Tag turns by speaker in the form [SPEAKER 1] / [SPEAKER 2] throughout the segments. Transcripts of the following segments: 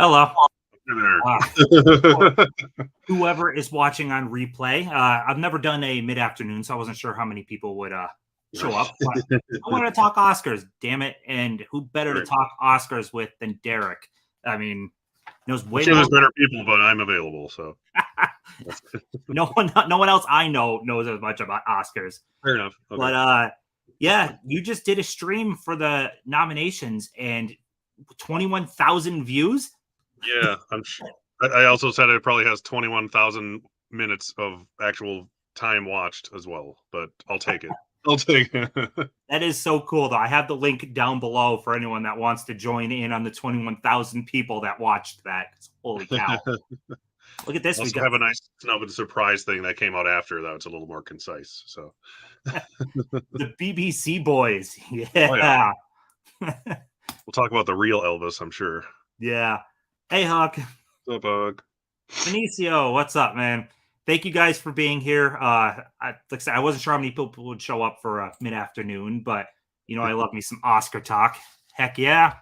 [SPEAKER 1] Hello.
[SPEAKER 2] There.
[SPEAKER 1] Whoever is watching on replay, I've never done a mid-afternoon, so I wasn't sure how many people would show up. But I wanted to talk Oscars, damn it! And who better to talk Oscars with than Derek? I mean, knows way
[SPEAKER 2] sure
[SPEAKER 1] more.
[SPEAKER 2] There's better people, but I'm available. So
[SPEAKER 1] no one else I know knows as much about Oscars.
[SPEAKER 2] Fair enough. Okay.
[SPEAKER 1] But yeah, you just did a stream for the nominations and 21,000 views.
[SPEAKER 2] Yeah, I also said it probably has 21,000 minutes of actual time watched as well, but I'll take it. I'll take it.
[SPEAKER 1] That is so cool, though. I have the link down below for anyone that wants to join in on the 21,000 people that watched that. Holy cow. Look at this.
[SPEAKER 2] We have a nice snub and surprise thing that came out after, though. It's a little more concise. So
[SPEAKER 1] the BBC boys. Yeah.
[SPEAKER 2] Oh, yeah. We'll talk about the real Elvis, I'm sure.
[SPEAKER 1] Yeah. Hey, Huck.
[SPEAKER 2] What's up, Huck?
[SPEAKER 1] Benicio, what's up, man? Thank you guys for being here. Like I said, I wasn't sure how many people would show up for mid-afternoon, but you know I love me some Oscar talk. Heck yeah.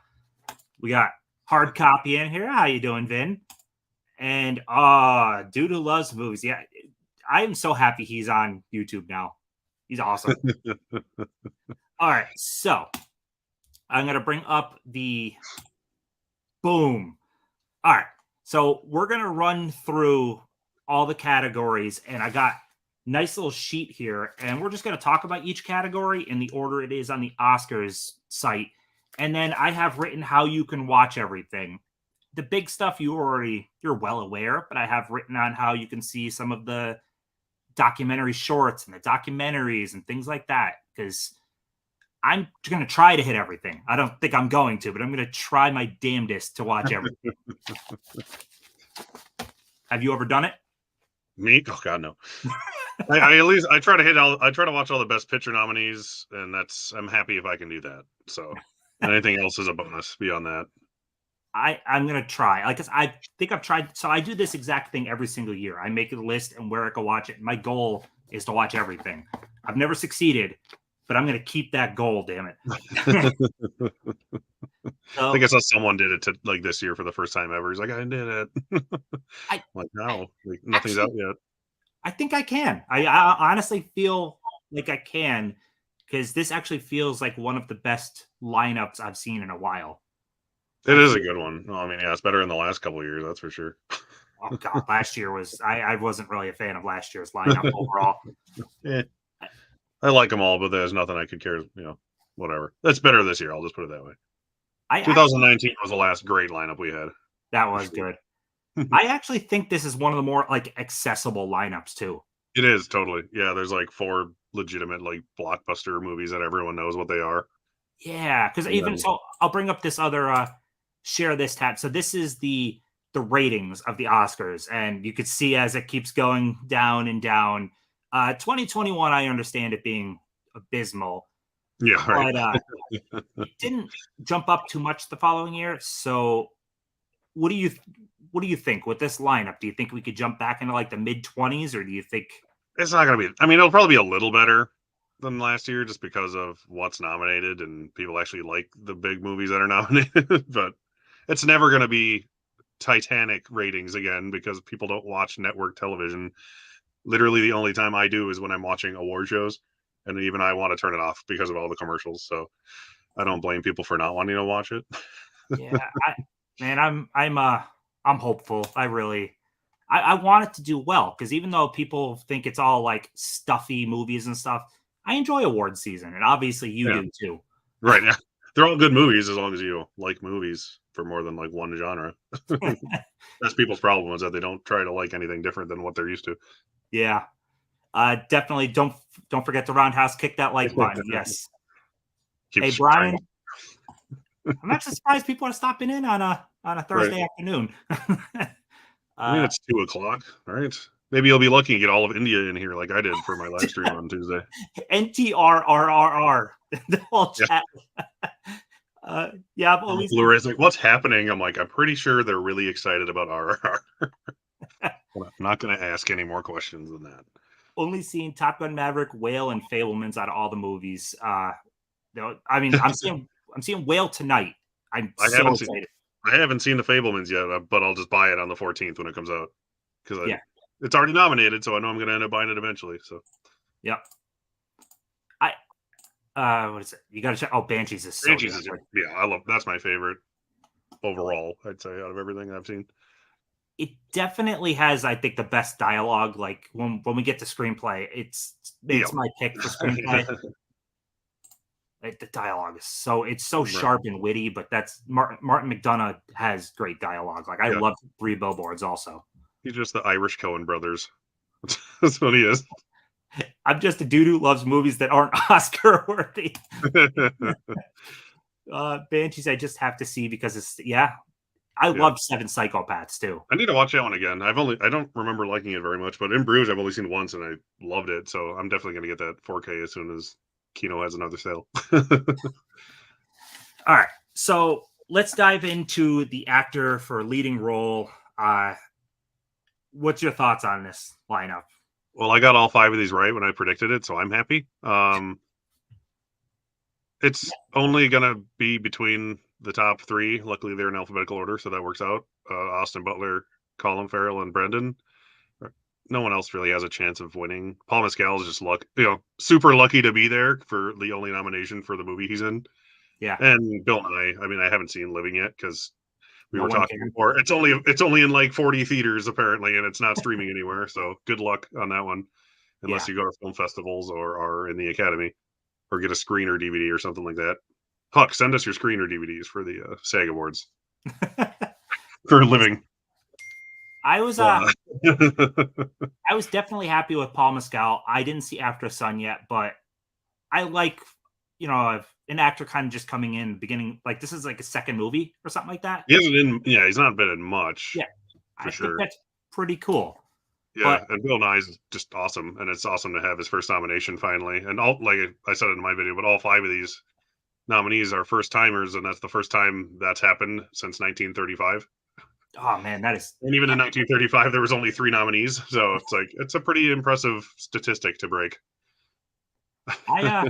[SPEAKER 1] We got Hard Copy in here. How you doing, Vin? And dude who loves movies. Yeah, I am so happy he's on YouTube now. He's awesome. All right, so I'm gonna bring up the boom. All right, so we're gonna run through all the categories, and I got a nice little sheet here, and we're just going to talk about each category in the order it is on the Oscars site. And then I have written how you can watch everything. The big stuff you're well aware, but I have written on how you can see some of the documentary shorts and the documentaries and things like that, because I'm going to try to hit everything. I don't think I'm going to, but I'm going to try my damnedest to watch everything. Have you ever done it?
[SPEAKER 2] Me? Oh God, no. I try to watch all the Best Picture nominees, and I'm happy if I can do that. So anything else is a bonus beyond that.
[SPEAKER 1] I'm gonna try. I think I've tried. So I do this exact thing every single year. I make a list and where I can watch it. My goal is to watch everything. I've never succeeded, but I'm gonna keep that goal. Damn it.
[SPEAKER 2] So, I think I saw someone did it this year for the first time ever. He's like, I did it. No, nothing's out yet.
[SPEAKER 1] I think I can. I honestly feel like I can, because this actually feels like one of the best lineups I've seen in a while.
[SPEAKER 2] It is a good one. Well, I mean, yeah, it's better than the last couple of years, that's for sure.
[SPEAKER 1] Oh God, last year was I wasn't really a fan of last year's lineup overall.
[SPEAKER 2] Yeah. I like them all, but there's nothing I could care. Whatever. That's better this year. I'll just put it that way. 2019 was the last great lineup we had.
[SPEAKER 1] That was good. I actually think this is one of the more accessible lineups too.
[SPEAKER 2] It is totally. Yeah, there's 4 legitimate blockbuster movies that everyone knows what they are.
[SPEAKER 1] Yeah, because so I'll bring up this other share this tab. So this is the ratings of the Oscars, and you could see as it keeps going down and down. 2021, I understand it being abysmal.
[SPEAKER 2] Yeah, right.
[SPEAKER 1] But it didn't jump up too much the following year. So what do you think with this lineup? Do you think we could jump back into the mid-20s, or do you think
[SPEAKER 2] it's not going to be? I mean, it'll probably be a little better than last year just because of what's nominated and people actually like the big movies that are nominated. But it's never going to be Titanic ratings again because people don't watch network television. Literally, the only time I do is when I'm watching award shows. And even I want to turn it off because of all the commercials. So I don't blame people for not wanting to watch it.
[SPEAKER 1] Yeah, I'm hopeful. I want it to do well, because even though people think it's all stuffy movies and stuff, I enjoy award season, and obviously you do too.
[SPEAKER 2] Right. Yeah. They're all good movies as long as you like movies for more than one genre. That's people's problem, is that they don't try to like anything different than what they're used to.
[SPEAKER 1] Yeah. Definitely don't forget to roundhouse kick that like button. Yes. Hey Brian, I'm actually surprised people are stopping in on a Thursday afternoon.
[SPEAKER 2] I mean, it's 2:00, right? Maybe you'll be lucky and get all of India in here like I did for my live stream on Tuesday.
[SPEAKER 1] NTRRRR. The whole chat. Yeah.
[SPEAKER 2] Blu-ray's what's happening? I'm I'm pretty sure they're really excited about RRR. I'm not going to ask any more questions than that.
[SPEAKER 1] Only seen Top Gun Maverick, Whale, and Fablemans out of all the movies. I mean, I'm seeing Whale tonight. I'm so excited.
[SPEAKER 2] I haven't seen the Fablemans yet, but I'll just buy it on the 14th when it comes out because
[SPEAKER 1] Yeah.
[SPEAKER 2] it's already nominated, so I know I'm going to end up buying it eventually. So
[SPEAKER 1] Yep. I what is it? You got to check. Oh, Banshees is so
[SPEAKER 2] Banshees
[SPEAKER 1] damn
[SPEAKER 2] is
[SPEAKER 1] good.
[SPEAKER 2] that's my favorite overall. I'd say out of everything I've seen.
[SPEAKER 1] It definitely has, I think, the best dialogue. Like when we get to screenplay, it's
[SPEAKER 2] Yep.
[SPEAKER 1] my pick for screenplay. Like, the dialogue is it's so
[SPEAKER 2] Right.
[SPEAKER 1] sharp and witty, but that's Martin McDonagh has great dialogue. Like I
[SPEAKER 2] Yeah.
[SPEAKER 1] love Three Billboards also.
[SPEAKER 2] He's just the Irish Coen brothers. That's what he is.
[SPEAKER 1] I'm just a dude who loves movies that aren't Oscar worthy. Banshees, I just have to see because I
[SPEAKER 2] Yeah.
[SPEAKER 1] love Seven Psychopaths too.
[SPEAKER 2] I need to watch that one again. I don't remember liking it very much, but In Bruges I've only seen once and I loved it. So I'm definitely going to get that 4K as soon as Kino has another sale.
[SPEAKER 1] All right, so let's dive into the actor for leading role. What's your thoughts on this lineup?
[SPEAKER 2] Well, I got all 5 of these right when I predicted it, so I'm happy. It's only going to be between the top 3. Luckily, they're in alphabetical order, so that works out. Austin Butler, Colin Farrell, and Brendan. No one else really has a chance of winning. Paul Mescal is just super lucky to be there for the only nomination for the movie he's in.
[SPEAKER 1] Yeah,
[SPEAKER 2] And Bill Nye. I mean, I haven't seen Living yet because we
[SPEAKER 1] no
[SPEAKER 2] were
[SPEAKER 1] one
[SPEAKER 2] talking
[SPEAKER 1] can.
[SPEAKER 2] before. It's only in like 40 theaters apparently, and it's not streaming anywhere. So good luck on that one,
[SPEAKER 1] Yeah.
[SPEAKER 2] unless you go to film festivals or are in the Academy or get a screener DVD or something like that. Huck, send us your screener DVDs for the SAG Awards for Living.
[SPEAKER 1] I was
[SPEAKER 2] Uh,
[SPEAKER 1] I was definitely happy with Paul Mescal. I didn't see After Sun yet, but I like, an actor kind of just coming in the beginning. Like this is like a second movie or something like that.
[SPEAKER 2] he hasn't in. Yeah, he's not been in much
[SPEAKER 1] Yeah,
[SPEAKER 2] for
[SPEAKER 1] I think
[SPEAKER 2] sure.
[SPEAKER 1] that's pretty cool.
[SPEAKER 2] Yeah,
[SPEAKER 1] But
[SPEAKER 2] and Bill Nye is just awesome, and it's awesome to have his first nomination finally. And all like I said in my video, but all 5 of these nominees are first timers, and that's the first time that's happened since 1935.
[SPEAKER 1] oh man, that is.
[SPEAKER 2] And even in 1935, there was only 3 nominees, so it's a pretty impressive statistic to break.
[SPEAKER 1] I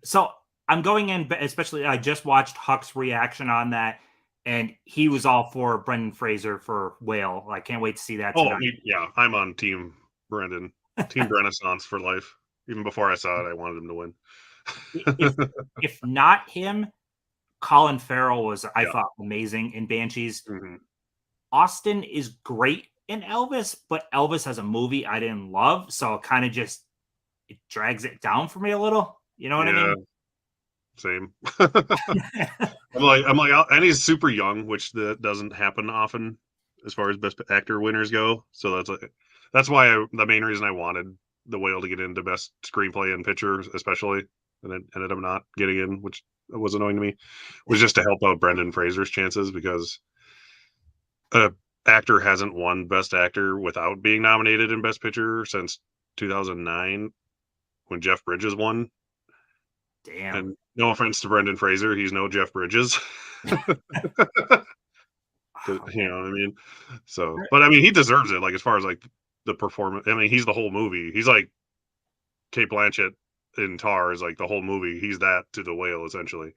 [SPEAKER 1] so I'm going in, especially I just watched Huck's reaction on that, and he was all for Brendan Fraser for Whale. I can't wait to see that
[SPEAKER 2] Oh,
[SPEAKER 1] tonight.
[SPEAKER 2] yeah, I'm on Team Brendan, Team Renaissance for life. Even before I saw it, I wanted him to win.
[SPEAKER 1] If if not him, Colin Farrell was, I
[SPEAKER 2] Yeah.
[SPEAKER 1] thought, amazing in Banshees.
[SPEAKER 2] Hmm.
[SPEAKER 1] Austin is great in Elvis, but Elvis as a movie I didn't love, so it kind of just it drags it down for me a little. You know what I
[SPEAKER 2] Yeah,
[SPEAKER 1] mean?
[SPEAKER 2] same. And he's super young, which that doesn't happen often as far as best actor winners go. So that's why the main reason I wanted The Whale to get into best screenplay and picture, especially, and it ended up not getting in, which was annoying to me, was just to help out Brendan Fraser's chances because a actor hasn't won best actor without being nominated in best picture since 2009 when Jeff Bridges won.
[SPEAKER 1] Damn.
[SPEAKER 2] And no offense to Brendan Fraser, he's no Jeff Bridges.
[SPEAKER 1] Oh,
[SPEAKER 2] You
[SPEAKER 1] man.
[SPEAKER 2] know what I mean? So, but I mean, he deserves it. Like as far as like the performance, I mean, he's the whole movie. He's like Kate Blanchett in Tar is like the whole movie. He's that to the Whale essentially.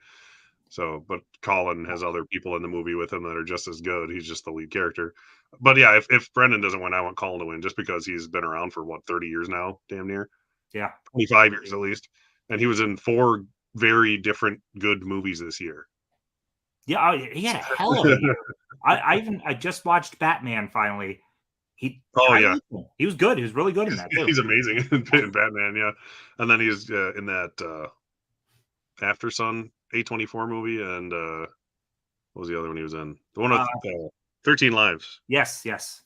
[SPEAKER 2] So, but Colin has other people in the movie with him that are just as good. He's just the lead character. But yeah, if Brendan doesn't win, I want Colin to win just because he's been around for what 30 years now, damn near
[SPEAKER 1] Yeah.
[SPEAKER 2] 25 years at least, and he was in 4 very different good movies this year.
[SPEAKER 1] Yeah, he had a hell of a year. I just watched Batman finally.
[SPEAKER 2] Oh
[SPEAKER 1] I
[SPEAKER 2] yeah,
[SPEAKER 1] liked him. He was good. He was really good in that too.
[SPEAKER 2] he's amazing in Batman. Yeah, and then he's in that After Sun A24 movie, and what was the other one he was in? The one with
[SPEAKER 1] Uh,
[SPEAKER 2] 13 Lives.
[SPEAKER 1] yes, yes.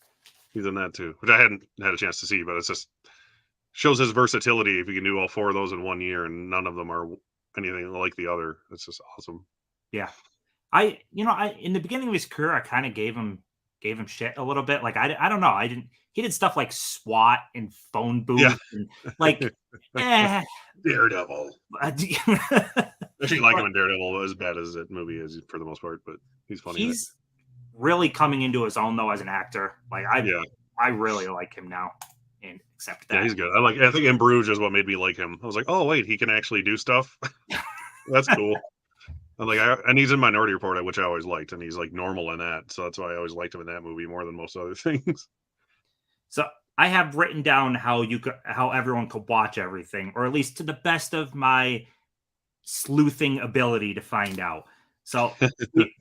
[SPEAKER 2] He's in that too, which I hadn't had a chance to see, but it's just shows his versatility if you can do all 4 of those in one year, and none of them are anything like the other. It's just awesome.
[SPEAKER 1] Yeah. I in the beginning of his career, I kind of gave him shit a little bit. Like I don't know. I didn't. He did stuff like SWAT and Phone
[SPEAKER 2] Yeah,
[SPEAKER 1] Booth and like, eh.
[SPEAKER 2] Daredevil.
[SPEAKER 1] But
[SPEAKER 2] I actually like him in Daredevil as bad as that movie is for the most part, but he's funny in it.
[SPEAKER 1] he's really coming into his own though as an actor. Like
[SPEAKER 2] Yeah,
[SPEAKER 1] I really like him now and accept
[SPEAKER 2] yeah,
[SPEAKER 1] that.
[SPEAKER 2] he's good. I think In Bruges is what made me like him. I was like, oh wait, he can actually do stuff. That's cool. And he's in Minority Report, which I always liked, and he's like normal in that, so that's why I always liked him in that movie more than most other things.
[SPEAKER 1] So I have written down how everyone could watch everything, or at least to the best of my sleuthing ability to find out. So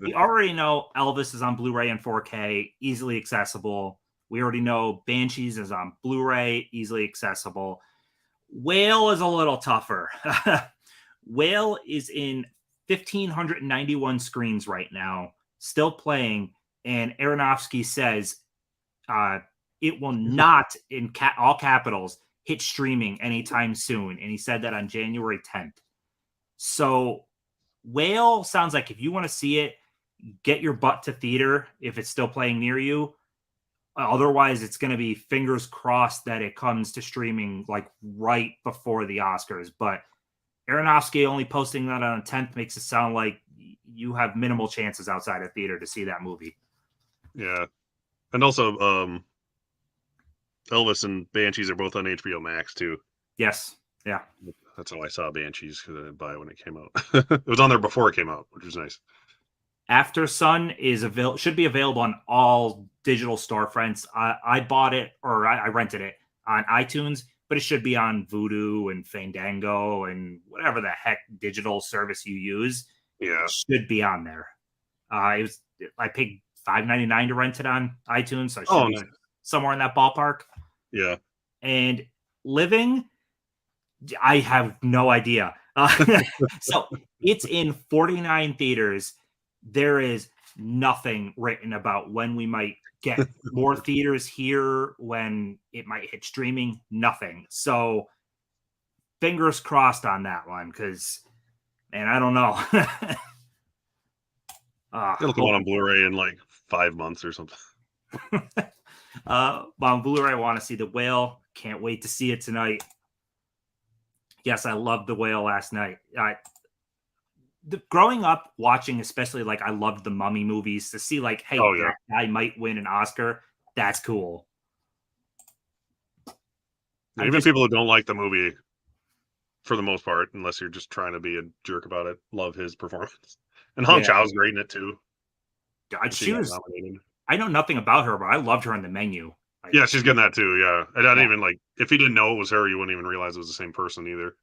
[SPEAKER 1] we already know Elvis is on Blu-ray and 4K, easily accessible. We already know Banshees is on Blu-ray, easily accessible. Whale is a little tougher. Whale is in 1,591 screens right now, still playing, and Aronofsky says it will not, in all capitals, hit streaming anytime soon. And he said that on January 10th. So Whale sounds like if you want to see it, get your butt to theater if it's still playing near you. Otherwise, it's going to be fingers crossed that it comes to streaming like right before the Oscars. But Aronofsky only posting that on the 10th makes it sound like you have minimal chances outside of theater to see that movie.
[SPEAKER 2] Yeah. And also, Elvis and Banshees are both on HBO Max, too.
[SPEAKER 1] Yes. Yeah.
[SPEAKER 2] That's how I saw Banshees, because I didn't buy it when it came out. It was on there before it came out, which was nice.
[SPEAKER 1] After Sun should be available on all digital storefronts. I bought it, or I rented it on iTunes, but it should be on Vudu and Fandango and whatever the heck digital service you use.
[SPEAKER 2] Yeah.
[SPEAKER 1] It should be on there. I paid $5.99 to rent it on iTunes, so it should be somewhere in that ballpark.
[SPEAKER 2] Yeah.
[SPEAKER 1] And Living, I have no idea. So it's in 49 theaters. There is nothing written about when we might get more theaters here, when it might hit streaming, nothing. So fingers crossed on that one, because, man, I don't know.
[SPEAKER 2] It'll come out on Blu-ray in like 5 months or something.
[SPEAKER 1] On Blu-ray, I want to see The Whale. Can't wait to see it tonight. Yes, I loved The Whale last night. Growing up watching, especially, like, I loved the Mummy movies, to see like, hey, that guy might win an Oscar. That's cool.
[SPEAKER 2] Even people who don't like the movie, for the most part, unless you're just trying to be a jerk about it, love his performance. And Hong Chau's great in it too.
[SPEAKER 1] I know nothing about her, but I loved her in The Menu.
[SPEAKER 2] Yeah, she's getting that too. Yeah, and I didn't even like. If you didn't know it was her, you wouldn't even realize it was the same person either.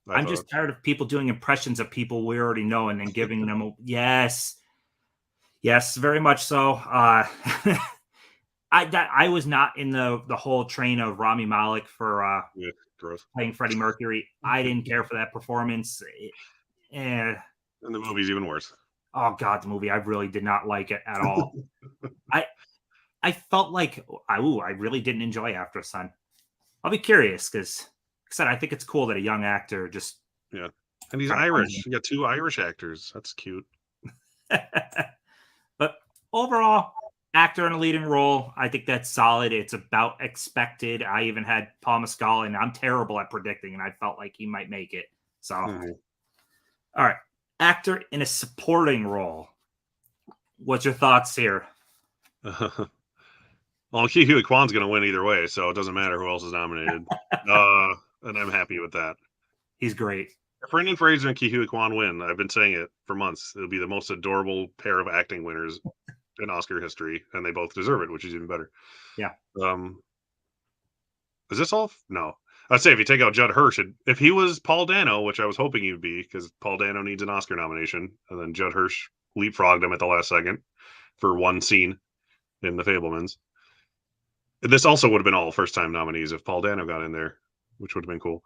[SPEAKER 1] I'm just tired of people doing impressions of people we already know and then giving them yes, very much so. I was not in the whole train of Rami Malek for playing Freddie Mercury. I didn't care for that performance.
[SPEAKER 2] And the movie's even worse.
[SPEAKER 1] Oh God, the movie, I really did not like it at all. I felt like I really didn't enjoy After Sun. I'll be curious, because like I said, I think it's cool that a young actor just
[SPEAKER 2] and he's Irish. You got 2 Irish actors. That's cute.
[SPEAKER 1] But overall, actor in a leading role, I think that's solid. It's about expected. I even had Paul Mescal, and I'm terrible at predicting, and I felt like he might make it. So, all right, actor in a supporting role. What's your thoughts here?
[SPEAKER 2] Well, Ke Huy Quan's going to win either way, so it doesn't matter who else is nominated. And I'm happy with that.
[SPEAKER 1] He's great.
[SPEAKER 2] If Brendan Fraser and Ke Huy Quan win, I've been saying it for months, it'll be the most adorable pair of acting winners in Oscar history, and they both deserve it, which is even better.
[SPEAKER 1] Yeah.
[SPEAKER 2] Is this all? No. I'd say if you take out Judd Hirsch, if he was Paul Dano, which I was hoping he would be, because Paul Dano needs an Oscar nomination, and then Judd Hirsch leapfrogged him at the last second for one scene in The Fabelmans. This also would have been all first-time nominees if Paul Dano got in there, which would have been cool.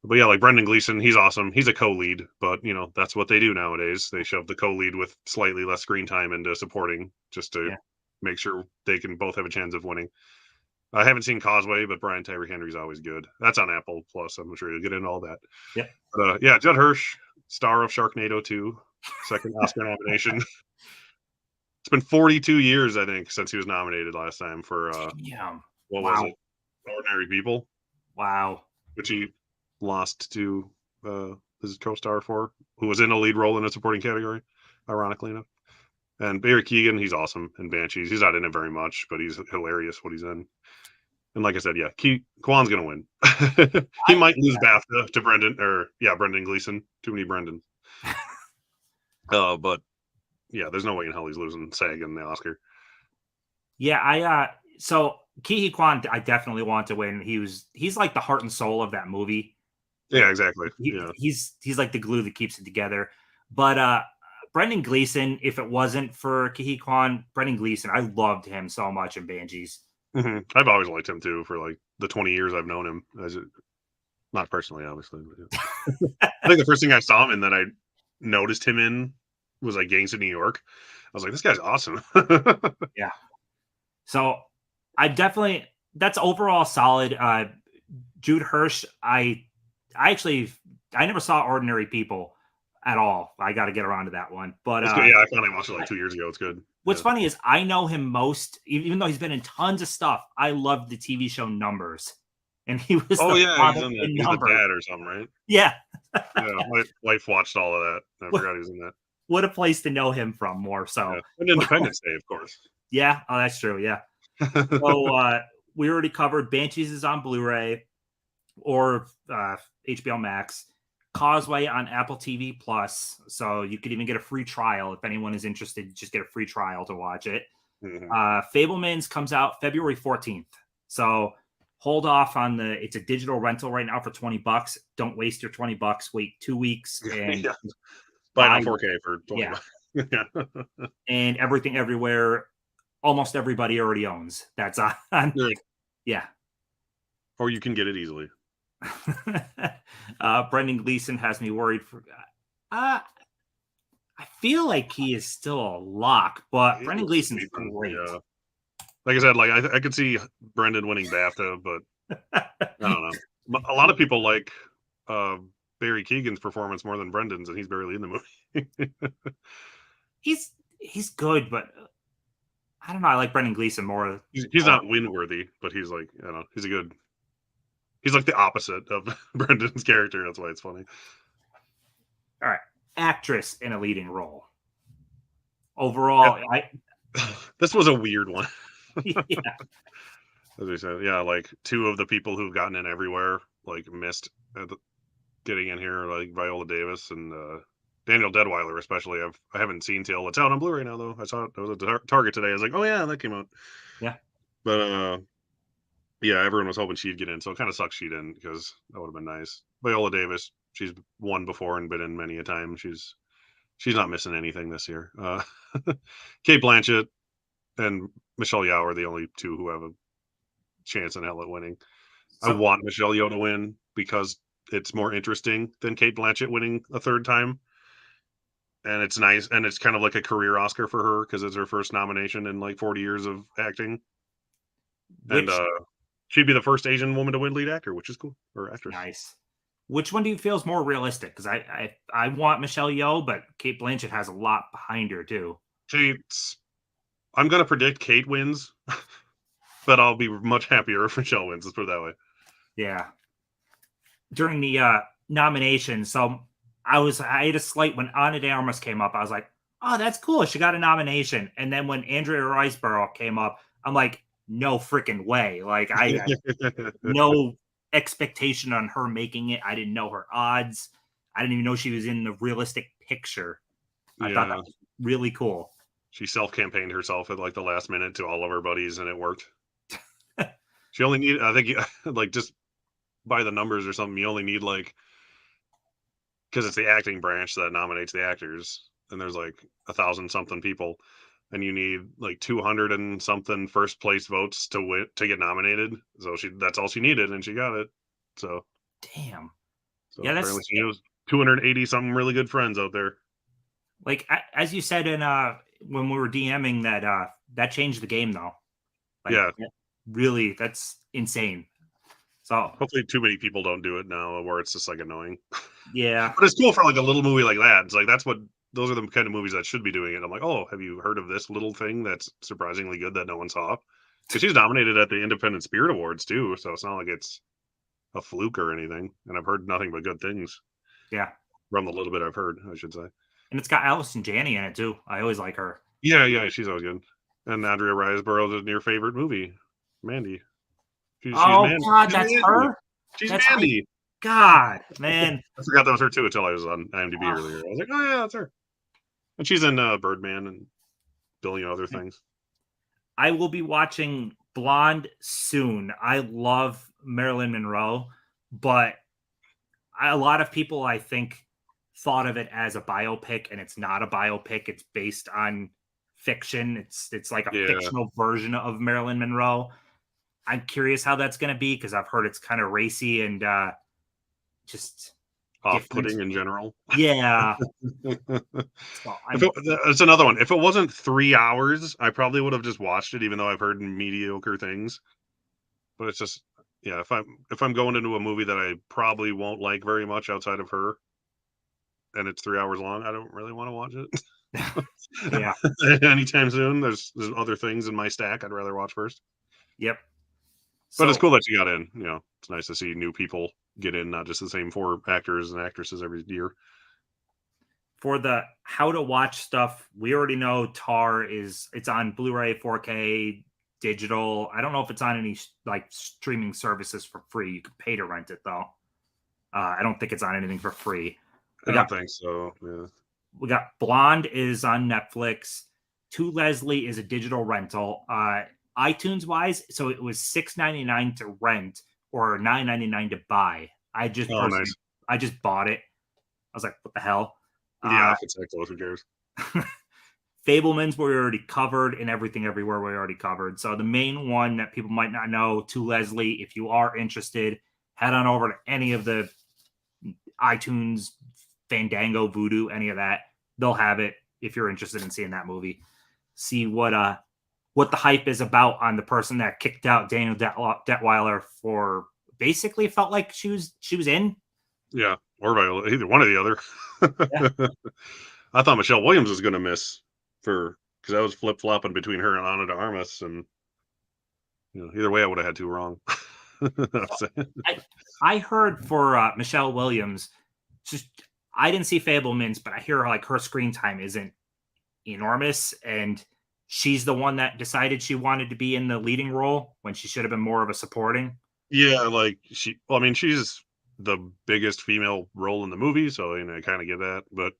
[SPEAKER 2] But yeah, like Brendan Gleeson, he's awesome. He's a co-lead, but that's what they do nowadays. They shove the co-lead with slightly less screen time into supporting, just to make sure they can both have a chance of winning. I haven't seen Causeway, but Brian Tyree Henry's always good. That's on Apple Plus. I'm sure you'll get into all that.
[SPEAKER 1] Yeah.
[SPEAKER 2] But, Judd Hirsch, star of Sharknado 2, second Oscar nomination. It's been 42 years, I think, since he was nominated last time for what was it? Ordinary People.
[SPEAKER 1] Wow.
[SPEAKER 2] Which he lost to his co-star for, who was in a lead role in a supporting category, ironically enough. And Barry Keoghan, he's awesome in Banshees. He's not in it very much, but he's hilarious what he's in. And like I said, Kwan's gonna win. He might lose BAFTA to Brendan Gleeson. Too many Brendans. But yeah, there's no way in hell he's losing SAG in the Oscar.
[SPEAKER 1] Yeah, so Ke Huy Quan, I definitely want to win. He's like the heart and soul of that movie.
[SPEAKER 2] Yeah,
[SPEAKER 1] Like
[SPEAKER 2] exactly. Yeah.
[SPEAKER 1] he's like the glue that keeps it together. But Brendan Gleeson, if it wasn't for Ke Huy Quan, Brendan Gleeson, I loved him so much in Banshees.
[SPEAKER 2] I've always liked him too for like the 20 years I've known him. Not personally, obviously. But yeah. I think the first thing I saw him and then I noticed him in was like Gangs of New York. I was like, this guy's awesome.
[SPEAKER 1] Yeah. So I definitely that's overall solid. Jude Hirsch, I never saw Ordinary People at all. I got to get around to that one. But
[SPEAKER 2] It's good. Yeah, I finally watched it like 2 years ago. It's good.
[SPEAKER 1] what's
[SPEAKER 2] Yeah.
[SPEAKER 1] funny is I know him most, even though he's been in tons of stuff. I loved the TV show Numbers, and he was
[SPEAKER 2] Oh
[SPEAKER 1] the
[SPEAKER 2] yeah, he's
[SPEAKER 1] father
[SPEAKER 2] in that.
[SPEAKER 1] in
[SPEAKER 2] He's the
[SPEAKER 1] Numbers.
[SPEAKER 2] dad or something, right?
[SPEAKER 1] Yeah,
[SPEAKER 2] Yeah, my wife watched all of that. I
[SPEAKER 1] What-
[SPEAKER 2] forgot he was in that.
[SPEAKER 1] what a place to know him from more so.
[SPEAKER 2] Yeah, and Independence Day, of course.
[SPEAKER 1] Yeah, oh, that's true. Yeah. So we already covered Banshees is on Blu-ray or HBO Max. Causeway on Apple TV Plus, so you could even get a free trial if anyone is interested. Just get a free trial to watch it. Fablemans comes out February 14th, so hold off on the. It's a digital rental right now for $20. Don't waste your $20. Wait 2 weeks and
[SPEAKER 2] Yeah. Buy it on 4K for 20
[SPEAKER 1] yeah.
[SPEAKER 2] bucks. Yeah.
[SPEAKER 1] And Everything Everywhere. Almost everybody already owns. That's on. Yeah.
[SPEAKER 2] Or you can get it easily.
[SPEAKER 1] Brendan Gleeson has me worried for. I feel like he is still a lock, but Brendan Gleeson's great.
[SPEAKER 2] Yeah. Like I said, like I could see Brendan winning BAFTA, but I don't know. A lot of people like Barry Keoghan's performance more than Brendan's, and he's barely in the movie.
[SPEAKER 1] He's good, but I don't know. I like Brendan Gleeson more.
[SPEAKER 2] He's not win worthy, but he's like, I don't know, he's like the opposite of Brendan's character. That's why it's funny.
[SPEAKER 1] All right, actress in a leading role. Overall,
[SPEAKER 2] this was a weird one.
[SPEAKER 1] Yeah.
[SPEAKER 2] As we said, yeah, like two of the people who've gotten in everywhere, like missed getting in here, like Viola Davis and Daniel Deadweiler, especially. I haven't seen till it's out on Blu-ray now, though. I saw it was at Target today. I was like, oh yeah, that came out.
[SPEAKER 1] Yeah.
[SPEAKER 2] But yeah, everyone was hoping she'd get in, so it kind of sucks she didn't because that would have been nice. Viola Davis, she's won before and been in many a time. She's not missing anything this year. Kate Blanchett and Michelle Yeoh are the only two who have a chance in hell at winning. I want Michelle Yeoh to win because it's more interesting than Kate Blanchett winning a third time. And it's nice, and it's kind of like a career Oscar for her because it's her first nomination in like 40 years of acting. And she'd be the first Asian woman to win lead actor, which is cool, or actress.
[SPEAKER 1] Nice. Which one do you feel is more realistic? Because I want Michelle Yeoh, but Kate Blanchett has a lot behind her too.
[SPEAKER 2] I'm gonna predict Kate wins, but I'll be much happier if Michelle wins. Let's put it that way.
[SPEAKER 1] Yeah. During the nomination, so I had a slight when Ana de Armas came up. I was like, oh, that's cool. She got a nomination. And then when Andrea Riseborough came up, I'm like, no freaking way. Like I had no expectation on her making it. I didn't know her odds. I didn't even know she was in the realistic picture. I thought that was really cool.
[SPEAKER 2] She self-campaigned herself at like the last minute to all of her buddies, and it worked. She only needed, I think, like just by the numbers or something, you only need like, because it's the acting branch that nominates the actors, and there's like 1,000 something people, and you need like 200 and something first place votes to get nominated. So that's all she needed, and she got it. So
[SPEAKER 1] damn.
[SPEAKER 2] So yeah, that's she knows 280 something really good friends out there.
[SPEAKER 1] Like as you said in when we were DMing that changed the game though. Like,
[SPEAKER 2] yeah,
[SPEAKER 1] really, that's insane. So
[SPEAKER 2] hopefully too many people don't do it now where it's just like annoying.
[SPEAKER 1] Yeah.
[SPEAKER 2] But it's cool for like a little movie like that. It's like those are the kind of movies that should be doing it. I'm like, oh, have you heard of this little thing that's surprisingly good that no one saw? Because she's nominated at the Independent Spirit Awards too, so it's not like it's a fluke or anything. And I've heard nothing but good things.
[SPEAKER 1] Yeah.
[SPEAKER 2] From the little bit I've heard, I should say.
[SPEAKER 1] And it's got Allison Janney in it too. I always like her.
[SPEAKER 2] Yeah, she's always good. And Andrea Riseborough is your favorite movie, Mandy.
[SPEAKER 1] She's God, that's Mandy. Her.
[SPEAKER 2] She's Mandy.
[SPEAKER 1] God, man.
[SPEAKER 2] I forgot that was her too until I was on IMDb earlier. I was like, oh yeah, that's her. And she's in Birdman and billion other things.
[SPEAKER 1] I will be watching Blonde soon. I love Marilyn Monroe, but a lot of people, I think, thought of it as a biopic, and it's not a biopic. It's based on fiction. It's like a
[SPEAKER 2] Yeah,
[SPEAKER 1] fictional version of Marilyn Monroe. I'm curious how that's going to be because I've heard it's kind of racy and just different.
[SPEAKER 2] off-putting in general.
[SPEAKER 1] Yeah. So
[SPEAKER 2] It's another one. If it wasn't 3 hours, I probably would have just watched it, even though I've heard mediocre things. But it's just, yeah, if I'm going into a movie that I probably won't like very much outside of her, and it's 3 hours long, I don't really want to watch
[SPEAKER 1] yeah.
[SPEAKER 2] it anytime soon. There's other things in my stack I'd rather watch first.
[SPEAKER 1] Yep.
[SPEAKER 2] But it's
[SPEAKER 1] So
[SPEAKER 2] cool that you got in. It's nice to see new people get in, not just the same four actors and actresses every year.
[SPEAKER 1] for the how to watch stuff, we already know Tar it's on Blu-ray, 4K, digital. I don't know if it's on any like streaming services for free. You could pay to rent it though. I don't think it's on anything for free.
[SPEAKER 2] I
[SPEAKER 1] We
[SPEAKER 2] don't
[SPEAKER 1] got
[SPEAKER 2] think so. Yeah.
[SPEAKER 1] we got Blonde is on Netflix. To Leslie is a digital rental. iTunes wise, so it was $6.99 to rent or $9.99 to buy.
[SPEAKER 2] Oh, nice.
[SPEAKER 1] I just bought it. I was like, what the hell?
[SPEAKER 2] Yeah, if it's that close, who cares?
[SPEAKER 1] Fablemans we already covered, and Everything Everywhere we already covered. So the main one that people might not know, To Leslie, if you are interested, head on over to any of the iTunes, Fandango, Voodoo, any of that. They'll have it if you're interested in seeing that movie. See what the hype is about on the person that kicked out Daniel Detweiler for basically felt like she was in.
[SPEAKER 2] Yeah, or Viola, either one or the
[SPEAKER 1] Yeah.
[SPEAKER 2] other. I thought Michelle Williams was going to miss because I was flip flopping between her and Ana de Armas, and either way, I would have had two wrong.
[SPEAKER 1] I heard for Michelle Williams, just I didn't see Fablemans, but I hear like her screen time isn't enormous, and she's the one that decided she wanted to be in the leading role when she should have been more of a supporting.
[SPEAKER 2] Yeah, like well, I mean, she's the biggest female role in the movie, so I kind of get that. But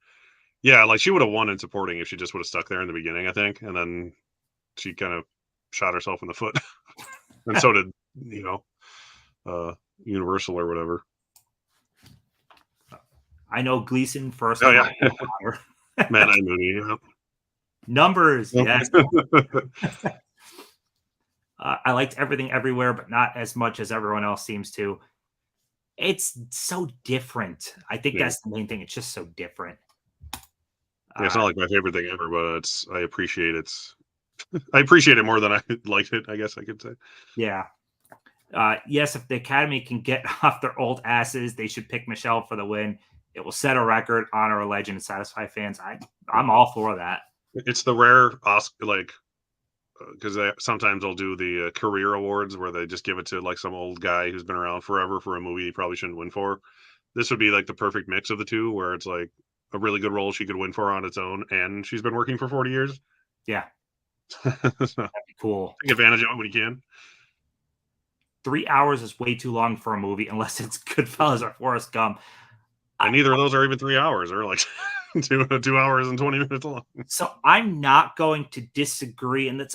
[SPEAKER 2] yeah, like she would have won in supporting if she just would have stuck there in the beginning, I think, and then she kind of shot herself in the foot, and so did Universal or whatever.
[SPEAKER 1] I know Gleason first.
[SPEAKER 2] Oh yeah, Man, I movie. Yeah.
[SPEAKER 1] Numbers, yes. I liked Everything Everywhere, but not as much as everyone else seems to. It's so different. I think that's the main thing. It's just so different.
[SPEAKER 2] Yeah, it's not like my favorite thing ever, but I appreciate I appreciate it more than I liked it, I guess I could say.
[SPEAKER 1] Yeah. Yes, if the Academy can get off their old asses, they should pick Michelle for the win. It will set a record, honor a legend, and satisfy fans. I'm all for that.
[SPEAKER 2] It's the rare Oscar, like, because sometimes they'll do the career awards where they just give it to like some old guy who's been around forever for a movie he probably shouldn't win for. This would be like the perfect mix of the two, where it's like a really good role she could win for on its own, and she's been working for 40 years.
[SPEAKER 1] Yeah.
[SPEAKER 2] So,
[SPEAKER 1] That'd be cool.
[SPEAKER 2] Take advantage of it when you can.
[SPEAKER 1] 3 hours is way too long for a movie unless it's Goodfellas or Forrest Gump.
[SPEAKER 2] And neither of those are even 3 hours. They're like 2 hours and 20 minutes long.
[SPEAKER 1] So I'm not going to disagree, and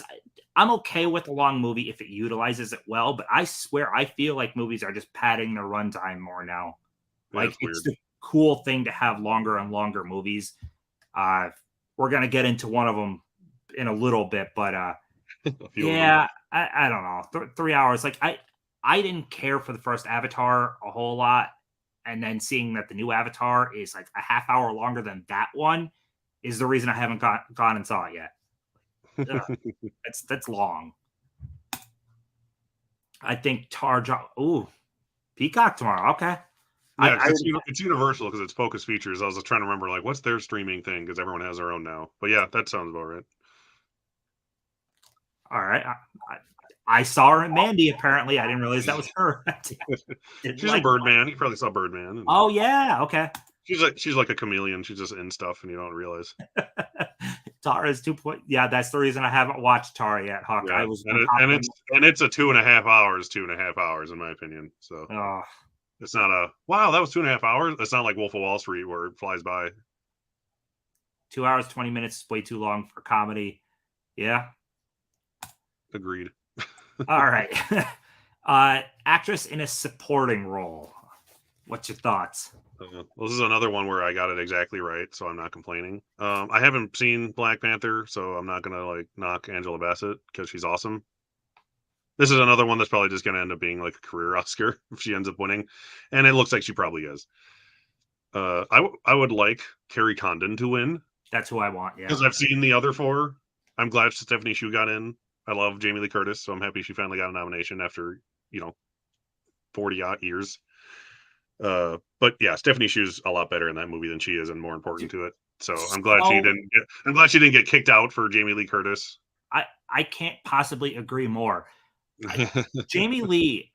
[SPEAKER 1] I'm okay with a long movie if it utilizes it well. But I swear, I feel like movies are just padding their runtime more now. Like it's the cool thing to have longer and longer movies. We're gonna get into one of them in a little bit, but yeah, I don't know. 3 hours. Like I didn't care for the first Avatar a whole lot. And then seeing that the new Avatar is like a half hour longer than that one is the reason I haven't gone and saw it yet. That's long. I think Peacock tomorrow. Okay.
[SPEAKER 2] Yeah, it's Universal because it's Focus Features. I was trying to remember like what's their streaming thing because everyone has their own now. But yeah, that sounds about right.
[SPEAKER 1] All right. I saw her in Mandy. Apparently, I didn't realize that was her.
[SPEAKER 2] She's in Birdman. You probably saw Birdman.
[SPEAKER 1] Oh yeah, okay.
[SPEAKER 2] She's like a chameleon. She's just in stuff, and you don't realize.
[SPEAKER 1] Tara's 2 point. Yeah, that's the reason I haven't watched Tara yet. Hawkeye
[SPEAKER 2] yeah.
[SPEAKER 1] was,
[SPEAKER 2] and it's a 2.5 hours. 2.5 hours, in my opinion. So it's not a wow. That was 2.5 hours. It's not like Wolf of Wall Street where it flies by.
[SPEAKER 1] 2 hours, 20 minutes is way too long for comedy. Yeah.
[SPEAKER 2] Agreed.
[SPEAKER 1] All right. Actress in a supporting role. What's your thoughts?
[SPEAKER 2] Well, this is another one where I got it exactly right, so I'm not complaining. I haven't seen Black Panther, so I'm not gonna like knock Angela Bassett because she's awesome. This is another one that's probably just gonna end up being like a career Oscar if she ends up winning, and it looks like she probably is. I would like Carrie Condon to win
[SPEAKER 1] That's who I want. Yeah.
[SPEAKER 2] because I've seen the other four. I'm glad Stephanie Shu got in. I love Jamie Lee Curtis, so I'm happy she finally got a nomination after 40 odd years. But yeah, Stephanie Shu's a lot better in that movie than she is, and more important to it. So I'm glad she
[SPEAKER 1] So
[SPEAKER 2] didn't. I'm glad she didn't get kicked out for Jamie Lee Curtis.
[SPEAKER 1] I can't possibly agree more. Jamie Lee,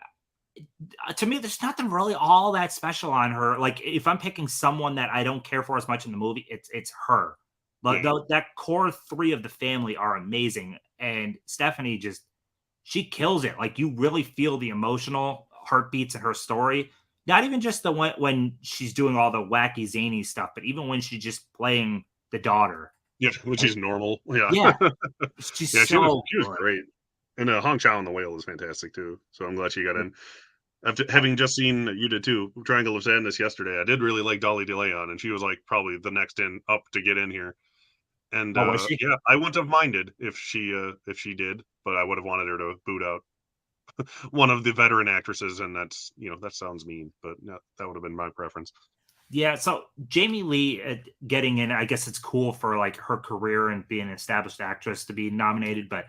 [SPEAKER 1] to me, there's nothing really all that special on her. Like, if I'm picking someone that I don't care for as much in the movie, it's her. But
[SPEAKER 2] Yeah.
[SPEAKER 1] that core three of the family are amazing, and Stephanie she kills it. Like, you really feel the emotional heartbeats in her story. Not even just the one when she's doing all the wacky zany stuff, but even when she's just playing the daughter.
[SPEAKER 2] Yeah, which is normal. Yeah,
[SPEAKER 1] Yeah, she's
[SPEAKER 2] yeah,
[SPEAKER 1] so
[SPEAKER 2] she was
[SPEAKER 1] good.
[SPEAKER 2] great, and Hong Chao and the Whale is fantastic too. So I'm glad she got in. After having just seen you did too, Triangle of Sadness yesterday, I did really like Dolly DeLeon, and she was like probably the next in up to get in here. And
[SPEAKER 1] Oh, was she?
[SPEAKER 2] yeah, I wouldn't have minded if she did, but I would have wanted her to boot out one of the veteran actresses, and that's that sounds mean, but no, that would have been my preference.
[SPEAKER 1] Yeah, so Jamie Lee getting in, I guess it's cool for like her career and being an established actress to be nominated. But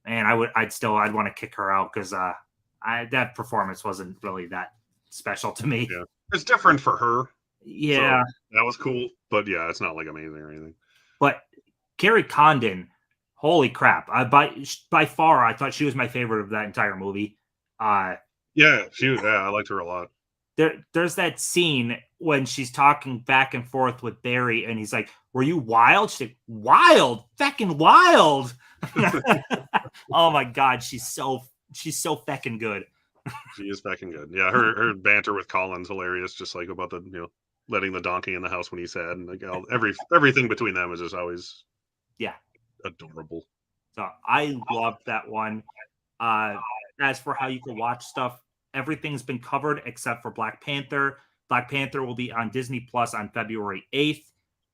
[SPEAKER 1] man, I'd want to kick her out because that performance wasn't really that special to me.
[SPEAKER 2] Yeah, it's different for her,
[SPEAKER 1] Yeah,
[SPEAKER 2] so that was cool, but yeah, it's not like amazing or anything.
[SPEAKER 1] but Carrie Condon, holy crap! By far, I thought she was my favorite of that entire movie.
[SPEAKER 2] Yeah, I liked her a lot.
[SPEAKER 1] There's that scene when she's talking back and forth with Barry, and he's like, "Were you wild?" She's like, "Wild, feckin' wild." Oh my god, she's so feckin' good.
[SPEAKER 2] She is fucking good. Yeah, her banter with Colin's hilarious. Just like about the letting the donkey in the house when he's sad, and like everything between them is just always
[SPEAKER 1] Yeah,
[SPEAKER 2] adorable.
[SPEAKER 1] so I love that one. Uh, as for how you can watch stuff, everything's been covered except for Black Panther. Black Panther will be on Disney Plus on February 8th,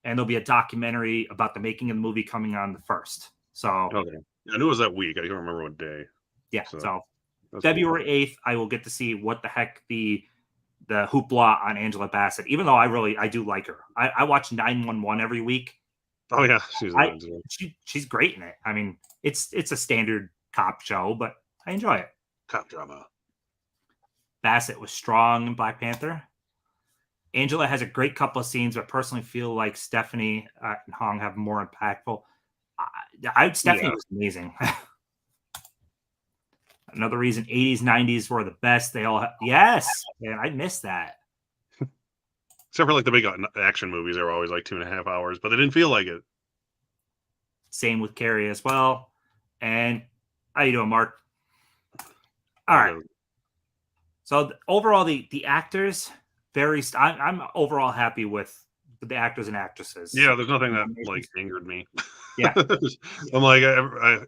[SPEAKER 1] and there'll be a documentary about the making of the movie coming on the 1st. So,
[SPEAKER 2] Okay, I knew it was that week. I can't remember what day.
[SPEAKER 1] yeah,
[SPEAKER 2] So
[SPEAKER 1] February 8th, I will get to see what the heck the hoopla on Angela Bassett, even though I do like her. I watch 911 every week.
[SPEAKER 2] Cool. Oh yeah, she's in that.
[SPEAKER 1] She's great in it. I mean, it's a standard cop show, but I enjoy it.
[SPEAKER 2] Cop drama.
[SPEAKER 1] Bassett was strong in Black Panther. Angela has a great couple of scenes, but personally feel like Stephanie and Hong have more impactful. Stephanie was amazing. Another reason 80s, 90s were the best. They all yes, man, I missed that.
[SPEAKER 2] Except for like the big action movies, they were always like 2.5 hours, but they didn't feel like it.
[SPEAKER 1] Same with Carrie as well. And how you doing, Mark? All right. So overall, the actors I'm overall happy with the actors and actresses.
[SPEAKER 2] Yeah, there's nothing that like angered me.
[SPEAKER 1] Yeah,
[SPEAKER 2] I'm like,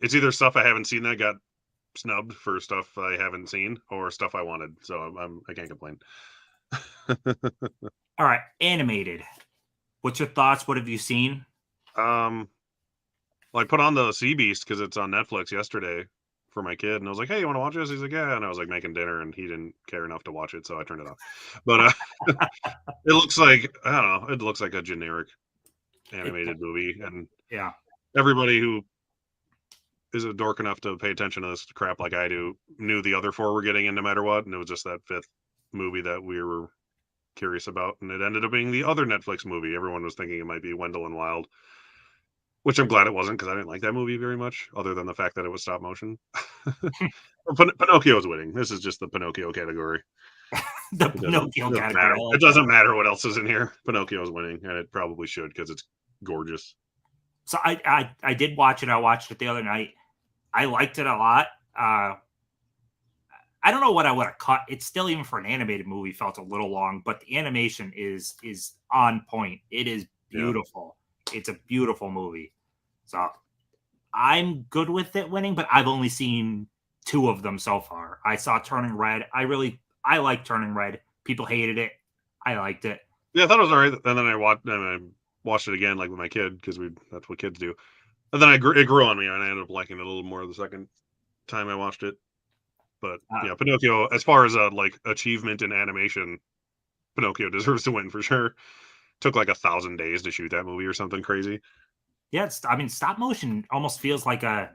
[SPEAKER 2] it's either stuff I haven't seen that got snubbed for stuff I haven't seen, or stuff I wanted. So I can't complain.
[SPEAKER 1] All right, animated. What's your thoughts? What have you seen?
[SPEAKER 2] Well, I put on the Sea Beast because it's on Netflix yesterday for my kid, and I was like, "Hey, you want to watch this?" He's like, "Yeah," and I was like making dinner, and he didn't care enough to watch it, so I turned it off. But it looks like I don't know. It looks like a generic animated movie, and
[SPEAKER 1] Yeah,
[SPEAKER 2] everybody who is a dork enough to pay attention to this crap like I do knew the other four were getting in no matter what, and it was just that fifth movie that we were curious about, and it ended up being the other Netflix movie. Everyone was thinking it might be Wendell and Wild, which I'm glad it wasn't because I didn't like that movie very much, other than the fact that it was stop motion. Pinocchio's winning. This is just the Pinocchio category.
[SPEAKER 1] the Pinocchio category.
[SPEAKER 2] It doesn't matter what else is in here. Pinocchio's winning, and it probably should because it's gorgeous.
[SPEAKER 1] So I did watch it. I watched it the other night. I liked it a lot. I don't know what I would have cut. It's still, even for an animated movie, felt a little long, but the animation is on point. It is beautiful. It's a beautiful movie. So I'm good with it winning, but I've only seen 2 of them so far. I saw Turning Red. I like Turning Red. People hated it. I liked it.
[SPEAKER 2] Yeah, I thought it was all right, and then I watched it again like with my kid because that's what kids do. And then it grew on me, and I ended up liking it a little more the second time I watched it. But yeah, Pinocchio, as far as a like achievement in animation, Pinocchio deserves to win for sure. Took like 1,000 days to shoot that movie or something crazy.
[SPEAKER 1] Yeah, I mean, stop motion almost feels like an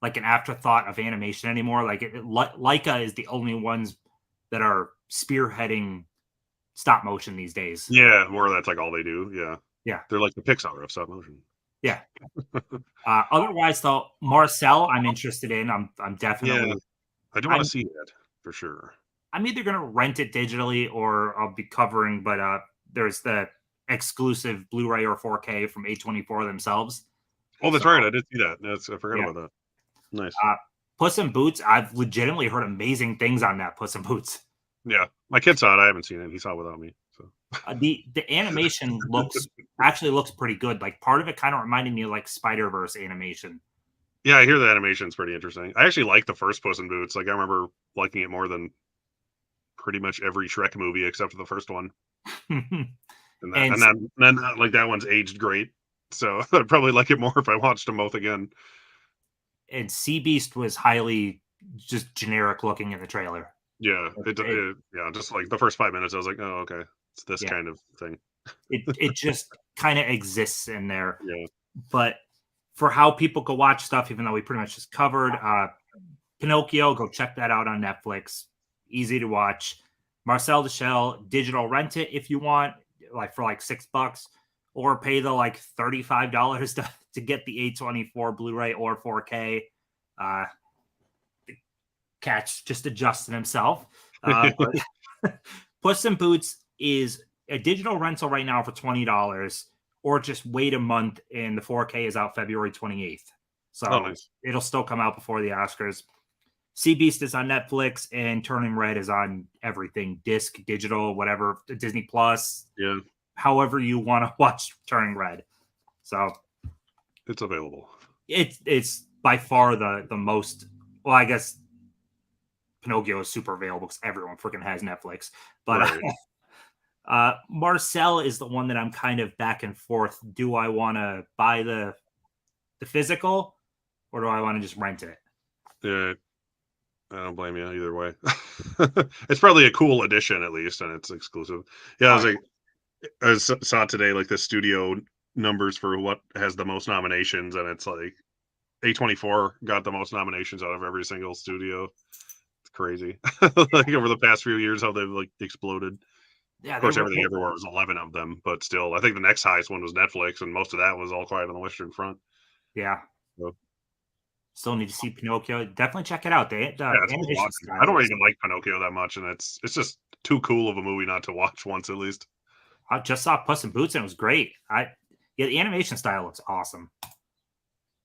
[SPEAKER 1] afterthought of animation anymore. Like Leica is the only ones that are spearheading stop motion these days.
[SPEAKER 2] Yeah, more that's like all they do. Yeah,
[SPEAKER 1] Yeah,
[SPEAKER 2] they're like the Pixar of stop motion.
[SPEAKER 1] yeah. Otherwise, though, Marcel, I'm interested in. I'm definitely.
[SPEAKER 2] Yeah, I do want to
[SPEAKER 1] I'm
[SPEAKER 2] see that for sure.
[SPEAKER 1] I'm either gonna rent it digitally or I'll be covering. But there's the exclusive Blu-ray or 4K from A24 themselves.
[SPEAKER 2] Oh, that's
[SPEAKER 1] So
[SPEAKER 2] right. I did see that. I forgot
[SPEAKER 1] yeah,
[SPEAKER 2] about that. Nice.
[SPEAKER 1] Puss in Boots. I've legitimately heard amazing things on that Puss in Boots.
[SPEAKER 2] Yeah, my kid saw it. I haven't seen it. He saw it without me. So
[SPEAKER 1] The animation looks pretty good. Like part of it kind of reminded me of like Spider-Verse animation.
[SPEAKER 2] yeah, I hear the animation's pretty interesting. I actually like the first Puss in Boots. Like I remember liking it more than pretty much every Shrek movie except for the first one. And that
[SPEAKER 1] and
[SPEAKER 2] and then like that one's aged great. So I'd probably like it more if I watched them both again.
[SPEAKER 1] and Sea Beast was highly just generic looking in the trailer.
[SPEAKER 2] Yeah, yeah, just like the first 5 minutes, I was like, oh, okay, it's this
[SPEAKER 1] Yeah,
[SPEAKER 2] kind of thing.
[SPEAKER 1] it just kind of exists in there.
[SPEAKER 2] Yeah,
[SPEAKER 1] But for how people go watch stuff, even though we pretty much just covered Pinocchio, go check that out on Netflix. Easy to watch. Marcel the Shell, digital rent it if you want, like for like $6, or pay the like $35 to get the A24 Blu-ray or 4K. Uh, Cat's just adjusting himself. But Puss in Boots is a digital rental right now for $20, or just wait a month and the 4K is out February 28th. So
[SPEAKER 2] oh, nice.
[SPEAKER 1] it'll still come out before the Oscars. Sea Beast is on Netflix and Turning Red is on everything, disc, digital, whatever, Disney Plus,
[SPEAKER 2] Yeah,
[SPEAKER 1] however you want to watch Turning Red. So
[SPEAKER 2] it's available.
[SPEAKER 1] it's by far the most. Well, I guess Pinocchio is super available because everyone freaking has Netflix. But
[SPEAKER 2] Right.
[SPEAKER 1] Marcel is the one that I'm kind of back and forth. Do I want to buy the physical, or do I want to just rent it?
[SPEAKER 2] Yeah, I don't blame you either way. It's probably a cool addition at least, and it's exclusive. Yeah, I
[SPEAKER 1] Oh,
[SPEAKER 2] was like, saw today like the studio numbers for what has the most nominations, and it's like A24 got the most nominations out of every single studio. It's crazy. Like over the past few years, how they've like exploded.
[SPEAKER 1] yeah,
[SPEAKER 2] Of
[SPEAKER 1] they
[SPEAKER 2] course,
[SPEAKER 1] were.
[SPEAKER 2] everything everywhere was 11 of them, but still, I think the next highest one was Netflix, and most of that was All Quiet on the Western Front.
[SPEAKER 1] Yeah,
[SPEAKER 2] So,
[SPEAKER 1] still need to see Pinocchio. Definitely check it out. The
[SPEAKER 2] yeah, it's worth
[SPEAKER 1] animation
[SPEAKER 2] watching. I
[SPEAKER 1] style
[SPEAKER 2] don't
[SPEAKER 1] looks.
[SPEAKER 2] even like Pinocchio that much, and it's just too cool of a movie not to watch once at least.
[SPEAKER 1] I just saw Puss in Boots and it was great. Yeah, the animation style looks awesome.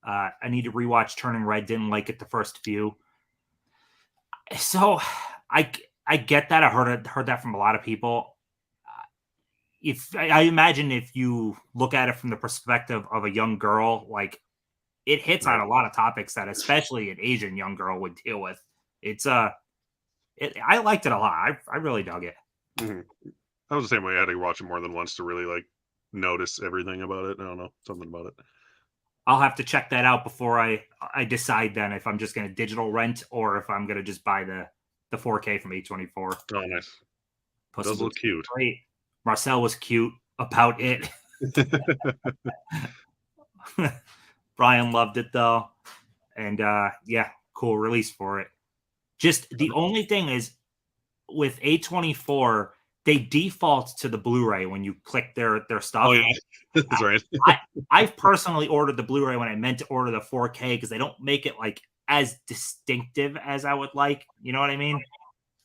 [SPEAKER 1] I need to rewatch Turning Red. Didn't like it the first few. So I I get that. I heard that from a lot of people. If I imagine if you look at it from the perspective of a young girl, like it hits on
[SPEAKER 2] Right.
[SPEAKER 1] a lot of topics that especially an Asian young girl would deal with. It's I liked it a lot. I really dug it.
[SPEAKER 2] Mhm. I was the same way. I had to watch it more than once to really like notice everything about it. I don't know, something about it.
[SPEAKER 1] I'll have to check that out before I decide then if I'm just going to digital rent or if I'm going to just buy the 4K from A24.
[SPEAKER 2] Oh, nice.
[SPEAKER 1] Puss in
[SPEAKER 2] Does look
[SPEAKER 1] Boots was
[SPEAKER 2] cute.
[SPEAKER 1] great. Marcel was cute about it. Brian loved it though, and yeah, cool release for it. Just the only thing is with A24, they default to the Blu-ray when you click their
[SPEAKER 2] Oh
[SPEAKER 1] stuff.
[SPEAKER 2] yeah, that's right.
[SPEAKER 1] I I've personally ordered the Blu-ray when I meant to order the 4K because they don't make it like as distinctive as I would like. You know what I mean?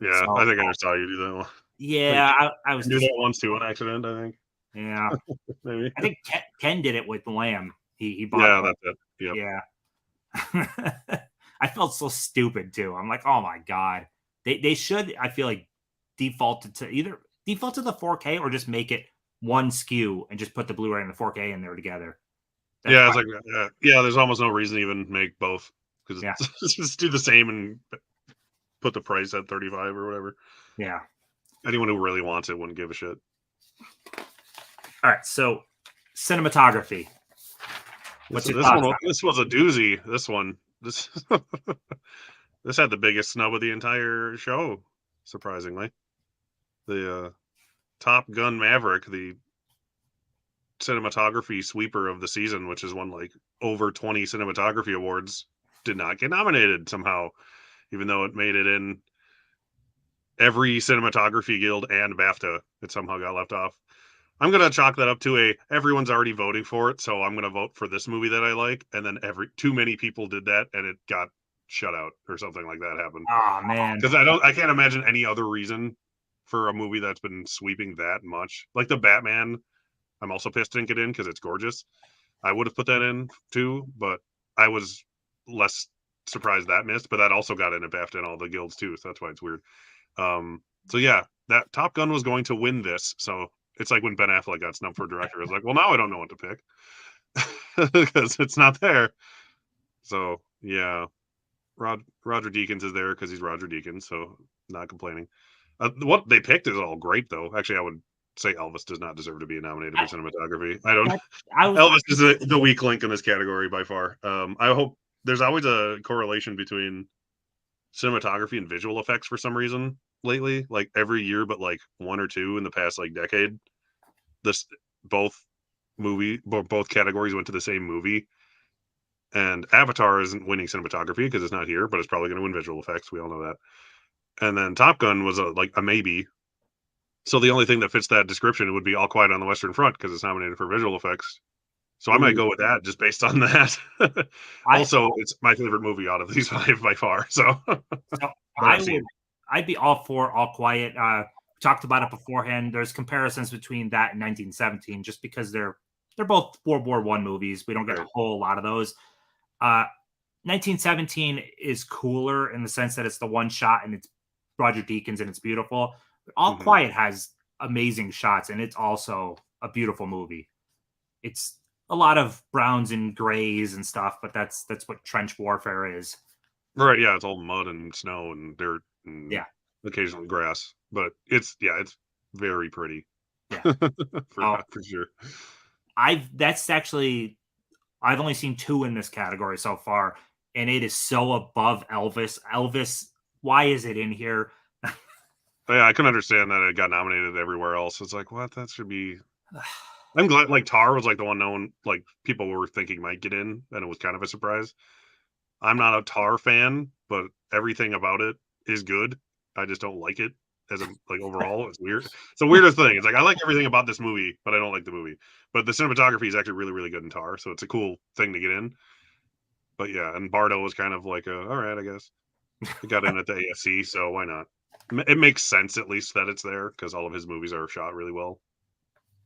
[SPEAKER 2] Yeah,
[SPEAKER 1] So
[SPEAKER 2] I think I never saw you do that one.
[SPEAKER 1] yeah, I was
[SPEAKER 2] You do
[SPEAKER 1] just
[SPEAKER 2] that once too on accident, I think.
[SPEAKER 1] yeah.
[SPEAKER 2] Maybe.
[SPEAKER 1] I think Ken did it with Lamb. He bought
[SPEAKER 2] Yeah,
[SPEAKER 1] the
[SPEAKER 2] that's it. Yep.
[SPEAKER 1] yeah. I felt so stupid too. I'm like, oh my god. They should, I feel like, default to the 4K or just make it one SKU and just put the Blu-ray and the 4K in there together. That's
[SPEAKER 2] Yeah, it's like yeah. There's almost no reason to even make both because
[SPEAKER 1] yeah,
[SPEAKER 2] just do the same and put the price at 35 or whatever.
[SPEAKER 1] yeah.
[SPEAKER 2] Anyone who really wants it wouldn't give a shit.
[SPEAKER 1] All right, so cinematography.
[SPEAKER 2] This
[SPEAKER 1] What's your
[SPEAKER 2] this
[SPEAKER 1] thoughts
[SPEAKER 2] one
[SPEAKER 1] on
[SPEAKER 2] this was a doozy. This this had the biggest snub of the entire show. Surprisingly, the Top Gun Maverick, the cinematography sweeper of the season, which has won like over 20 cinematography awards, did not get nominated somehow, even though it made it in every cinematography guild and BAFTA. It somehow got left off. I'm gonna chalk that up to a everyone's already voting for it, so I'm gonna vote for this movie that I like, and then too many people did that, and it got shut out or something like that happened.
[SPEAKER 1] that? Oh man,
[SPEAKER 2] Because I can't imagine any other reason for a movie that's been sweeping that much. Like the Batman, I'm also pissed didn't get in because it's gorgeous. I would have put that in too, but I was less surprised that missed. But that also got in at BAFTA and all the guilds too, so that's why it's weird. So yeah, that Top Gun was going to win this. So it's like when Ben Affleck got snubbed for director. I was like, well, now I don't know what to pick because it's not there. So yeah, Roger Deakins is there because he's Roger Deakins. So not complaining. What they picked is all great though. Actually, I would say Elvis does not deserve to be nominated for cinematography. I don't.
[SPEAKER 1] I was
[SPEAKER 2] Elvis is the weak link in this category by far. I hope there's always a correlation between cinematography and visual effects for some reason lately, like every year, but like one or two in the past like decade. This both both categories went to the same movie, and Avatar isn't winning cinematography because it's not here, but it's probably going to win visual effects. We all know that. And then Top Gun was like a maybe. So the only thing that fits that description would be All Quiet on the Western Front because it's nominated for visual effects. So I might go with that just based on that.
[SPEAKER 1] I
[SPEAKER 2] Also, it's my favorite movie out of these five by far. So
[SPEAKER 1] so
[SPEAKER 2] that I've seen.
[SPEAKER 1] I'd be all for All Quiet. We talked about it beforehand. There's comparisons between that and 1917, just because they're both World War One movies. We don't get a whole lot of those. 1917 is cooler in the sense that it's the one shot and it's Roger Deakins and it's beautiful. But All Quiet has amazing shots and it's also a beautiful movie. It's a lot of browns and grays and stuff, but that's what trench warfare is.
[SPEAKER 2] Right, yeah, it's all mud and snow and dirt and
[SPEAKER 1] Yeah,
[SPEAKER 2] occasionally grass, but it's very pretty.
[SPEAKER 1] yeah.
[SPEAKER 2] for sure.
[SPEAKER 1] I've only seen two in this category so far, and it is so above Elvis. Elvis, why is it in here?
[SPEAKER 2] But yeah, I can understand that it got nominated everywhere else. It's like, what? That should be. I'm glad. Like Tar was like the one no one like people were thinking might get in, and it was kind of a surprise. I'm not a Tar fan, but everything about it is good. I just don't like it as a like overall. It's weird. It's the weirdest thing. It's like I like everything about this movie, but I don't like the movie. But the cinematography is actually really, really good in Tar, so it's a cool thing to get in. But yeah, and Bardo was kind of like, all right, I guess it got in at the AFC, so why not? It makes sense at least that it's there because all of his movies are shot really well.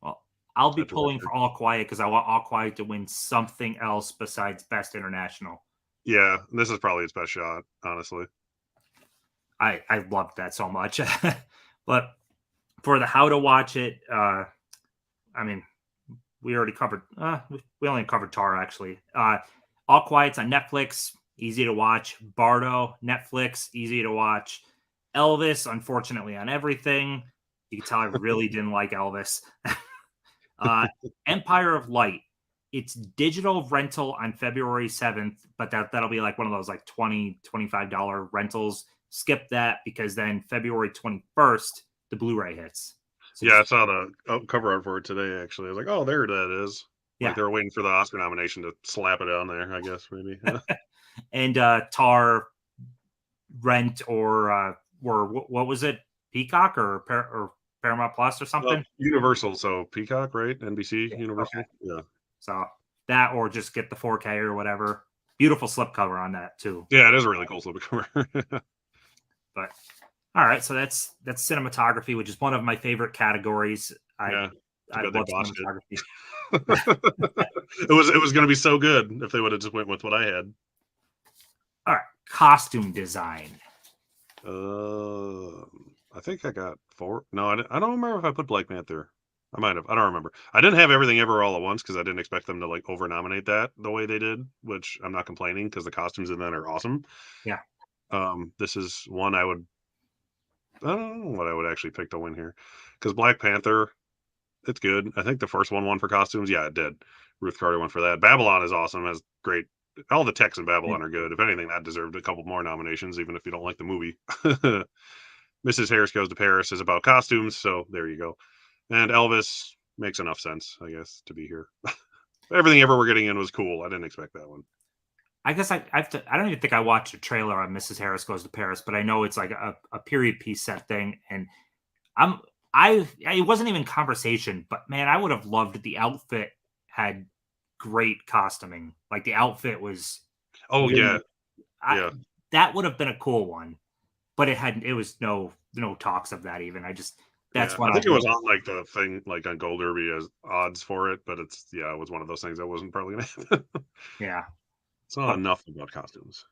[SPEAKER 1] Well, I'll be
[SPEAKER 2] That
[SPEAKER 1] pulling
[SPEAKER 2] director.
[SPEAKER 1] for All Quiet because I want All Quiet to win something else besides Best International.
[SPEAKER 2] Yeah, this is probably its best shot, honestly.
[SPEAKER 1] I loved that so much. But for the how to watch it, I mean, we already covered. We only covered Tar actually. All Quiet's on Netflix, easy to watch. Bardo, Netflix, easy to watch. Elvis, unfortunately, on everything. You can tell I really didn't like Elvis. Empire of Light. It's digital rental on February 7th, but that'll be like one of those like $20, $25 rentals. Skip that because then February 21st, the Blu-ray hits. So
[SPEAKER 2] Yeah, I
[SPEAKER 1] just,
[SPEAKER 2] saw the cover art for it today. Actually, I was like, "Oh, there that is." Like
[SPEAKER 1] yeah.
[SPEAKER 2] they were waiting for the Oscar nomination to slap it on there. I guess maybe. Yeah.
[SPEAKER 1] And Tar Rent or what was it? Peacock or Paramount Plus or something?
[SPEAKER 2] Universal, so Peacock, right? NBC,
[SPEAKER 1] Yeah. Okay.
[SPEAKER 2] Universal. Yeah,
[SPEAKER 1] So that or just get the 4K or whatever. Beautiful slipcover on that too.
[SPEAKER 2] yeah, it is a really cool slip cover.
[SPEAKER 1] But all right, so that's cinematography, which is one of my favorite categories.
[SPEAKER 2] Yeah, too
[SPEAKER 1] I
[SPEAKER 2] bad they
[SPEAKER 1] love
[SPEAKER 2] botched it.
[SPEAKER 1] cinematography.
[SPEAKER 2] It was going to be so good if they would have just went with what I had.
[SPEAKER 1] All right, costume design.
[SPEAKER 2] I think I got four. No, I don't remember if I put Black Panther. I might have. I don't remember. I didn't have Everything Ever All at Once because I didn't expect them to like over nominate that the way they did, which I'm not complaining because the costumes in that are awesome.
[SPEAKER 1] Yeah.
[SPEAKER 2] This is one I would. I don't know what I would actually pick to win here because Black Panther, it's good. I think the first one won for costumes. Yeah, it did. Ruth Carter won for that. Babylon is awesome. Has great. All the techs in Babylon are good. If anything, that deserved a couple more nominations, even if you don't like the movie. Mrs. Harris Goes to Paris is about costumes, so there you go. And Elvis makes enough sense, I guess, to be here. Everything Ever We're Getting In was cool. I didn't expect that one.
[SPEAKER 1] I guess I don't even think I watched a trailer on Mrs. Harris Goes to Paris, but I know it's like a period piece set thing, and I'm it wasn't even conversation, but man, I would have loved the outfit had great costuming. Like the outfit was
[SPEAKER 2] Oh yeah,
[SPEAKER 1] really I
[SPEAKER 2] yeah,
[SPEAKER 1] that would have been a cool one, but it was no talks of that even.
[SPEAKER 2] yeah.
[SPEAKER 1] That's what
[SPEAKER 2] I
[SPEAKER 1] I
[SPEAKER 2] think it was
[SPEAKER 1] would
[SPEAKER 2] on like the thing, like on Gold Derby as odds for it, but it's yeah, it was one of those things that wasn't probably gonna happen.
[SPEAKER 1] yeah.
[SPEAKER 2] It's not
[SPEAKER 1] But
[SPEAKER 2] enough about costumes.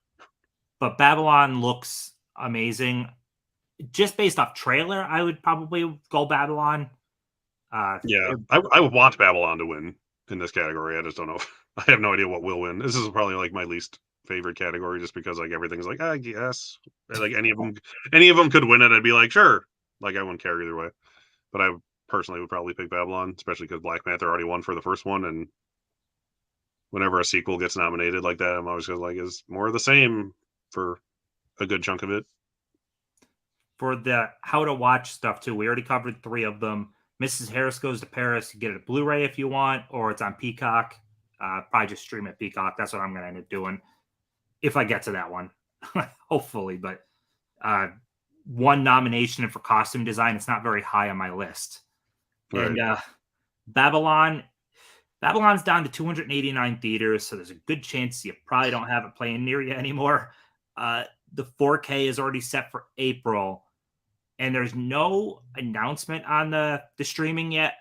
[SPEAKER 1] Babylon looks amazing. Just based off trailer, I would probably go Babylon.
[SPEAKER 2] Yeah,
[SPEAKER 1] It-
[SPEAKER 2] I would want Babylon to win in this category. I just don't know. I have no idea what will win. This is probably like my least favorite category, just because like everything's like I guess like any of them could win it. I'd be like sure, like I wouldn't care either way. But I personally would probably pick Babylon, especially because Black Panther already won for the first one, and whenever a sequel gets nominated like that, I'm always just like is more of the same for a good chunk of it.
[SPEAKER 1] for the how to watch stuff too, we already covered three of them. Mrs. Harris Goes to Paris. You get it a Blu-ray if you want, or it's on Peacock. Probably just stream it Peacock. That's what I'm going to end up doing if I get to that one, hopefully. But uh, one nomination for costume design. It's not very high on my list. And
[SPEAKER 2] Right.
[SPEAKER 1] Babylon, Babylon's down to 289 theaters, so there's a good chance you probably don't have it playing near you anymore. The 4K is already set for April, and there's no announcement on the streaming yet,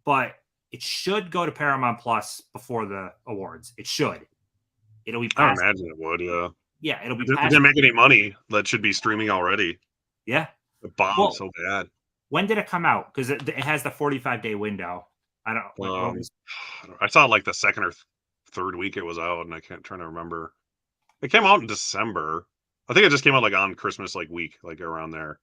[SPEAKER 1] but it should go to Paramount Plus before the awards. It should. It'll be
[SPEAKER 2] I would
[SPEAKER 1] past.
[SPEAKER 2] imagine it would. Yeah.
[SPEAKER 1] Yeah, it'll be
[SPEAKER 2] It
[SPEAKER 1] past.
[SPEAKER 2] didn't make any money. That should be streaming already.
[SPEAKER 1] Yeah.
[SPEAKER 2] It bombed
[SPEAKER 1] Well,
[SPEAKER 2] so bad.
[SPEAKER 1] when did it come out? Because it has the 45-day window. I don't. What
[SPEAKER 2] Um,
[SPEAKER 1] was?
[SPEAKER 2] I saw like the second or third week it was out, and I can't trying to remember. It came out in December. I think it just came out like on Christmas like week, like around there.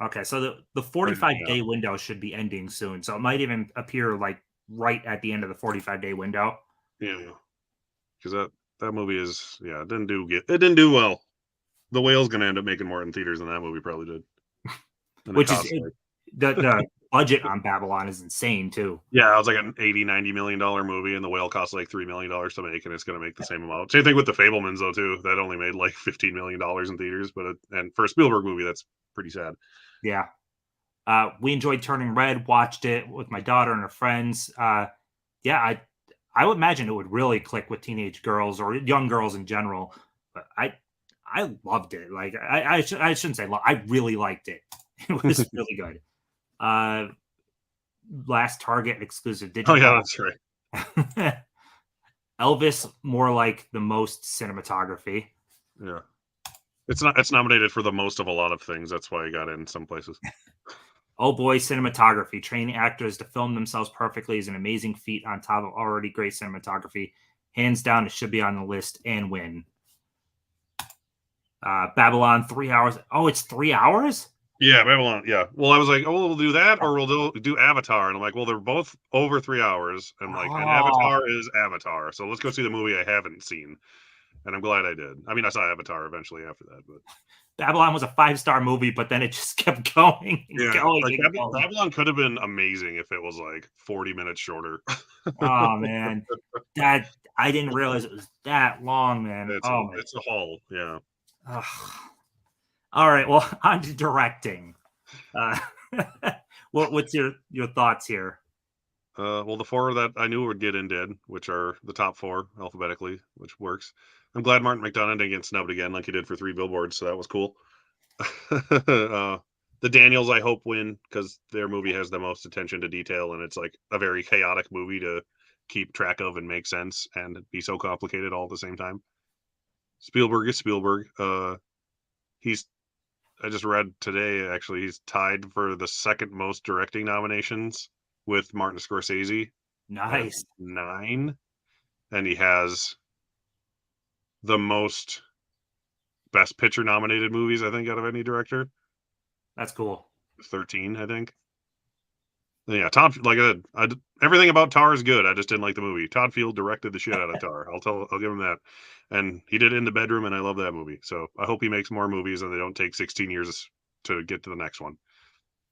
[SPEAKER 1] Okay, so the
[SPEAKER 2] Right,
[SPEAKER 1] 45
[SPEAKER 2] yeah,
[SPEAKER 1] day window should be ending soon. So it might even appear like right at the end of the 45-day window,
[SPEAKER 2] yeah. Because that movie is yeah, it didn't do good. It didn't do well. The Whale's gonna end up making more in theaters than that movie probably did, and it
[SPEAKER 1] which is
[SPEAKER 2] cost like
[SPEAKER 1] the budget on Babylon is insane too.
[SPEAKER 2] yeah, it was like an 80-90 million dollar movie, and The Whale cost like $3 million to make, and it's gonna make the same amount. Same thing with The Fablemans though too. That only made like $15 million in theaters, but and for a Spielberg movie, that's pretty sad.
[SPEAKER 1] Yeah. We enjoyed Turning Red, watched it with my daughter and her friends. Yeah, I would imagine it would really click with teenage girls or young girls in general. But I loved it. Like I shouldn't say I really liked it. It was really good. Uh, Last Target exclusive
[SPEAKER 2] Oh yeah,
[SPEAKER 1] digital.
[SPEAKER 2] that's right.
[SPEAKER 1] Elvis, more like the most cinematography.
[SPEAKER 2] Yeah. It's nominated for the most of a lot of things. That's why I got in some places.
[SPEAKER 1] Oh boy, cinematography. Training actors to film themselves perfectly is an amazing feat on top of already great cinematography. Hands down, it should be on the list and win. Babylon, 3 hours. Oh, it's 3 hours?
[SPEAKER 2] Yeah, Babylon. Yeah. Well, I was like, oh, we'll do that, or we'll do Avatar, and I'm like, well, they're both over 3 hours, and like, and
[SPEAKER 1] Oh,
[SPEAKER 2] Avatar is Avatar, so let's go see the movie I haven't seen, and I'm glad I did. I mean, I saw Avatar eventually after that, but
[SPEAKER 1] Babylon was a 5-star movie, but then it just kept going and
[SPEAKER 2] yeah,
[SPEAKER 1] going
[SPEAKER 2] like
[SPEAKER 1] and going.
[SPEAKER 2] Babylon could have been amazing if it was like 40 minutes shorter.
[SPEAKER 1] Oh man, that I didn't realize it was that long, man. Oh my.
[SPEAKER 2] It's a haul. Yeah.
[SPEAKER 1] Ugh. All right, well, on to directing. Uh, what's your thoughts here?
[SPEAKER 2] Well, the four that I knew would get in did, which are the top four alphabetically, which works. I'm glad Martin McDonagh didn't get snubbed again like he did for Three Billboards, so that was cool. The Daniels, I hope, win because their movie has the most attention to detail, and it's like a very chaotic movie to keep track of and make sense and be so complicated all at the same time. Spielberg is Spielberg. He's I just read today actually he's tied for the second most directing nominations with Martin Scorsese at
[SPEAKER 1] Nice.
[SPEAKER 2] 9, and he has the most Best Picture nominated movies, I think, out of any director.
[SPEAKER 1] That's cool.
[SPEAKER 2] 13, I think. Yeah, Todd. Like everything about Tar is good. I just didn't like the movie. Todd Field directed the shit out of Tar. I'll give him that. And he did it In the Bedroom, and I love that movie. So I hope he makes more movies, and they don't take 16 years to get to the next one,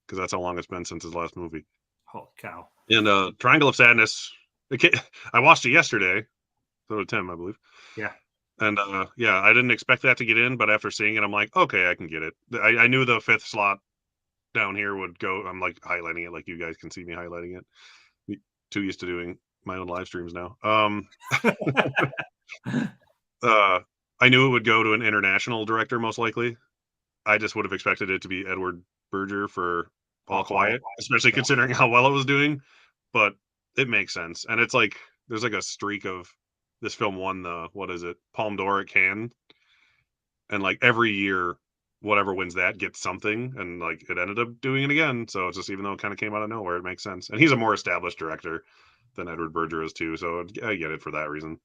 [SPEAKER 2] because that's how long it's been since his last movie.
[SPEAKER 1] Holy cow!
[SPEAKER 2] And Triangle of Sadness. I watched it yesterday. So did Tim, I believe.
[SPEAKER 1] Yeah.
[SPEAKER 2] And yeah, I didn't expect that to get in, but after seeing it, I'm like, okay, I can get it. I knew the 5th slot down here would go. I'm like highlighting it, like you guys can see me highlighting it. Too used to doing my own live streams now. I knew it would go to an international director, most likely. I just would have expected it to be Edward Berger for All Quiet, especially considering how well it was doing. But it makes sense, and it's like there's like a streak of this film won the Palme d'Or at Cannes, and like every year, whatever wins that gets something, and like it ended up doing it again. So it's just, even though it kind of came out of nowhere, it makes sense. And he's a more established director than Edward Berger is too, so I get it for that reason.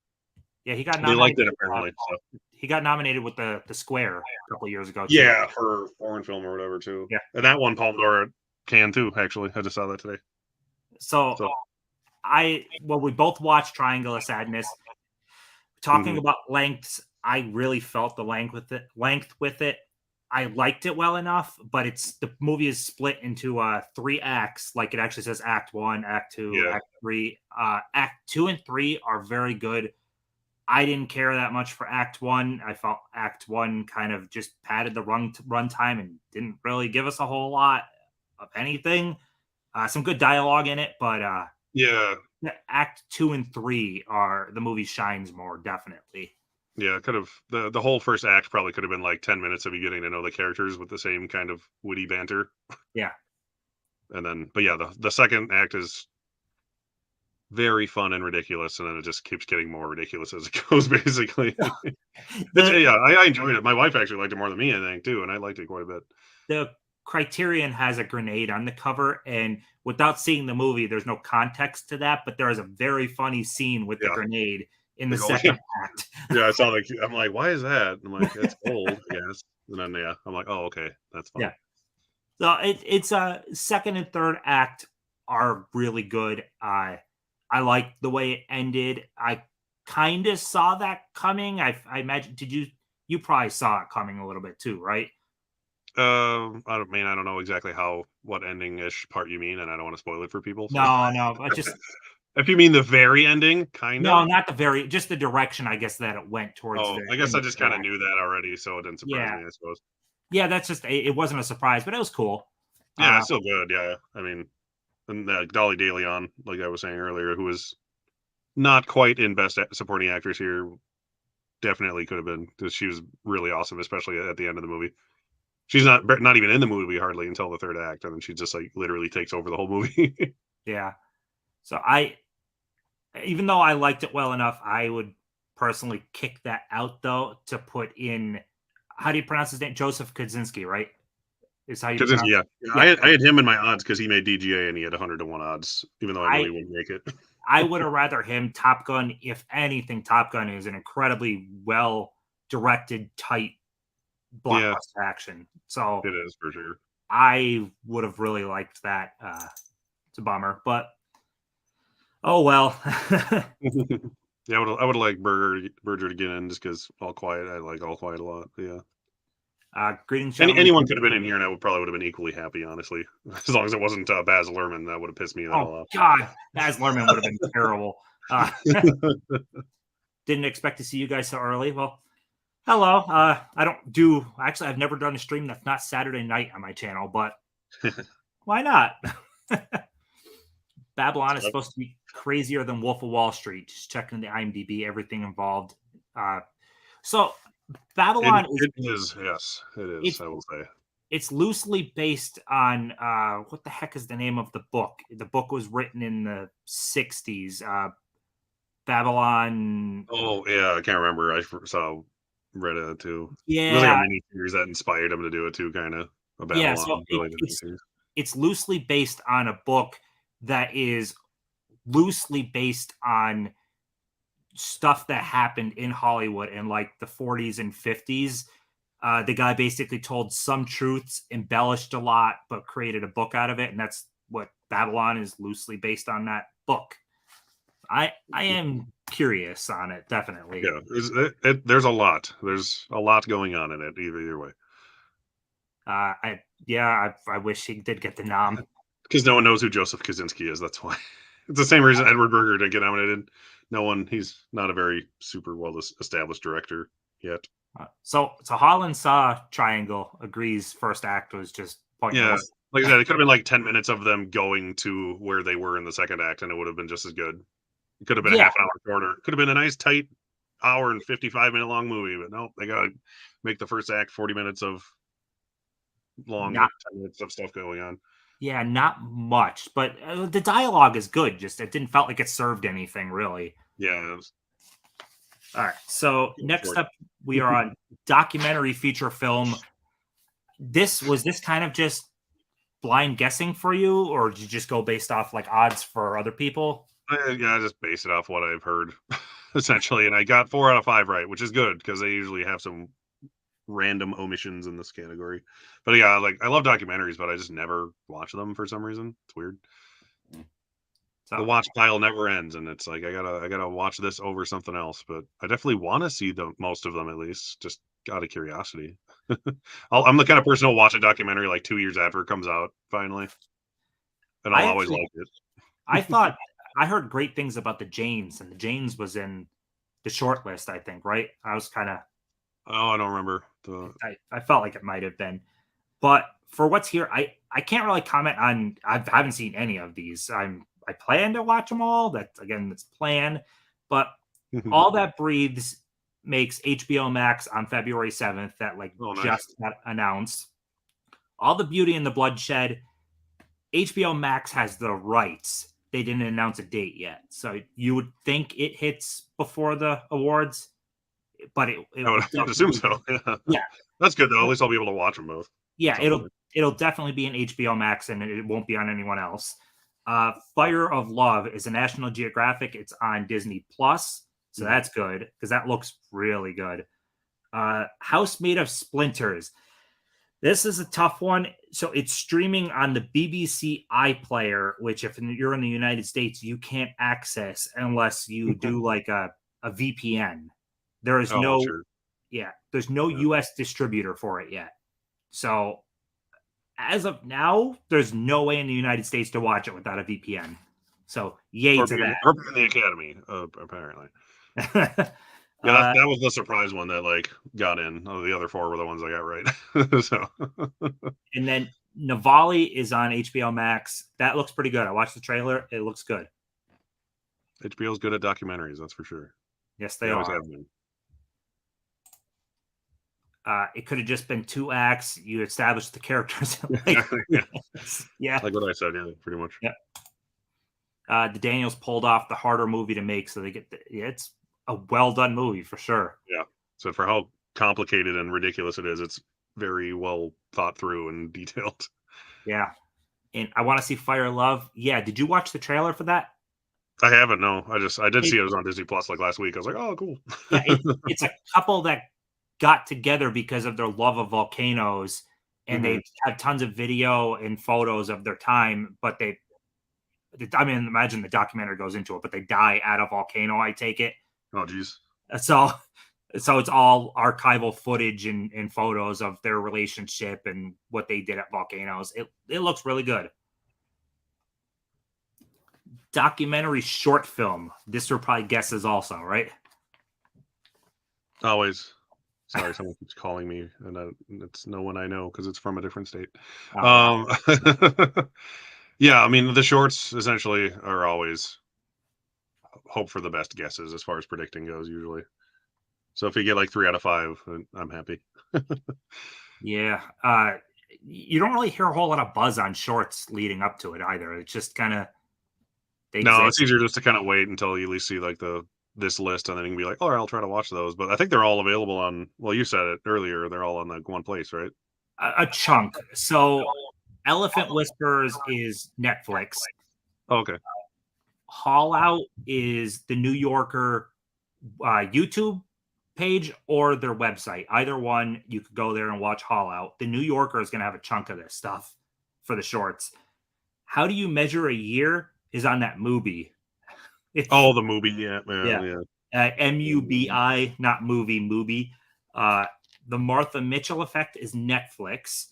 [SPEAKER 1] Yeah, he got
[SPEAKER 2] They liked
[SPEAKER 1] nominated.
[SPEAKER 2] it apparently. So.
[SPEAKER 1] He got nominated with the Square a couple of years ago. Too.
[SPEAKER 2] Yeah, for foreign film or whatever too.
[SPEAKER 1] Yeah,
[SPEAKER 2] and that one Palme d'Or at Cannes too. Actually, I just saw that today.
[SPEAKER 1] So we both watched Triangle of Sadness. Talking about lengths, I really felt the length with it. I liked it well enough, but the movie is split into 3 acts. Like it actually says Act 1, Act 2, Act 3. Act 2 and 3 are very good. I didn't care that much for Act 1. I felt Act 1 kind of just padded the run time and didn't really give us a whole lot of anything. Some good dialogue in it, but
[SPEAKER 2] yeah,
[SPEAKER 1] Act 2 and 3 are the movie shines more, definitely.
[SPEAKER 2] Yeah, could have the whole first act probably could have been like 10 minutes of you getting to know the characters with the same kind of witty banter.
[SPEAKER 1] Yeah.
[SPEAKER 2] And then, but yeah, the second act is very fun and ridiculous, and then it just keeps getting more ridiculous as it goes, basically. I enjoyed it. My wife actually liked it more than me, I think, too, and I liked it quite a bit.
[SPEAKER 1] The Criterion has a grenade on the cover, and without seeing the movie, there's no context to that, but there is a very funny scene with the grenade in the second act.
[SPEAKER 2] Yeah, I saw that. I'm like, why is that? I'm like, it's old, I guess. And then, yeah, I'm like, oh, okay, that's fine.
[SPEAKER 1] Yeah. So it's second and third act are really good. I like the way it ended. I kind of saw that coming. I imagine, you probably saw it coming a little bit too, right?
[SPEAKER 2] I don't know exactly what ending-ish part you mean, and I don't want to spoil it for people. So.
[SPEAKER 1] No, but just
[SPEAKER 2] if you mean the very ending, kind of.
[SPEAKER 1] No, not just the direction, I guess, that it went towards.
[SPEAKER 2] Oh, I guess I just kind of knew that already, so it didn't surprise me, I suppose.
[SPEAKER 1] Yeah, that's just it wasn't a surprise, but it was cool.
[SPEAKER 2] Yeah, it's still good. Yeah, I mean, and Dolly De Leon, like I was saying earlier, who was not quite in Best Supporting Actress here, definitely could have been, because she was really awesome, especially at the end of the movie. She's not even in the movie hardly until the third act, and then she just like literally takes over the whole movie.
[SPEAKER 1] Yeah. So even though I liked it well enough, I would personally kick that out though to put in, how do you pronounce his name? Joseph Kosinski, right? Is how you pronounce it?
[SPEAKER 2] Yeah. I had him in my odds because he made DGA and he had 100-1 odds, even though I knew he wouldn't make it.
[SPEAKER 1] I would have rather him. Top Gun, if anything, Top Gun is an incredibly well directed, tight blockbuster action. So
[SPEAKER 2] it is for sure.
[SPEAKER 1] I would have really liked that. It's a bummer, but oh well.
[SPEAKER 2] Yeah, I would like Berger to get in just because All Quiet. I like All Quiet a lot. Yeah.
[SPEAKER 1] Greetings,
[SPEAKER 2] anyone could have been in here, and I would have been equally happy, honestly, as long as it wasn't Baz Luhrmann. That would have pissed me off.
[SPEAKER 1] Oh God, Baz Luhrmann would have been terrible. Didn't expect to see you guys so early. Well, hello. I've never done a stream that's not Saturday night on my channel, but why not? Babylon is supposed to be crazier than Wolf of Wall Street. Just checking the IMDb, everything involved. So Babylon
[SPEAKER 2] is yes, it is. I will say
[SPEAKER 1] it's loosely based on what the heck is the name of the book? The book was written in the 60s. Babylon.
[SPEAKER 2] Oh yeah, I can't remember. I read it too.
[SPEAKER 1] Yeah,
[SPEAKER 2] it was like a mini series that inspired him to do it too, kind of.
[SPEAKER 1] Yeah, so it's loosely based on a book that is loosely based on stuff that happened in Hollywood in like the 40s and 50s. The guy basically told some truths, embellished a lot, but created a book out of it, and that's what Babylon is loosely based on, that book. I am curious on it, definitely.
[SPEAKER 2] Yeah, there's a lot. There's a lot going on in it either way.
[SPEAKER 1] I wish he did get the nom.
[SPEAKER 2] Because no one knows who Joseph Kaczynski is. That's why. It's the same reason Edward Berger didn't get nominated. No one. He's not a very super well established director yet.
[SPEAKER 1] So Holland saw Triangle, agrees first act was just pointless.
[SPEAKER 2] Yeah, like I said, it could have been like 10 minutes of them going to where they were in the second act, and it would have been just as good. It could have been a half an hour shorter. It could have been a nice tight hour and 55-minute long movie, but no, they gotta make the first act 40 minutes of long, 10 minutes of stuff going on.
[SPEAKER 1] Yeah, not much, but the dialogue is good. Just it didn't felt like it served anything really.
[SPEAKER 2] Yeah.
[SPEAKER 1] All right. So next up, we are on documentary feature film. Was this kind of just blind guessing for you, or did you just go based off like odds for other people?
[SPEAKER 2] I just base it off what I've heard, essentially, and I got 4 out of 5 right, which is good because they usually have some random omissions in this category. But yeah, like I love documentaries, but I just never watch them for some reason. It's weird. So, the watch pile never ends, and it's like I gotta watch this over something else. But I definitely want to see most of them at least, just out of curiosity. I'm the kind of person who'll watch a documentary like 2 years after it comes out, finally, and I'll always like it.
[SPEAKER 1] I heard great things about the Janes, and the Janes was in the short list, I think, right? I was kind of.
[SPEAKER 2] Oh, I don't remember.
[SPEAKER 1] I felt like it might have been, but for what's here, I can't really comment on. I haven't seen any of these. I plan to watch them all. That's plan, but All That Breathes makes HBO Max on February 7th. That just got announced. All the Beauty and the Bloodshed, HBO Max has the rights. They didn't announce a date yet, so you would think it hits before the awards, but I
[SPEAKER 2] would assume so. Yeah, that's good though. At least I'll be able to watch them both.
[SPEAKER 1] Yeah, it'll definitely be an HBO Max, and it won't be on anyone else. Fire of Love is a National Geographic. It's on Disney Plus, so that's good because that looks really good. House Made of Splinters. This is a tough one. So it's streaming on the BBC iPlayer, which if you're in the United States, you can't access unless you do like a VPN. There is there's no US distributor for it yet. So as of now, there's no way in the United States to watch it without a VPN. So yay to that.
[SPEAKER 2] Or in the Academy, apparently. Yeah, that was the surprise one that got in. Oh, the other 4 were the ones I got right. So,
[SPEAKER 1] and then Navali is on HBO Max. That looks pretty good. I watched the trailer. It looks good.
[SPEAKER 2] HBO's good at documentaries, that's for sure.
[SPEAKER 1] Yes, they always have been. It could have just been 2 acts. You established the characters.
[SPEAKER 2] Yeah, like what I said. Yeah, pretty much.
[SPEAKER 1] Yeah. The Daniels pulled off the harder movie to make, so they get it's a well done movie for sure.
[SPEAKER 2] Yeah. So for how complicated and ridiculous it is, it's very well thought through and detailed.
[SPEAKER 1] Yeah. And I want to see Fire Love. Yeah. Did you watch the trailer for that?
[SPEAKER 2] I haven't. No. I did see it was on Disney Plus last week. I was like, oh, cool.
[SPEAKER 1] Yeah, it's a couple that got together because of their love of volcanoes, and they have tons of video and photos of their time, but imagine the documentary goes into it, but they die at a volcano, I take it.
[SPEAKER 2] Oh, geez.
[SPEAKER 1] So it's all archival footage and photos of their relationship and what they did at volcanoes. It looks really good. Documentary short film. This were probably guesses also, right?
[SPEAKER 2] Always. Sorry, someone keeps calling me, and it's no one I know because it's from a different state. Yeah, I mean, the shorts essentially are always hope for the best guesses as far as predicting goes, usually. So if you get 3 out of 5, I'm happy.
[SPEAKER 1] Yeah. You don't really hear a whole lot of buzz on shorts leading up to it either. It's just kind of...
[SPEAKER 2] No, it's easier just to kind of wait until you at least see this list, and then you can be like, oh, I'll try to watch those. But I think they're all available on, well, you said it earlier, they're all on one place, right?
[SPEAKER 1] A chunk. So Elephant Whispers is Netflix.
[SPEAKER 2] Oh, okay.
[SPEAKER 1] Haul Out is the New Yorker YouTube page or their website. Either one, you could go there and watch Haul Out. The New Yorker is going to have a chunk of this stuff for the shorts. How do you measure a year is on that movie.
[SPEAKER 2] Oh, the movie. Yeah,
[SPEAKER 1] Yeah.
[SPEAKER 2] yeah.
[SPEAKER 1] MUBI, not movie. The Martha Mitchell Effect is Netflix,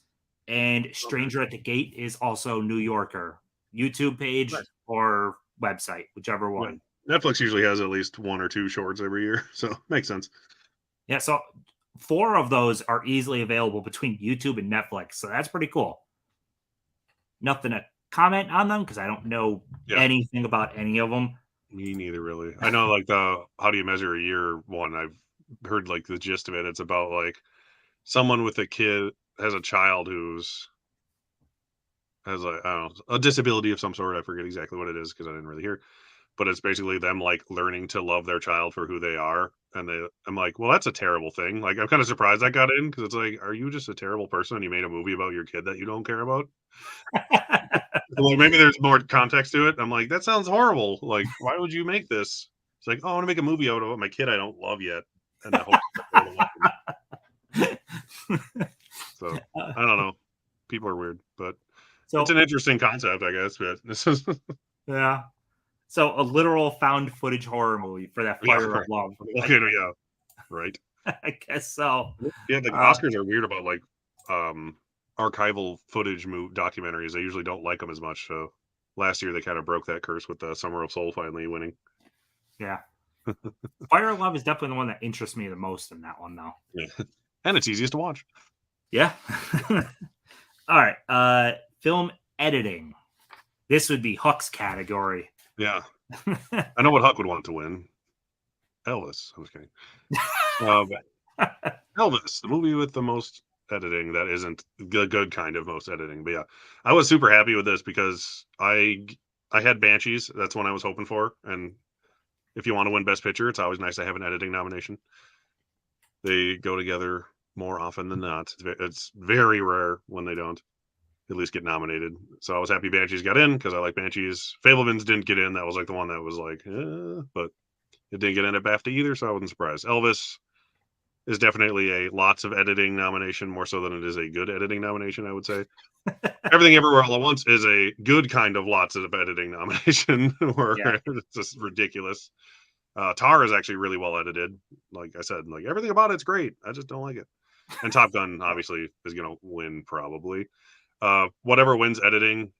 [SPEAKER 1] and Stranger at the Gate is also New Yorker YouTube page
[SPEAKER 2] Nice.
[SPEAKER 1] or website, whichever
[SPEAKER 2] Yeah.
[SPEAKER 1] one.
[SPEAKER 2] Netflix usually has at least 1 or 2 shorts every year, so makes sense.
[SPEAKER 1] Yeah, so 4 of those are easily available between YouTube and Netflix, so that's pretty cool. Nothing to comment on them because I don't know anything about any of them.
[SPEAKER 2] Me neither, really. I know, like, the how do you measure a year one, I've heard, like, the gist of it. It's about, like, someone with a kid has a child who's has a, I don't know, a disability of some sort. I forget exactly what it is because I didn't really hear. But it's basically them, like, learning to love their child for who they are, and I'm like, "Well, that's a terrible thing." Like, I'm kinda surprised that got in because it's like, "Are you just a terrible person and you made a movie about your kid that you don't care about?" Well, maybe there's more context to it. I'm like, "That sounds horrible. Like, why would you make this?" It's like, "Oh, I wanna make a movie out of my kid I don't love yet, and I hope someday to love him." So, I don't know. People are weird, but it's
[SPEAKER 1] So
[SPEAKER 2] an interesting concept, I guess, but this is
[SPEAKER 1] yeah, so a literal found footage horror movie for that
[SPEAKER 2] yeah,
[SPEAKER 1] Fire of
[SPEAKER 2] right.
[SPEAKER 1] Love.
[SPEAKER 2] Okay, yeah, right.
[SPEAKER 1] I guess so.
[SPEAKER 2] Yeah, the
[SPEAKER 1] Uh,
[SPEAKER 2] Oscars are weird about, like, um, archival footage documentaries. They usually don't like them as much, so last year they kinda broke that curse with the Summer of Soul finally winning.
[SPEAKER 1] yeah, Fire of Love is definitely the one that interests me the most in that one, though.
[SPEAKER 2] Yeah, and it's easiest to watch.
[SPEAKER 1] Yeah. All right. Film editing. This would be Huck's category.
[SPEAKER 2] Yeah, I know what Huck would want to win. Elvis. I'm just kidding. Elvis, the movie with the most editing that isn't the good kind of most editing. But yeah, I was super happy with this because I had Banshees. That's one I was hoping for. And if you want to win Best Picture, it's always nice to have an editing nomination. They go together more often than not. It's very rare when they don't at least get nominated. So I was happy Banshees got in because I like Banshees. Fablemans didn't get in. That was like the one that was like, but it didn't get in at BAFTA either, so I wasn't surprised. Elvis is definitely a lots of editing nomination, more so than it is a good editing nomination, I would say. Everything Everywhere All at Once is a good kind of lots of editing nomination, where
[SPEAKER 1] Yeah.
[SPEAKER 2] it's just ridiculous. Tar is actually really well edited. Like I said, like everything about it's great. I just don't like it. And Top Gun obviously is going to win probably. Whatever wins editing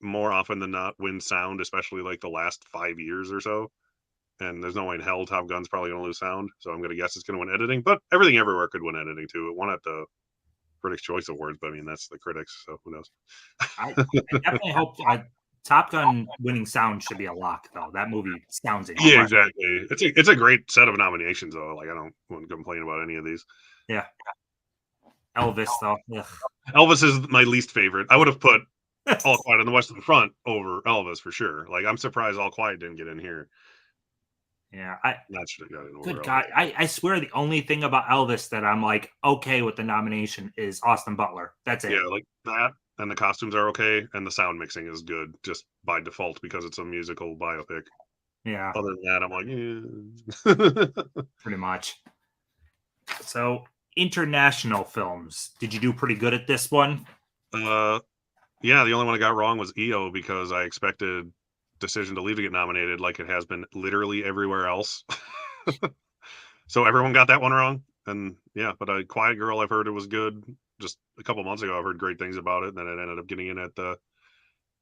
[SPEAKER 2] more often than not wins sound, especially like the last 5 years or so. And there's no way in hell Top Gun's probably going to lose sound. So I'm going to guess it's going to win editing. But Everything Everywhere could win editing too. It won at the Critics' Choice Awards, but I mean that's the critics, so who knows?
[SPEAKER 1] I definitely hope Top Gun winning sound should be a lock, though. That movie sounds
[SPEAKER 2] Yeah,
[SPEAKER 1] incredible.
[SPEAKER 2] exactly. It's a great set of nominations though. Like I don't want to complain about any of these.
[SPEAKER 1] Yeah. Elvis, though. Ugh.
[SPEAKER 2] Elvis is my least favorite. I would have put All Quiet on the Western Front over Elvis for sure. Like I'm surprised All Quiet didn't get in here.
[SPEAKER 1] Yeah.
[SPEAKER 2] That should have got in over
[SPEAKER 1] Good
[SPEAKER 2] Elvis.
[SPEAKER 1] God. I swear the only thing about Elvis that I'm like, okay with the nomination is Austin Butler. That's it.
[SPEAKER 2] Yeah, like that, and the costumes are okay, and the sound mixing is good just by default because it's a musical biopic.
[SPEAKER 1] Yeah.
[SPEAKER 2] Other than that, I'm like,
[SPEAKER 1] pretty much. So, international films. Did you do pretty good at this one?
[SPEAKER 2] Yeah, the only one I got wrong was EO because I expected Decision to Leave to get nominated like it has been literally everywhere else. So everyone got that one wrong. And yeah, but a Quiet Girl, I've heard it was good. Just a couple months ago, I've heard great things about it. And then it ended up getting in at the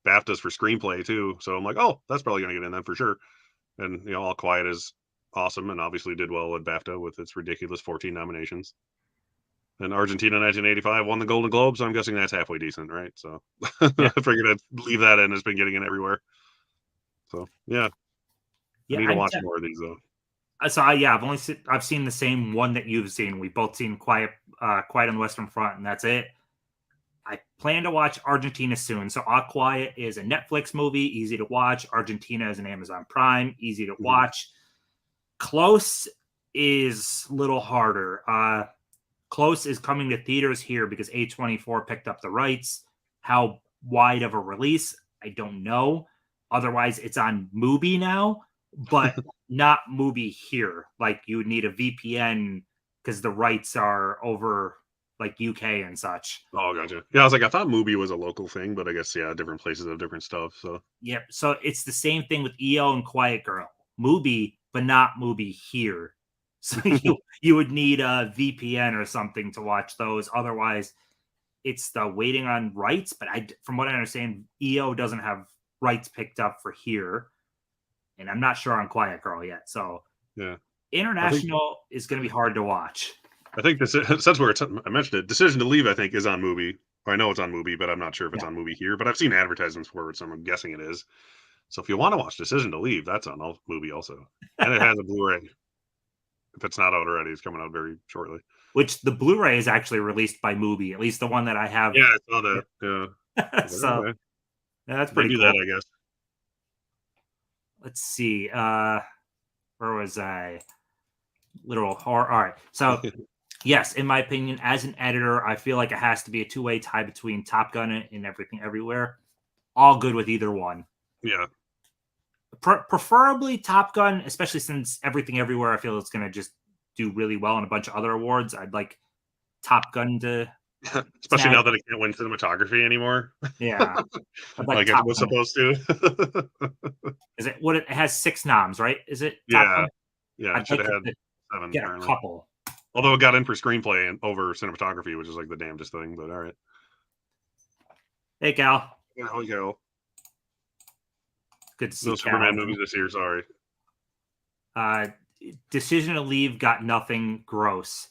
[SPEAKER 2] BAFTAs for screenplay too. So I'm like, oh, that's probably going to get in then for sure. And All Quiet is awesome and obviously did well at BAFTA with its ridiculous 14 nominations. And Argentina 1985 won the Golden Globe, so I'm guessing that's halfway decent, right? So
[SPEAKER 1] Yeah.
[SPEAKER 2] I figured I'd leave that in. It's been getting in everywhere. So yeah, I need to watch more of these though.
[SPEAKER 1] So I've seen the same one that you've seen. We've both seen Quiet on the Western Front, and that's it. I plan to watch Argentina soon. So All Quiet is a Netflix movie, easy to watch. Argentina is an Amazon Prime, easy to watch. Close is a little harder. Close is coming to theaters here because A24 picked up the rights. How wide of a release, I don't know. Otherwise, it's on Mubi now, but not Mubi here. Like you would need a VPN because the rights are over like UK and such.
[SPEAKER 2] Oh, gotcha. Yeah, I was like, I thought Mubi was a local thing, but I guess yeah, different places have different stuff. So
[SPEAKER 1] Yep. So it's the same thing with EO and Quiet Girl. Mubi, but not Mubi here. So you would need a VPN or something to watch those. Otherwise, it's the waiting on rights. But from what I understand, EO doesn't have rights picked up for here, and I'm not sure on Quiet Girl yet. So
[SPEAKER 2] yeah,
[SPEAKER 1] international is going to be hard to watch.
[SPEAKER 2] I think this since I mentioned it. Decision to Leave, I think, is on Mubi. Or I know it's on Mubi, but I'm not sure if it's
[SPEAKER 1] Yeah.
[SPEAKER 2] on Mubi here. But I've seen advertisements for it, so I'm guessing it is. So if you want to watch Decision to Leave, that's on Mubi also, and it has a Blu-ray. If it's not out already, it's coming out very shortly.
[SPEAKER 1] Which the Blu-ray is actually released by Mubi, at least the one that I have.
[SPEAKER 2] Yeah, I saw that. Yeah,
[SPEAKER 1] So
[SPEAKER 2] okay.
[SPEAKER 1] yeah, that's
[SPEAKER 2] They
[SPEAKER 1] pretty
[SPEAKER 2] do
[SPEAKER 1] cool.
[SPEAKER 2] that, I guess.
[SPEAKER 1] Let's see. Where was I? Literal horror. All right. So yes, in my opinion, as an editor, I feel like it has to be a two-way tie between Top Gun and Everything Everywhere. All good with either one.
[SPEAKER 2] Yeah,
[SPEAKER 1] Preferably Top Gun, especially since Everything Everywhere, I feel it's going to just do really well in a bunch of other awards. I'd like Top Gun to
[SPEAKER 2] especially
[SPEAKER 1] snag.
[SPEAKER 2] now that it can't win cinematography anymore,
[SPEAKER 1] Yeah, I'd like
[SPEAKER 2] like it
[SPEAKER 1] Top
[SPEAKER 2] was
[SPEAKER 1] Gun.
[SPEAKER 2] supposed to.
[SPEAKER 1] Is it what it has 6 noms, right? Is it Top
[SPEAKER 2] Yeah,
[SPEAKER 1] Gun?
[SPEAKER 2] yeah, it
[SPEAKER 1] I'd
[SPEAKER 2] should
[SPEAKER 1] like
[SPEAKER 2] have
[SPEAKER 1] it
[SPEAKER 2] had
[SPEAKER 1] to
[SPEAKER 2] 7
[SPEAKER 1] get a
[SPEAKER 2] apparently.
[SPEAKER 1] couple.
[SPEAKER 2] Although it got in for screenplay and over cinematography, which is like the damnedest thing. But all right,
[SPEAKER 1] Hey, Cal.
[SPEAKER 2] yeah, we go.
[SPEAKER 1] Good to see
[SPEAKER 2] No
[SPEAKER 1] Cal
[SPEAKER 2] Superman
[SPEAKER 1] again.
[SPEAKER 2] movies this year. Sorry.
[SPEAKER 1] Uh, Decision to Leave got nothing gross.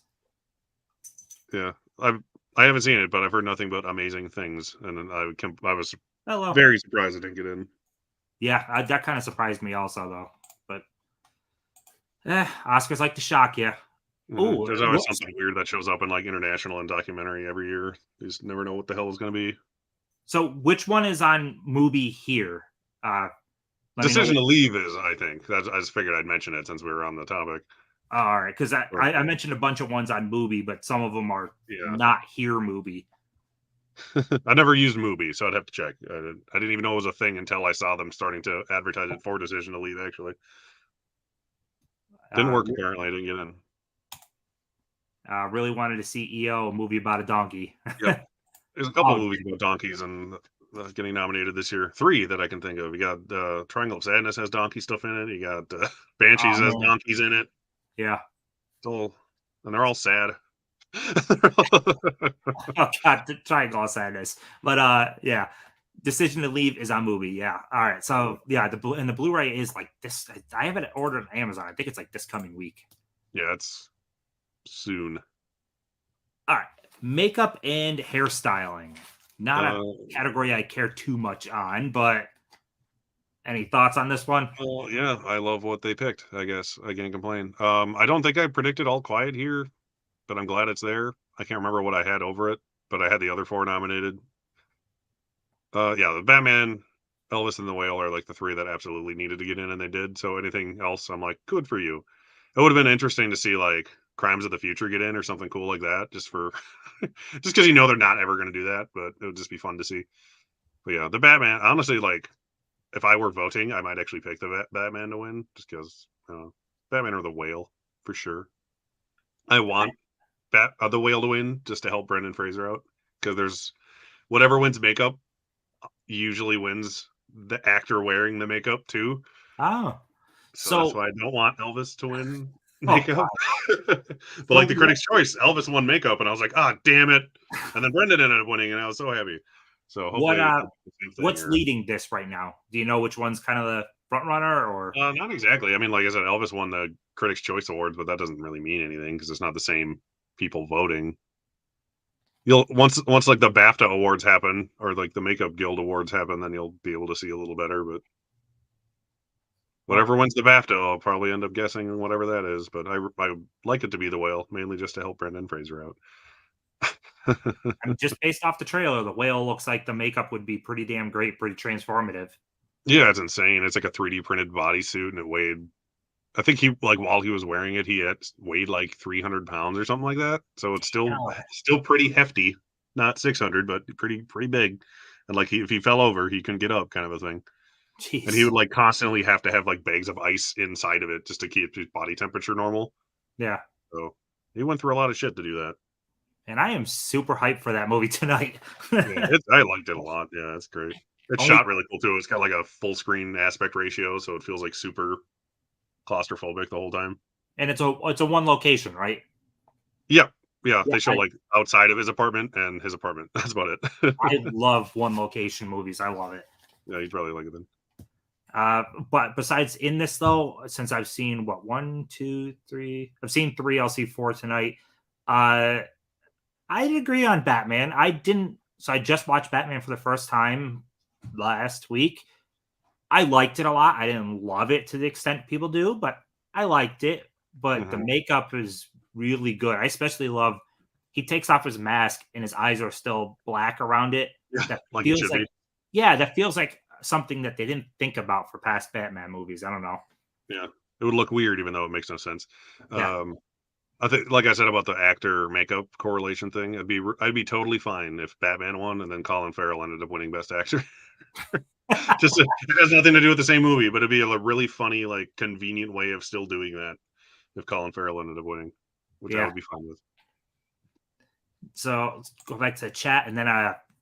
[SPEAKER 2] Yeah, I haven't seen it, but I've heard nothing but amazing things, and then I was
[SPEAKER 1] Hello.
[SPEAKER 2] very surprised it didn't get in.
[SPEAKER 1] Yeah, that kind of surprised me also, though. But Oscars like to shock you. Oh,
[SPEAKER 2] There's always something weird that shows up in like international and documentary every year. You just never know what the hell is going to be.
[SPEAKER 1] so which one is on Mubi here? Let me know.
[SPEAKER 2] Decision to Leave is, I think. I just figured I'd mention it since we were on the topic.
[SPEAKER 1] All right, because
[SPEAKER 2] Or,
[SPEAKER 1] I mentioned a bunch of ones on Mubi, but some of them are
[SPEAKER 2] yeah.
[SPEAKER 1] not here Mubi.
[SPEAKER 2] I never used Mubi, so I'd have to check. I didn't even know it was a thing until I saw them starting to advertise it for Decision to Leave, actually. Didn't
[SPEAKER 1] Uh,
[SPEAKER 2] work, apparently. I didn't get in.
[SPEAKER 1] really wanted to see EO, a movie about a donkey.
[SPEAKER 2] Yep. There's a couple
[SPEAKER 1] Oh,
[SPEAKER 2] movies about donkeys and getting nominated this year. 3 that I can think of. You got Triangle of Sadness has donkey stuff in it. You got Banshees has
[SPEAKER 1] man.
[SPEAKER 2] donkeys in it.
[SPEAKER 1] Yeah.
[SPEAKER 2] It's all, and they're all sad.
[SPEAKER 1] Oh God, the Triangle of Sadness. But yeah, Decision to Leave is on Mubi. Yeah. All right. So yeah, the Blu-ray is like this. I have it ordered on Amazon. I think it's like this coming week.
[SPEAKER 2] Yeah, it's soon.
[SPEAKER 1] All right. Makeup and hairstyling. Not a
[SPEAKER 2] Uh,
[SPEAKER 1] category I care too much on, but any thoughts on this one?
[SPEAKER 2] well, yeah, I love what they picked. I guess I can't complain. I don't think I predicted All Quiet here, but I'm glad it's there. I can't remember what I had over it, but I had the other 4 nominated. Yeah, the Batman, Elvis, and the Whale are like the 3 that absolutely needed to get in, and they did. So anything else, I'm like, good for you. It would have been interesting to see like Crimes of the Future get in or something cool like that, just for just because you know they're not ever going to do that, but it would just be fun to see. But yeah, the Batman, honestly, like if I were voting, I might actually pick the Batman to win, just because Batman or the Whale for sure. I want the Whale to win just to help Brendan Fraser out, because there's whatever wins makeup usually wins the actor wearing the makeup too.
[SPEAKER 1] Oh,
[SPEAKER 2] So that's
[SPEAKER 1] so
[SPEAKER 2] why I don't want Elvis to win
[SPEAKER 1] oh
[SPEAKER 2] makeup.
[SPEAKER 1] God.
[SPEAKER 2] But like
[SPEAKER 1] So
[SPEAKER 2] the Critics' Choice, Elvis won makeup, and I was like, ah, damn it! And then Brendan ended up winning, and I was so happy. So
[SPEAKER 1] what
[SPEAKER 2] hopefully, it's the same thing
[SPEAKER 1] what's
[SPEAKER 2] here.
[SPEAKER 1] leading this right now? Do you know which one's kind of the front runner or
[SPEAKER 2] Not exactly. I mean, like I said, Elvis won the Critics' Choice Awards, but that doesn't really mean anything because it's not the same people voting. You'll once like the BAFTA awards happen or like the Makeup Guild awards happen, then you'll be able to see a little better. But
[SPEAKER 1] well,
[SPEAKER 2] whatever wins the BAFTA, I'll probably end up guessing whatever that is. But I like it to be the Whale, mainly just to help Brendan Fraser out.
[SPEAKER 1] I mean, just based off the trailer, the whale looks like the makeup would be pretty damn great, pretty transformative.
[SPEAKER 2] Yeah, it's insane. It's like a 3D printed bodysuit, and it weighed. I think he like while he was wearing it, he had weighed like 300 pounds or something like that. So it's
[SPEAKER 1] Hell,
[SPEAKER 2] still pretty hefty, not 600, but pretty big. And like if he fell over, he couldn't get up, kind of a thing. And he
[SPEAKER 1] Jeez.
[SPEAKER 2] would like constantly have to have like bags of ice inside of it just to keep his body temperature normal.
[SPEAKER 1] Yeah.
[SPEAKER 2] So he went through a lot of shit to do that.
[SPEAKER 1] And I am super hyped for that movie tonight.
[SPEAKER 2] Yeah, I liked it a lot. Yeah, it's great. It's
[SPEAKER 1] Only
[SPEAKER 2] shot really cool too. It's got like a full screen aspect ratio, so it feels like super claustrophobic the whole time.
[SPEAKER 1] and it's a one location, right?
[SPEAKER 2] Yeah, yeah.
[SPEAKER 1] Yeah,
[SPEAKER 2] They show like outside of his apartment and his apartment. That's about it.
[SPEAKER 1] I love one location movies. I love it.
[SPEAKER 2] Yeah, you'd probably like it then.
[SPEAKER 1] But besides in this though, since I've seen what one, two, three, I've seen three. I'll see four tonight. Uh, I'd agree on Batman. I didn't. So I just watched Batman for the first time last week. I liked it a lot. I didn't love it to the extent people do, but I liked it. But the
[SPEAKER 2] Hmm.
[SPEAKER 1] makeup is really good. I especially love he takes off his mask and his eyes are still black around it.
[SPEAKER 2] Yeah,
[SPEAKER 1] That
[SPEAKER 2] like it
[SPEAKER 1] feels
[SPEAKER 2] should
[SPEAKER 1] like
[SPEAKER 2] be.
[SPEAKER 1] yeah, that feels like something that they didn't think about for past Batman movies. I don't know.
[SPEAKER 2] Yeah, it would look weird even though it makes no sense.
[SPEAKER 1] Yeah.
[SPEAKER 2] Um, I think, like I said about the actor makeup correlation thing, I'd be totally fine if Batman won and then Colin Farrell ended up winning Best Actor. It has nothing to do with the same movie, but it'd be a really funny, like convenient way of still doing that if Colin Farrell ended up winning, which I
[SPEAKER 1] Yeah.
[SPEAKER 2] would be fine with.
[SPEAKER 1] So let's go back to chat and then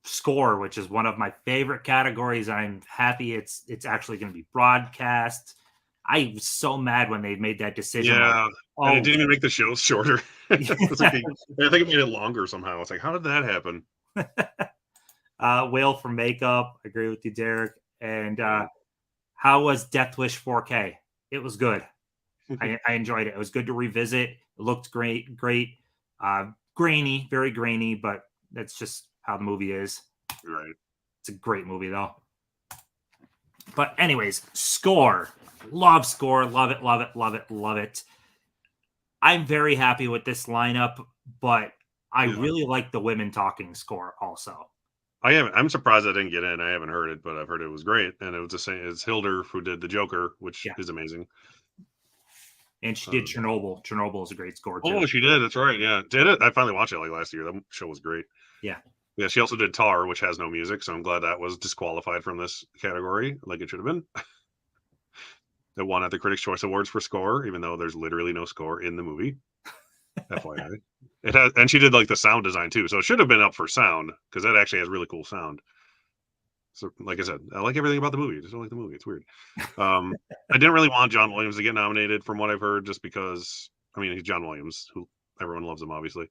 [SPEAKER 1] score, which is one of my favorite categories. I'm happy it's actually going to be broadcast. I was so mad when they made that decision. Like,
[SPEAKER 2] Yeah, and it
[SPEAKER 1] oh,
[SPEAKER 2] didn't even make the shows shorter. It's like I think it made it longer somehow. It's like, how did that happen?
[SPEAKER 1] Whale for makeup. I agree with you, Derek. And
[SPEAKER 2] Yeah.
[SPEAKER 1] how was Death Wish 4K? It was good. I enjoyed it. It was good to revisit. It looked great. Grainy, very grainy, but that's just how the movie is.
[SPEAKER 2] Right.
[SPEAKER 1] It's a great movie though. But anyways, score. Love score. Love it, love it, love it, love it. I'm very happy with this lineup, but I
[SPEAKER 2] Yeah.
[SPEAKER 1] really like the women talking score also.
[SPEAKER 2] I'm surprised I didn't get in. I haven't heard it, but I've heard it was great, and it was the same as Hilder who did the Joker, which
[SPEAKER 1] Yeah.
[SPEAKER 2] is amazing.
[SPEAKER 1] And she did Chernobyl. Chernobyl is a great score too.
[SPEAKER 2] Oh, she did. That's right. Yeah, did it? I finally watched it like last year. That show was great.
[SPEAKER 1] Yeah.
[SPEAKER 2] Yeah, she also did Tar, which has no music, so I'm glad that was disqualified from this category, like it should have been. It won at the Critics' Choice Awards for score, even though there's literally no score in the movie. FYI, it has, and she did like the sound design too, so it should have been up for sound because that actually has really cool sound. So, like I said, I like everything about the movie. I just don't like the movie. It's weird. I didn't really want John Williams to get nominated, from what I've heard, just because I mean he's John Williams, who everyone loves him, obviously.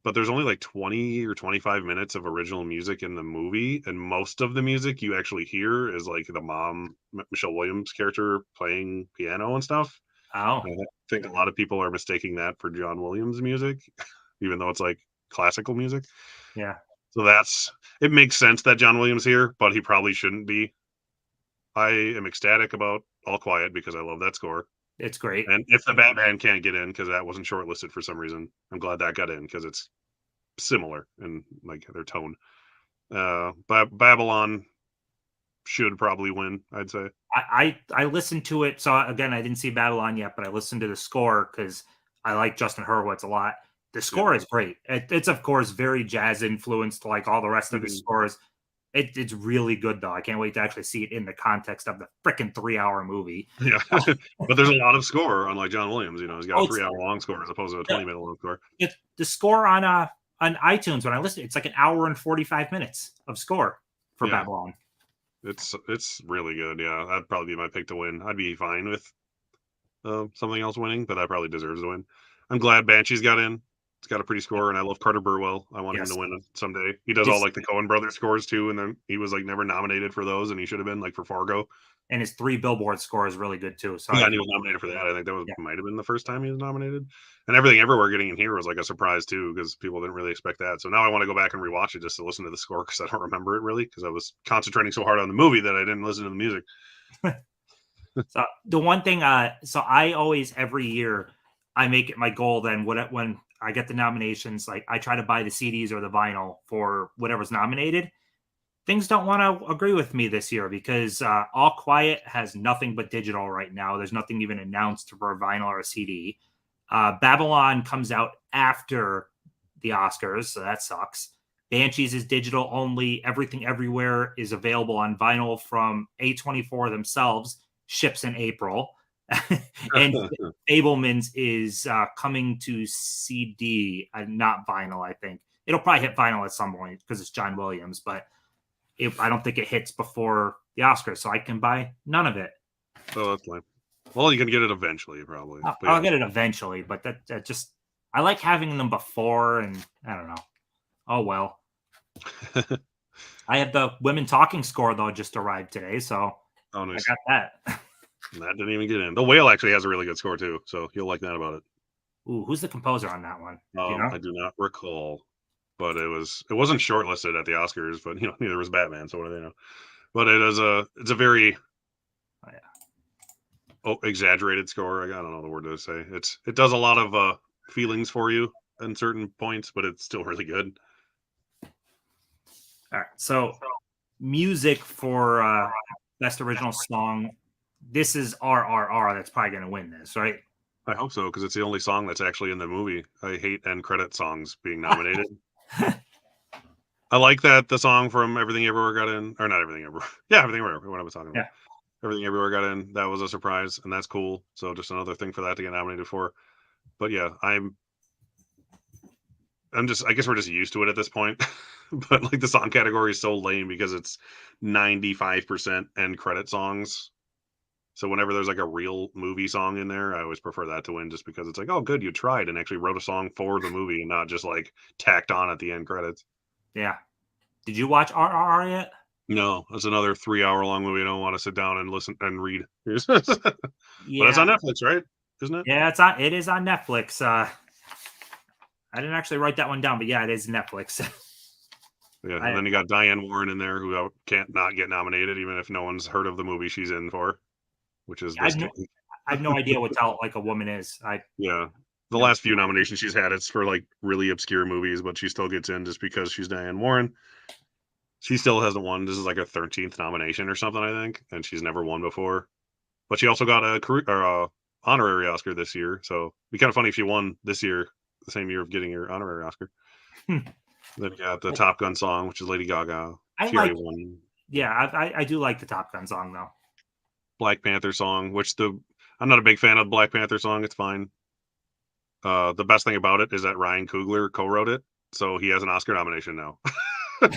[SPEAKER 2] But there's only like 20 or 25 minutes of original music in the movie, and most of the music you actually hear is like the mom, Michelle Williams character, playing piano and stuff.
[SPEAKER 1] Oh,
[SPEAKER 2] I think a lot of people are mistaking that for John Williams music, even though it's like classical music.
[SPEAKER 1] yeah.
[SPEAKER 2] So it makes sense that John Williams here, but he probably shouldn't be. I am ecstatic about All Quiet because I love that score.
[SPEAKER 1] It's great.
[SPEAKER 2] And if the Batman can't get in because that wasn't shortlisted for some reason, I'm glad that got in because it's similar in like their tone. Babylon should probably win, I'd say.
[SPEAKER 1] I listened to it. So again, I didn't see Babylon yet, but I listened to the score because I like Justin Hurwitz a lot. The score is great. It's of course very jazz influenced, like all the rest of his scores. It's really good though. I can't wait to actually see it in the context of the freaking 3-hour movie.
[SPEAKER 2] Yeah, but there's a lot of score, unlike John Williams. You know, he's got a
[SPEAKER 1] Oh,
[SPEAKER 2] 3-hour long score as opposed to a 20-minute long score.
[SPEAKER 1] it's the score on iTunes when I listen. It's like an hour and 45 minutes of score for
[SPEAKER 2] Yeah,
[SPEAKER 1] Babylon.
[SPEAKER 2] it's really good. Yeah, that'd probably be my pick to win. I'd be fine with something else winning, but that probably deserves to win. I'm glad Banshee's got in. It's got a pretty score, and I love Carter Burwell. I want him
[SPEAKER 1] Yes,
[SPEAKER 2] to win it someday. He does all
[SPEAKER 1] his
[SPEAKER 2] like the Coen Brothers scores too, and then he was like never nominated for those, and he should have been like for Fargo.
[SPEAKER 1] and his 3 Billboard score is really good too. So
[SPEAKER 2] Yeah, and he was nominated for that. I think that
[SPEAKER 1] yeah.
[SPEAKER 2] might have been the first time he was nominated. And Everything Everywhere getting in here was like a surprise too, because people didn't really expect that. So now I want to go back and rewatch it just to listen to the score because I don't remember it really because I was concentrating so hard on the movie that I didn't listen to the music.
[SPEAKER 1] So the one thing, so I always every year I make it my goal. Then when I get the nominations, like I try to buy the CDs or the vinyl for whatever's nominated. Things don't want to agree with me this year because All Quiet has nothing but digital right now. There's nothing even announced for a vinyl or a CD. Babylon comes out after the Oscars, so that sucks. Banshees is digital only. Everything Everywhere is available on vinyl from A24 themselves. Ships in April. And Fablemans is coming to CD, not vinyl, I think. It'll probably hit vinyl at some point because it's John Williams, but I don't think it hits before the Oscars, so I can buy none of it.
[SPEAKER 2] Oh, that's fine. Well, you can get it eventually, probably.
[SPEAKER 1] I'll get it eventually, but that just, I like having them before, and I don't know. Oh, well. I have the Women Talking score, though, just arrived today, so
[SPEAKER 2] nice.
[SPEAKER 1] I got that.
[SPEAKER 2] That didn't even get in. The Whale actually has a really good score, too, so you'll like that about it.
[SPEAKER 1] Ooh, who's the composer on that one? Do you know?
[SPEAKER 2] I do not recall, but it wasn't shortlisted at the Oscars, but neither was Batman, so what do they know? But it's a very exaggerated score. I don't know the word to say. It does a lot of feelings for you in certain points, but it's still really good.
[SPEAKER 1] All right, so music for best original song. This is RRR. That's probably going to win this, right?
[SPEAKER 2] I hope so, because it's the only song that's actually in the movie. I hate end credit songs being nominated. I like that the song from Everything Everywhere got in, or not Everything Everywhere. Yeah, Everything Everywhere. What I was talking about. Yeah. Everything Everywhere got in. That was a surprise, and that's cool. So just another thing for that to get nominated for. But yeah, I guess we're just used to it at this point. But like the song category is so lame because it's 95% end credit songs. So whenever there's like a real movie song in there, I always prefer that to win, just because it's like, oh, good, you tried and actually wrote a song for the movie and not just like tacked on at the end credits.
[SPEAKER 1] Yeah. Did you watch RRR yet?
[SPEAKER 2] No, it's another 3-hour long movie. I don't want to sit down and listen and read. But it's on Netflix, right? Isn't it?
[SPEAKER 1] Yeah, it is on Netflix. I didn't actually write that one down, but yeah, it is Netflix.
[SPEAKER 2] Yeah, and then you got Diane Warren in there, who can't not get nominated, even if no one's heard of the movie she's in for, which is
[SPEAKER 1] I have no idea what Tell It Like a Woman is.
[SPEAKER 2] The last few nominations she's had, it's for like really obscure movies, but she still gets in just because she's Diane Warren. She still hasn't won. This is like her 13th nomination or something, I think, and she's never won before. But she also got a honorary Oscar this year, so it'd be kind of funny if she won this year, the same year of getting her honorary Oscar. Then you got the Top Gun song, which is Lady Gaga. She already won.
[SPEAKER 1] Yeah, I do like the Top Gun song, though.
[SPEAKER 2] Black Panther song, which I'm not a big fan of the Black Panther song. It's fine. The best thing about it is that Ryan Coogler co-wrote it, so he has an Oscar nomination now. They're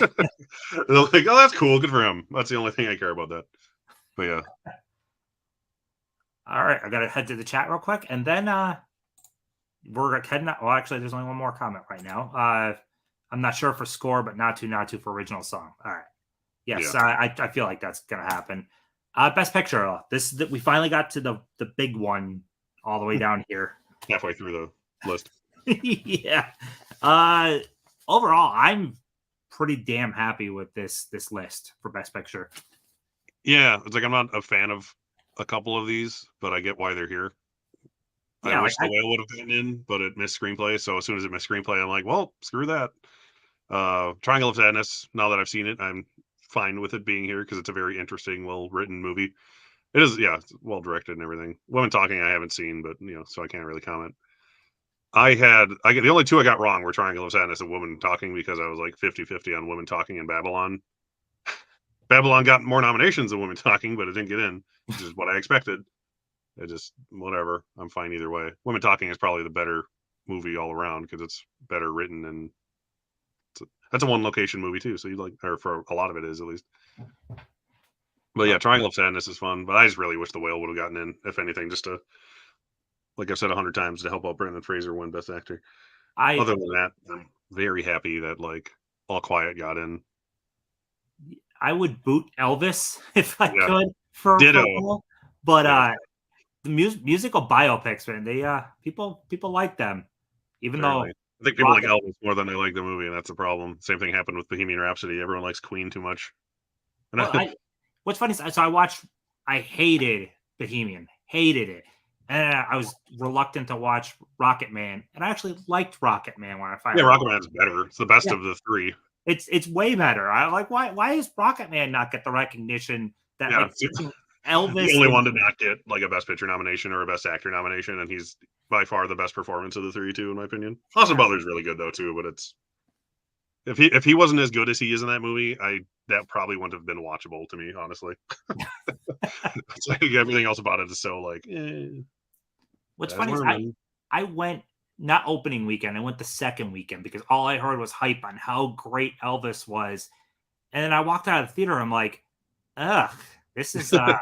[SPEAKER 2] like, oh, that's cool. Good for him. That's the only thing I care about that. But yeah.
[SPEAKER 1] All right, I got to head to the chat real quick, and then we're heading out. Well, actually, there's only one more comment right now. I'm not sure for score, but not to for original song. All right. Yes, yeah. I feel like that's going to happen. Best Picture. We finally got to the big one all the way down here.
[SPEAKER 2] Halfway through the list.
[SPEAKER 1] Yeah. Overall, I'm pretty damn happy with this list for Best Picture.
[SPEAKER 2] Yeah, it's like I'm not a fan of a couple of these, but I get why they're here. Yeah, I wish The Whale would have been in, but it missed screenplay. So as soon as it missed screenplay, I'm like, well, screw that. Triangle of Sadness, now that I've seen it, I'm fine with it being here because it's a very interesting, well-written movie. It is, yeah, it's well-directed and everything. Women Talking I haven't seen, but, so I can't really comment. The only two I got wrong were Triangle of Sadness and Women Talking, because I was like 50-50 on Women Talking and Babylon. Babylon got more nominations than Women Talking, but it didn't get in, which is what I expected. It just, whatever. I'm fine either way. Women Talking is probably the better movie all around because it's better written, and that's a one location movie too. So or for a lot of it is at least. But yeah, Triangle of Sadness is fun. But I just really wish The Whale would have gotten in, if anything, just to, like I've said 100 times, to help out Brendan Fraser win Best Actor. Other than that, I'm very happy that like All Quiet got in.
[SPEAKER 1] I would boot Elvis if I could for Ditto. But the musical biopics, man, they people like them, even though
[SPEAKER 2] I think people like Elvis more than they like the movie, and that's the problem. Same thing happened with Bohemian Rhapsody. Everyone likes Queen too much.
[SPEAKER 1] Well, what's funny is, so I hated Bohemian, hated it, and I was reluctant to watch Rocket Man, and I actually liked Rocket Man when I finally.
[SPEAKER 2] Yeah, Rocket Man's better. It's the best of the three.
[SPEAKER 1] It's way better. I like why is Rocket Man not get the recognition that Elvis?
[SPEAKER 2] The only one to not get like a Best Picture nomination or a Best Actor nomination, and he's by far the best performance of the three too, in my opinion. Austin Butler's really good though too, but If he wasn't as good as he is in that movie, that probably wouldn't have been watchable to me, honestly. It's like everything else about it is so like,
[SPEAKER 1] What's
[SPEAKER 2] Baz
[SPEAKER 1] funny is
[SPEAKER 2] Luhrmann.
[SPEAKER 1] I went not opening weekend, I went the second weekend because all I heard was hype on how great Elvis was. And then I walked out of the theater, I'm like, ugh, this is not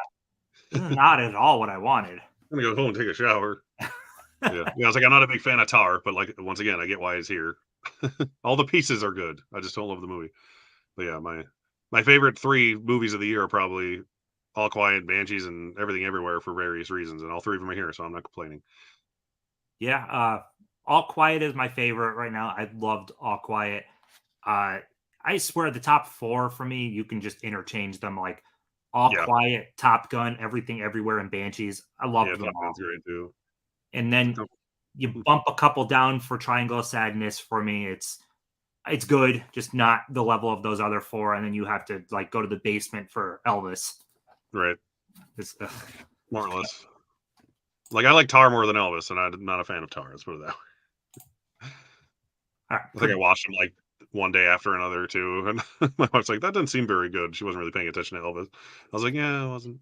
[SPEAKER 1] at all what I wanted.
[SPEAKER 2] I'm gonna go home and take a shower. Yeah, I was like, I'm not a big fan of Tar, but like once again, I get why he's here. All the pieces are good. I just don't love the movie. But yeah, my favorite three movies of the year are probably All Quiet, Banshees, and Everything Everywhere for various reasons, and all three of them are here, so I'm not complaining.
[SPEAKER 1] Yeah, All Quiet is my favorite right now. I loved All Quiet. Uh, I swear the top four for me, you can just interchange them like All
[SPEAKER 2] Yeah,
[SPEAKER 1] Quiet, Top Gun, Everything Everywhere, and Banshees. I
[SPEAKER 2] yeah,
[SPEAKER 1] loved them
[SPEAKER 2] Top
[SPEAKER 1] all.
[SPEAKER 2] Gun's great too.
[SPEAKER 1] And then you bump a couple down for Triangle of Sadness for me. It's good, just not the level of those other four. And then you have to like go to the basement for Elvis.
[SPEAKER 2] Right,
[SPEAKER 1] It's,
[SPEAKER 2] more or less. Like I like Tar more than Elvis, and I'm not a fan of Tar. Let's put it that way.
[SPEAKER 1] all right,
[SPEAKER 2] I think I watched him like one day after another too, and my wife's like, "That doesn't seem very good." She wasn't really paying attention to Elvis. I was like, "Yeah, I wasn't."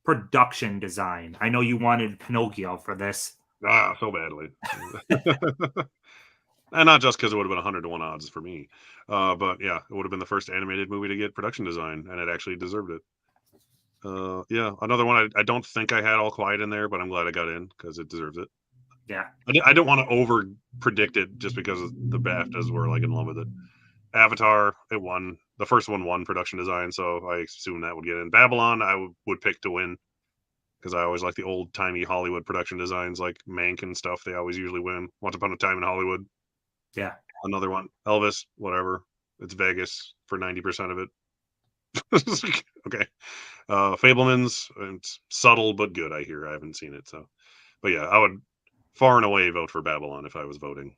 [SPEAKER 1] production design. I know you wanted Pinocchio for this.
[SPEAKER 2] So badly. And not just because it would have been 100 to 1 odds for me, but yeah, it would have been the first animated movie to get production design, and it actually deserved it. Yeah, another one. I don't think I had All Quiet in there, but I'm glad I got in because it deserves it.
[SPEAKER 1] Yeah.
[SPEAKER 2] I didn't want to over predict it just because of the BAFTAs were like in love with it. Avatar, it won. The first one won production design, so I assume that would get in. Babylon, I would pick to win because I always like the old timey Hollywood production designs, like Mank and stuff. They always usually win. Once Upon a Time in Hollywood,
[SPEAKER 1] Yeah.
[SPEAKER 2] another one. Elvis, whatever. It's Vegas for 90% of it. Okay. Fablemans, it's subtle but good. I hear. I haven't seen it, so. But yeah, I would far and away vote for Babylon if I was voting.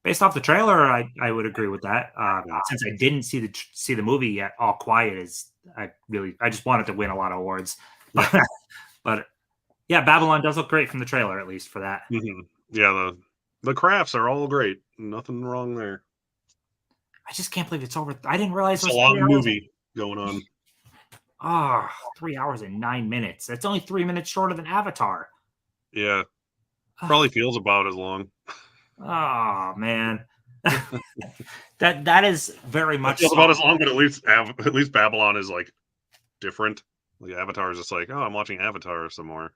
[SPEAKER 1] Based off the trailer, I would agree with that.
[SPEAKER 2] Yeah.
[SPEAKER 1] Since I didn't see the movie yet, All Quiet is I just wanted to win a lot of awards.
[SPEAKER 2] Yeah.
[SPEAKER 1] But yeah, Babylon does look great from the trailer, at least for that.
[SPEAKER 2] Mm-hmm. Yeah, the crafts are all great. Nothing wrong there.
[SPEAKER 1] I just can't believe it's over. I didn't realize it
[SPEAKER 2] It's a
[SPEAKER 1] was
[SPEAKER 2] long
[SPEAKER 1] 3 hours.
[SPEAKER 2] movie going on.
[SPEAKER 1] 3 hours and 9 minutes. That's only 3 minutes shorter than Avatar.
[SPEAKER 2] Yeah, probably feels about as long.
[SPEAKER 1] Oh man. that is very
[SPEAKER 2] It
[SPEAKER 1] much
[SPEAKER 2] feels
[SPEAKER 1] so.
[SPEAKER 2] about as long, but at least Babylon is like different. Like Avatar is just like, oh, I'm watching Avatar some more.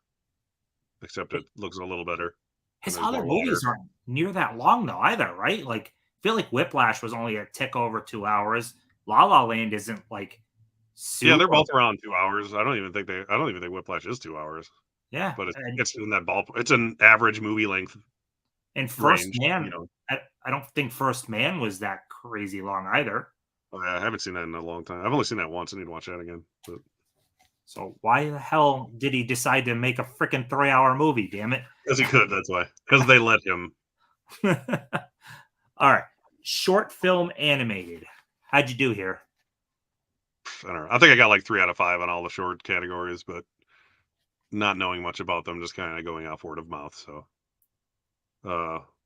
[SPEAKER 2] Except it looks a little better. And
[SPEAKER 1] His
[SPEAKER 2] there's
[SPEAKER 1] other
[SPEAKER 2] more water.
[SPEAKER 1] movies aren't near that long though either, right? Like I feel like Whiplash was only a tick over 2 hours. La La Land isn't like
[SPEAKER 2] Yeah, they're
[SPEAKER 1] super.
[SPEAKER 2] both around 2 hours. I don't even think Whiplash is 2 hours.
[SPEAKER 1] Yeah,
[SPEAKER 2] But it's in that ball. It's an average movie length
[SPEAKER 1] and First
[SPEAKER 2] range.
[SPEAKER 1] Man, I don't think First Man was that crazy long either.
[SPEAKER 2] I haven't seen that in a long time. I've only seen that once. I need to watch that again. But
[SPEAKER 1] So why the hell did he decide to make a freaking 3 hour movie? Damn it!
[SPEAKER 2] because he could, that's why. Because they let him.
[SPEAKER 1] All right, short film animated. How'd you do here?
[SPEAKER 2] I don't know. I think I got like 3 out of 5 on all the short categories, but not knowing much about them, just kind of going off word of mouth. So,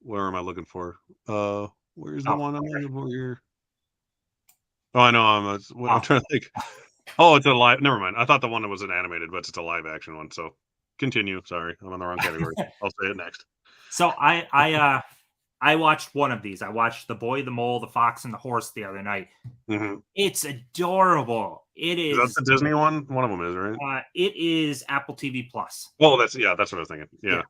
[SPEAKER 2] where am I looking for? Where's the one I'm looking for here? Oh, I know. I'm trying to think. Oh, it's a live. Never mind. I thought the one that was an animated, but it's a live action one. So, continue. Sorry, I'm on the wrong category. I'll say it next.
[SPEAKER 1] So I watched one of these. I watched The Boy, the Mole, the Fox, and the Horse the other night.
[SPEAKER 2] Mm-hmm.
[SPEAKER 1] It's adorable. It
[SPEAKER 2] Is
[SPEAKER 1] is.
[SPEAKER 2] that the Disney one? One of them is, right?
[SPEAKER 1] It is Apple TV Plus.
[SPEAKER 2] Oh, that's what I was thinking. Yeah.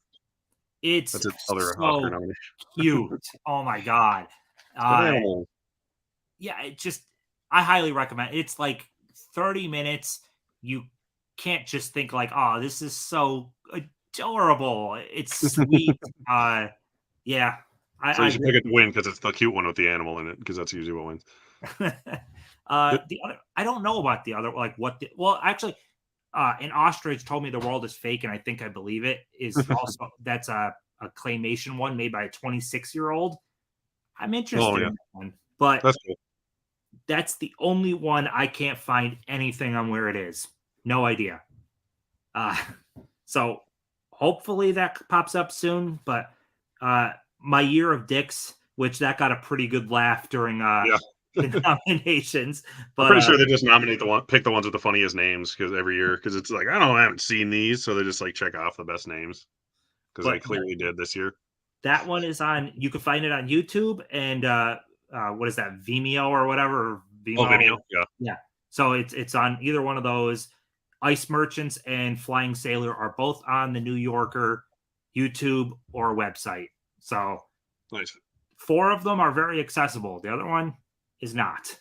[SPEAKER 1] It's
[SPEAKER 2] That's another Oscar
[SPEAKER 1] so
[SPEAKER 2] nomination.
[SPEAKER 1] cute. Oh my god. Yeah, I highly recommend. It's like 30 minutes. You can't just think like, oh, this is so adorable. It's sweet. Yeah.
[SPEAKER 2] So you should pick it to win because it's the cute one with the animal in it, because that's usually what wins.
[SPEAKER 1] The other, I don't know about the other, like well, actually, an ostrich told me the world is fake, and I think I believe it. Is also that's a claymation one made by a 26-year-old. I'm interested in that one, but
[SPEAKER 2] that's cool.
[SPEAKER 1] That's the only one I can't find anything on where it is. No idea. So hopefully that pops up soon. But my year of dicks which that got a pretty good laugh during
[SPEAKER 2] Yeah.
[SPEAKER 1] the nominations.
[SPEAKER 2] I'm
[SPEAKER 1] But
[SPEAKER 2] pretty sure they just pick the ones with the funniest names because every year, because it's like I haven't seen these, so they just like check off the best names because they
[SPEAKER 1] but
[SPEAKER 2] clearly did this year.
[SPEAKER 1] that one is on. You can find it on YouTube and what is that, Vimeo or whatever?
[SPEAKER 2] Oh,
[SPEAKER 1] Vimeo.
[SPEAKER 2] Vimeo, yeah,
[SPEAKER 1] Yeah. So it's on either one of those. Ice Merchants and Flying Sailor are both on the New Yorker YouTube or website. So
[SPEAKER 2] nice.
[SPEAKER 1] 4 of them are very accessible. The other one is not.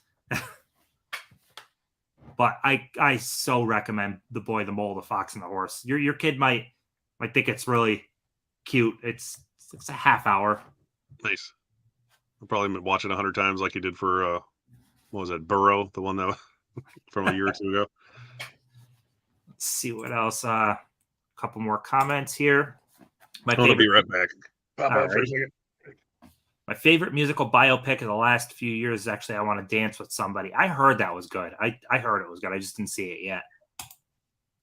[SPEAKER 1] But I so recommend The Boy, the Mole, the Fox, and the Horse. Your kid might think it's really cute. It's a half hour.
[SPEAKER 2] Nice. I'll probably watch it 100 times like you did for what was it, Burrow, the one that from a year or two ago.
[SPEAKER 1] Let's see what else. A couple more comments here.
[SPEAKER 2] I'm gonna be right back. Pop
[SPEAKER 1] All
[SPEAKER 2] out for a
[SPEAKER 1] right.
[SPEAKER 2] second.
[SPEAKER 1] My favorite musical biopic of the last few years is actually I Want to Dance with Somebody. I heard that was good. I heard it was good. I just didn't see it yet.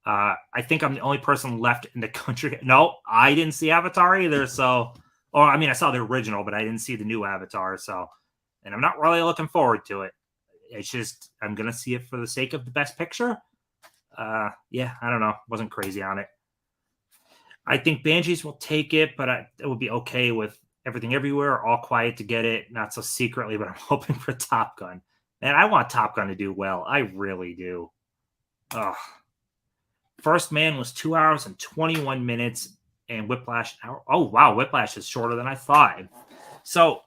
[SPEAKER 1] I think I'm the only person left in the country. No, I didn't see Avatar either. So, or I mean, I saw the original, but I didn't see the new Avatar. So, and I'm not really looking forward to it. It's just I'm gonna see it for the sake of the best picture. Yeah, I don't know. Wasn't crazy on it. I think Banshees will take it, but it would be okay with Everything Everywhere, All Quiet to get it, Not So Secretly, but I'm hoping for Top Gun. Man, I want Top Gun to do well. I really do. Ugh. First Man was 2 hours and 21 minutes, and Whiplash. Oh, wow. Whiplash is shorter than I thought. So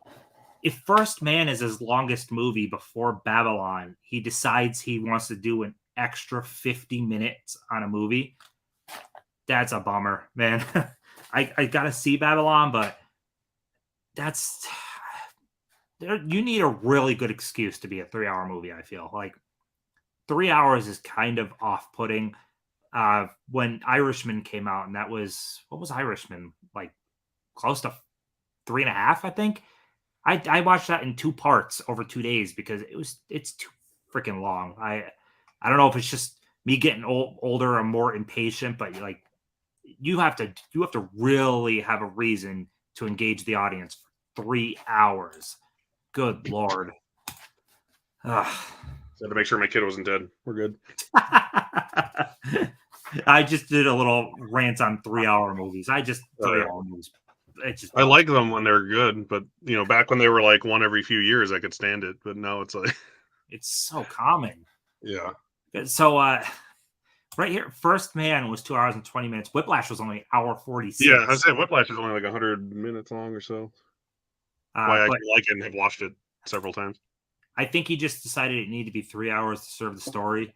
[SPEAKER 1] if First Man is his longest movie before Babylon, he decides he wants to do an extra 50 minutes on a movie. That's a bummer, man. I got to see Babylon, but you need a really good excuse to be a 3-hour movie. I feel like 3 hours is kind of off-putting. When Irishman came out, and that was, what was Irishman, like close to 3.5, I think. I watched that in 2 parts over 2 days because it's too freaking long. I don't know if it's just me getting older or more impatient, but like you have to really have a reason to engage the audience for 3 hours. Good Lord.
[SPEAKER 2] Ugh. So to make sure my kid wasn't dead. We're good.
[SPEAKER 1] I just did a little rant on 3-hour movies. 3-hour movies.
[SPEAKER 2] I like them when they're good, but back when they were like one every few years, I could stand it. But now it's like
[SPEAKER 1] it's so common.
[SPEAKER 2] Yeah.
[SPEAKER 1] So right here, First Man was 2 hours and 20 minutes. Whiplash was only 1:46.
[SPEAKER 2] Yeah, I said Whiplash is only like 100 minutes long or so. Why I like it and have watched it several times.
[SPEAKER 1] I think he just decided it needed to be 3 hours to serve the story.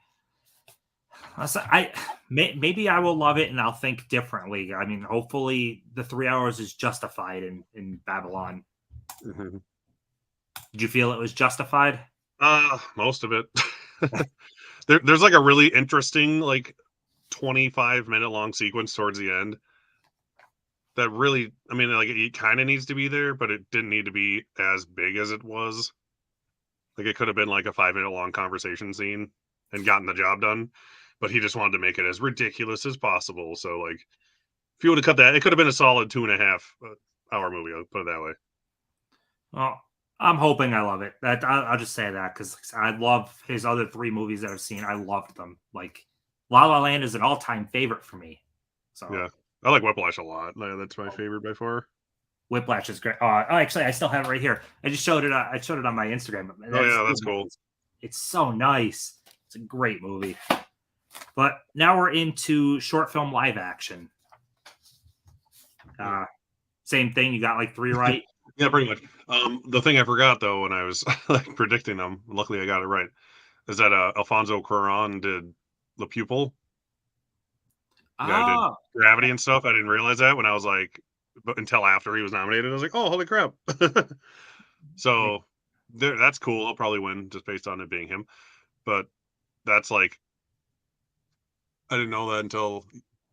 [SPEAKER 1] Maybe I will love it and I'll think differently. I mean, hopefully the 3 hours is justified in Babylon.
[SPEAKER 2] Mm-hmm.
[SPEAKER 1] Did you feel it was justified?
[SPEAKER 2] Most of it. There's like a really interesting 25-minute long sequence towards the end that really, I mean, like it kind of needs to be there, but it didn't need to be as big as it was. Like it could have been like a 5-minute long conversation scene and gotten the job done, but he just wanted to make it as ridiculous as possible. So like, if you would have cut that, it could have been a solid 2.5-hour movie. I'll put it that way.
[SPEAKER 1] Well, I'm hoping I love it. I'll just say that because I love his other 3 movies that I've seen. I loved them. Like La La Land is an all-time favorite for me. So
[SPEAKER 2] yeah, I like Whiplash a lot. That's my favorite by far.
[SPEAKER 1] Whiplash is great. Actually, I still have it right here. I just showed it. I showed it on my Instagram.
[SPEAKER 2] That's cool.
[SPEAKER 1] It's so nice. It's a great movie. But now we're into short film live action. Same thing. You got like 3 right.
[SPEAKER 2] Yeah, pretty much. The thing I forgot though when I was predicting them, luckily I got it right, is that Alfonso Cuarón did The Pupil. Yeah, did Gravity and stuff. I didn't realize that when I was until after he was nominated. I was like, oh, holy crap. So that's cool. I'll probably win just based on it being him. But that's I didn't know that until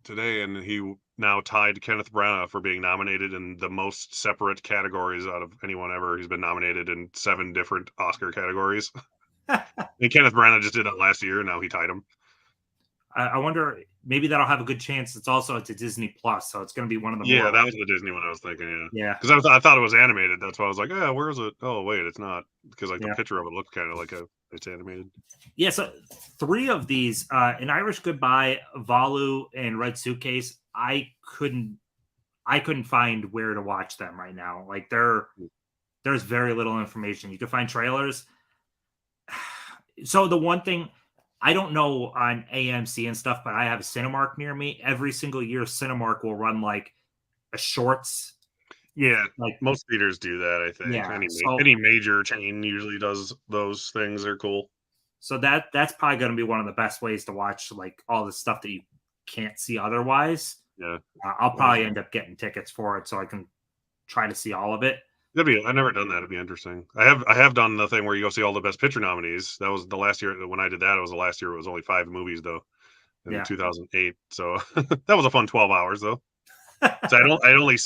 [SPEAKER 2] today, and he now tied Kenneth Branagh for being nominated in the most separate categories out of anyone ever. He's been nominated in 7 different Oscar categories. And Kenneth Branagh just did that last year, and now he tied him.
[SPEAKER 1] I wonder, maybe that'll have a good chance. It's a Disney Plus, so it's going to be one of the
[SPEAKER 2] Yeah,
[SPEAKER 1] more.
[SPEAKER 2] that was the Disney one I was thinking. Yeah,
[SPEAKER 1] Yeah,
[SPEAKER 2] because I thought it was animated. That's why I was like, yeah, where is it? Oh wait, it's not, because like the
[SPEAKER 1] yeah,
[SPEAKER 2] picture of it looked kind of like it's animated.
[SPEAKER 1] yeah. So three of these, An Irish Goodbye, Valu, and Red Suitcase, I couldn't find where to watch them right now. Like there's very little information. You can find trailers. So the one thing I don't know on AMC and stuff, but I have a Cinemark near me. Every single year, Cinemark will run like a shorts,
[SPEAKER 2] Yeah,
[SPEAKER 1] like
[SPEAKER 2] most theaters do that. I think
[SPEAKER 1] yeah. So
[SPEAKER 2] any major chain usually does those things. They're cool.
[SPEAKER 1] that's probably going to be one of the best ways to watch like all the stuff that you can't see otherwise.
[SPEAKER 2] Yeah,
[SPEAKER 1] I'll
[SPEAKER 2] well,
[SPEAKER 1] probably end up getting tickets for it so I can try to see all of it.
[SPEAKER 2] I've never done that. It'd be interesting. I have done the thing where you go see all the best picture nominees. That was the last year when I did that. It was the last year. It was only 5 movies though in
[SPEAKER 1] Yeah.
[SPEAKER 2] 2008. So that was a fun 12 hours though. So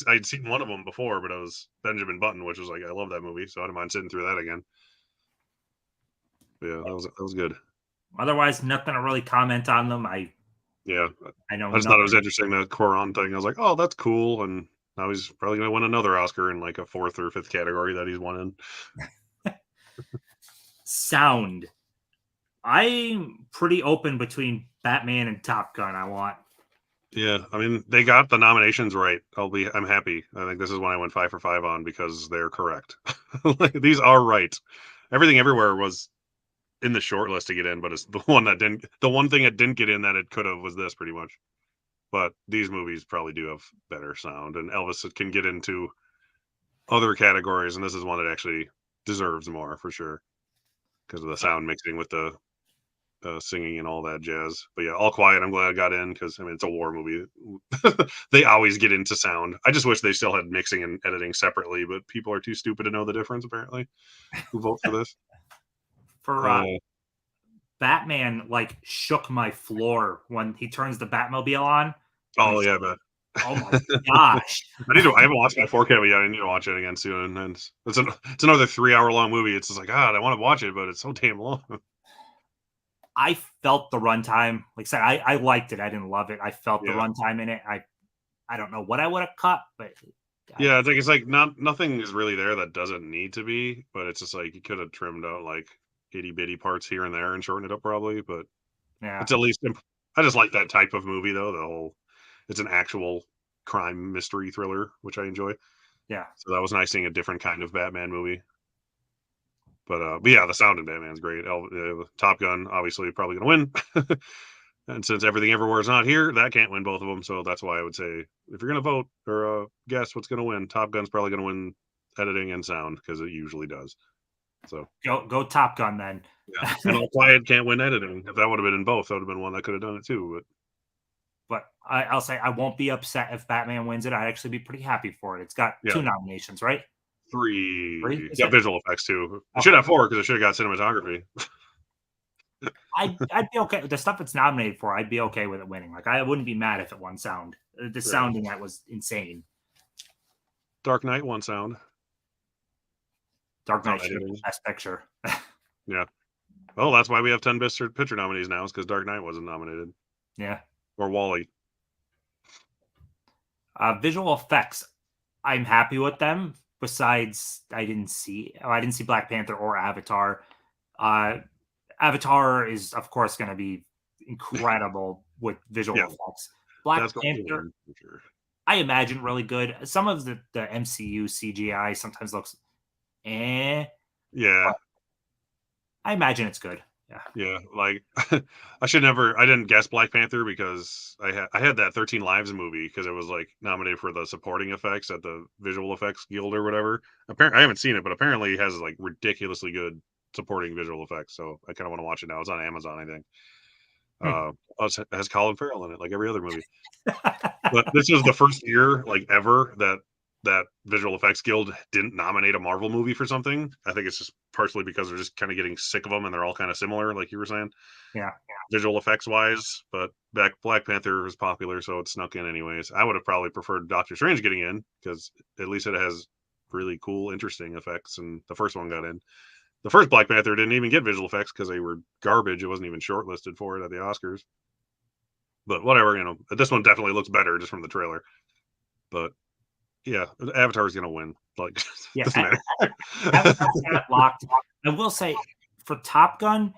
[SPEAKER 2] I'd seen one of them before, but it was Benjamin Button, which was like I love that movie, so I don't mind sitting through that again. But yeah, that was good.
[SPEAKER 1] Otherwise, nothing to really comment on them.
[SPEAKER 2] Yeah,
[SPEAKER 1] I know
[SPEAKER 2] I just thought it was
[SPEAKER 1] nothing.
[SPEAKER 2] interesting, the Coron thing. I was like, oh, that's cool, and now he's probably gonna win another Oscar in like a fourth or fifth category that he's won in.
[SPEAKER 1] Sound. I'm pretty open between Batman and Top Gun. I want.
[SPEAKER 2] Yeah, I mean they got the nominations right. I'm happy. I think this is one I went 5 for 5 on because they're correct. Like, these are right. Everything Everywhere was in the short list to get in, but it's the one that didn't. The one thing it didn't get in that it could have was this pretty much. But these movies probably do have better sound, and Elvis can get into other categories, and this is one that actually deserves more for sure because of the sound mixing with the singing and all that jazz. But yeah, All Quiet, I'm glad I got in because I mean it's a war movie. They always get into sound. I just wish they still had mixing and editing separately, but people are too stupid to know the difference apparently. Who vote for this?
[SPEAKER 1] For
[SPEAKER 2] Uh,
[SPEAKER 1] Batman, like shook my floor when he turns the Batmobile on. And
[SPEAKER 2] oh
[SPEAKER 1] he's,
[SPEAKER 2] yeah, but
[SPEAKER 1] oh my gosh.
[SPEAKER 2] I haven't watched my 4K, but yeah, I need to watch it again soon. And it's another 3 hour long movie. It's just like, God, I want to watch it, but it's so damn long.
[SPEAKER 1] I felt the runtime. Like I said, I liked it. I didn't love it. I felt the
[SPEAKER 2] Yeah.
[SPEAKER 1] runtime in it. I don't know what I would have cut, but
[SPEAKER 2] Yeah, it's like nothing is really there that doesn't need to be, but it's just like you could have trimmed out like itty bitty parts here and there and shortened it up probably, but
[SPEAKER 1] yeah,
[SPEAKER 2] it's at least I just like that type of movie though. It's an actual crime mystery thriller, which I enjoy.
[SPEAKER 1] yeah.
[SPEAKER 2] So that was nice seeing a different kind of Batman movie. But yeah, the sound in Batman's great. Top Gun obviously probably going to win. And since Everything Everywhere is not here, that can't win both of them. So that's why I would say if you're going to vote or guess what's going to win, Top Gun's probably going to win editing and sound because it usually does. So
[SPEAKER 1] Go Top Gun then.
[SPEAKER 2] yeah, and All Quiet can't win editing. If that would have been in both, that would have been one that could have done it too.
[SPEAKER 1] But I'll say I won't be upset if Batman wins it. I'd actually be pretty happy for it. It's got
[SPEAKER 2] But yeah,
[SPEAKER 1] 2 nominations, right? Three?
[SPEAKER 2] three.
[SPEAKER 1] Is
[SPEAKER 2] Yeah,
[SPEAKER 1] it?
[SPEAKER 2] visual effects too. It should
[SPEAKER 1] Okay.
[SPEAKER 2] have four because it should have got cinematography.
[SPEAKER 1] I'd be okay with the stuff it's nominated for. I'd be okay with it winning. Like I wouldn't be mad if it won sound. The
[SPEAKER 2] Right.
[SPEAKER 1] sound in that was insane.
[SPEAKER 2] Dark Knight won sound.
[SPEAKER 1] Dark Knight
[SPEAKER 2] Sound
[SPEAKER 1] should have
[SPEAKER 2] editing.
[SPEAKER 1] been Best Picture.
[SPEAKER 2] Yeah. Well, that's why we have 10 best picture nominees now, is because Dark Knight wasn't nominated.
[SPEAKER 1] Yeah.
[SPEAKER 2] Or Wally.
[SPEAKER 1] Visual effects. I'm happy with them. Besides, I didn't see Black Panther or Avatar. Avatar is of course going to be incredible with visual
[SPEAKER 2] Yeah,
[SPEAKER 1] effects. Black
[SPEAKER 2] that's going to
[SPEAKER 1] Panther,
[SPEAKER 2] win for sure.
[SPEAKER 1] I imagine really good. Some of the MCU CGI sometimes looks
[SPEAKER 2] Yeah.
[SPEAKER 1] but I imagine it's good. Yeah.
[SPEAKER 2] Yeah. Like, I didn't guess Black Panther because I had that 13 Lives movie because it was like nominated for the supporting effects at the Visual Effects Guild or whatever. Apparently, I haven't seen it, but apparently it has like ridiculously good supporting visual effects. So I kind of want to watch it now. It's on Amazon, I think. It has Colin Farrell in it, like every other movie. But this was the first year, like ever, that Visual Effects Guild didn't nominate a Marvel movie for something. I think it's just partially because they're just kind of getting sick of them, and they're all kind of similar, like you were saying,
[SPEAKER 1] Yeah.
[SPEAKER 2] visual effects wise. But Black Panther was popular, so it snuck in anyways. I would have probably preferred Doctor Strange getting in because at least it has really cool, interesting effects, and the first one got in. The first Black Panther didn't even get visual effects because they were garbage. It wasn't even shortlisted for it at the Oscars. But whatever, this one definitely looks better just from the trailer. But yeah, Avatar's gonna win. Like,
[SPEAKER 1] Yeah,
[SPEAKER 2] doesn't matter.
[SPEAKER 1] Avatar's got it locked. I will say, for Top Gun,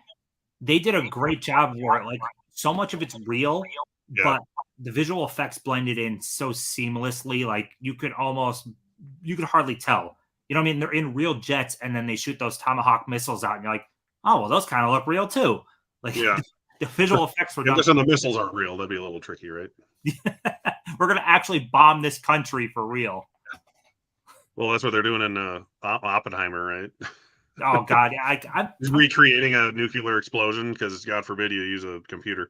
[SPEAKER 1] they did a great job where like so much of it's real,
[SPEAKER 2] Yeah.
[SPEAKER 1] but the visual effects blended in so seamlessly. Like you could hardly tell. You know what I mean? They're in real jets, and then they shoot those Tomahawk missiles out, and you're like, oh well, those kind of look real too. Like
[SPEAKER 2] Yeah.
[SPEAKER 1] the visual effects were
[SPEAKER 2] If
[SPEAKER 1] done.
[SPEAKER 2] just the missiles aren't real, that'd be a little tricky, right?
[SPEAKER 1] We're gonna actually bomb this country for real.
[SPEAKER 2] Well, that's what they're doing in Oppenheimer, right?
[SPEAKER 1] Oh God, I'm
[SPEAKER 2] recreating a nuclear explosion because, God forbid, you use a computer.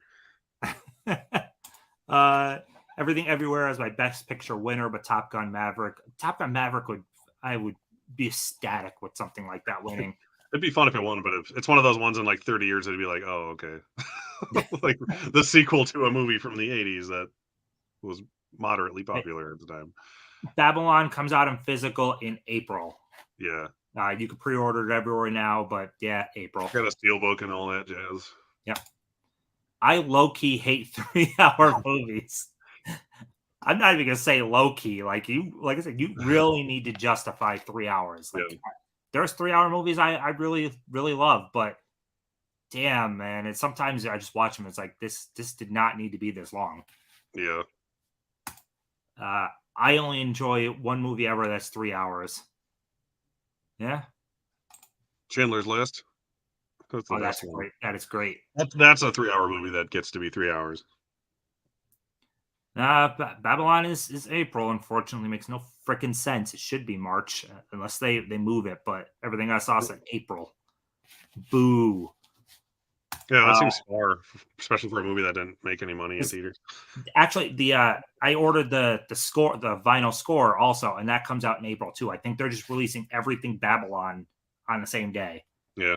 [SPEAKER 1] Everything Everywhere as my best picture winner, but Top Gun Maverick. I would be ecstatic with something like that winning.
[SPEAKER 2] It'd be fun if it won, but it's one of those ones in like 30 years it'd be like, oh, okay. Like the sequel to a movie from the 80s that was moderately popular at the time.
[SPEAKER 1] Babylon comes out in physical in April.
[SPEAKER 2] Yeah.
[SPEAKER 1] You can pre-order it everywhere now, but yeah, April.
[SPEAKER 2] Got a steelbook and all that jazz.
[SPEAKER 1] Yeah. I low-key hate 3-hour movies. I'm not even gonna say low-key. Like I said, you really need to justify 3 hours. Like there's 3-hour movies I really, really love, but damn, man, and sometimes I just watch them. It's like this did not need to be this long.
[SPEAKER 2] Yeah.
[SPEAKER 1] I only enjoy one movie ever that's 3 hours. Yeah.
[SPEAKER 2] Schindler's List.
[SPEAKER 1] That's great. That is great.
[SPEAKER 2] That's a 3-hour movie that gets to be 3 hours.
[SPEAKER 1] Babylon is April. Unfortunately, makes no freaking sense. It should be March unless they move it. But everything I saw said April. Boo.
[SPEAKER 2] Yeah, that seems far, especially for a movie that didn't make any money in theaters.
[SPEAKER 1] Actually, I ordered the vinyl score also, and that comes out in April too. I think they're just releasing everything Babylon on the same day.
[SPEAKER 2] Yeah.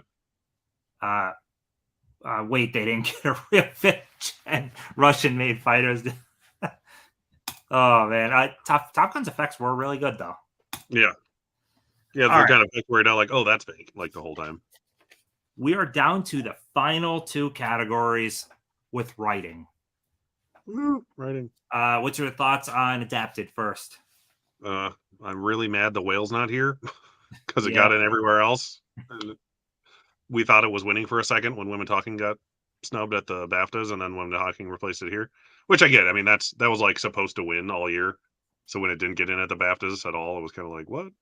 [SPEAKER 1] Wait, they didn't get a real and Russian-made fighters. Oh man, Top Gun's effects were really good though.
[SPEAKER 2] Yeah, they're kind of worried out like, oh, that's fake, like the whole time.
[SPEAKER 1] We are down to the final two categories with writing.
[SPEAKER 2] Writing.
[SPEAKER 1] What's your thoughts on adapted first?
[SPEAKER 2] I'm really mad the Whale's not here because it got in everywhere else. And we thought it was winning for a second when Women Talking got snubbed at the BAFTAs, and then Women Talking replaced it here, which I get. I mean, that was like supposed to win all year. So when it didn't get in at the BAFTAs at all, it was kind of like, what?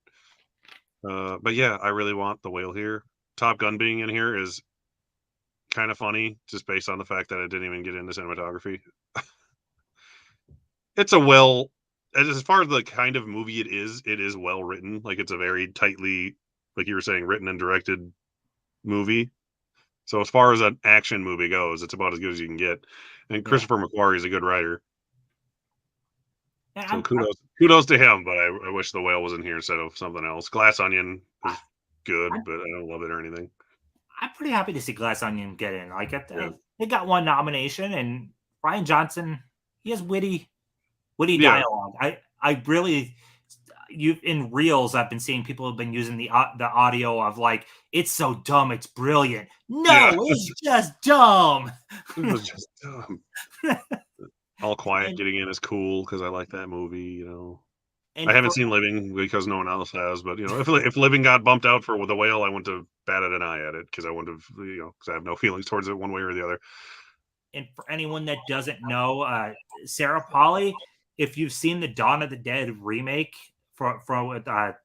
[SPEAKER 2] But yeah, I really want the Whale here. Top Gun being in here is kind of funny, just based on the fact that it didn't even get into cinematography. It's as far as the kind of movie it is well written. Like, it's a very tightly, like you were saying, written and directed movie. So as far as an action movie goes, it's about as good as you can get. And Christopher McQuarrie is a good writer. So kudos to him, but I wish the Whale was in here instead of something else. Glass Onion is good, but I don't love it or anything.
[SPEAKER 1] I'm pretty happy to see Glass Onion get in. Like, they got one nomination, and Rian Johnson, he has witty dialogue. I really, in reels, I've been seeing people have been using the audio of like, it's so dumb, it's brilliant. No, it's just dumb.
[SPEAKER 2] It was just dumb. All Quiet getting in is cool because I like that movie. I haven't seen Living because no one else has, but if Living got bumped out for The Whale, I wouldn't have batted an eye at it because I wouldn't have, because I have no feelings towards it one way or the other.
[SPEAKER 1] And for anyone that doesn't know, Sarah Polley, if you've seen the Dawn of the Dead remake from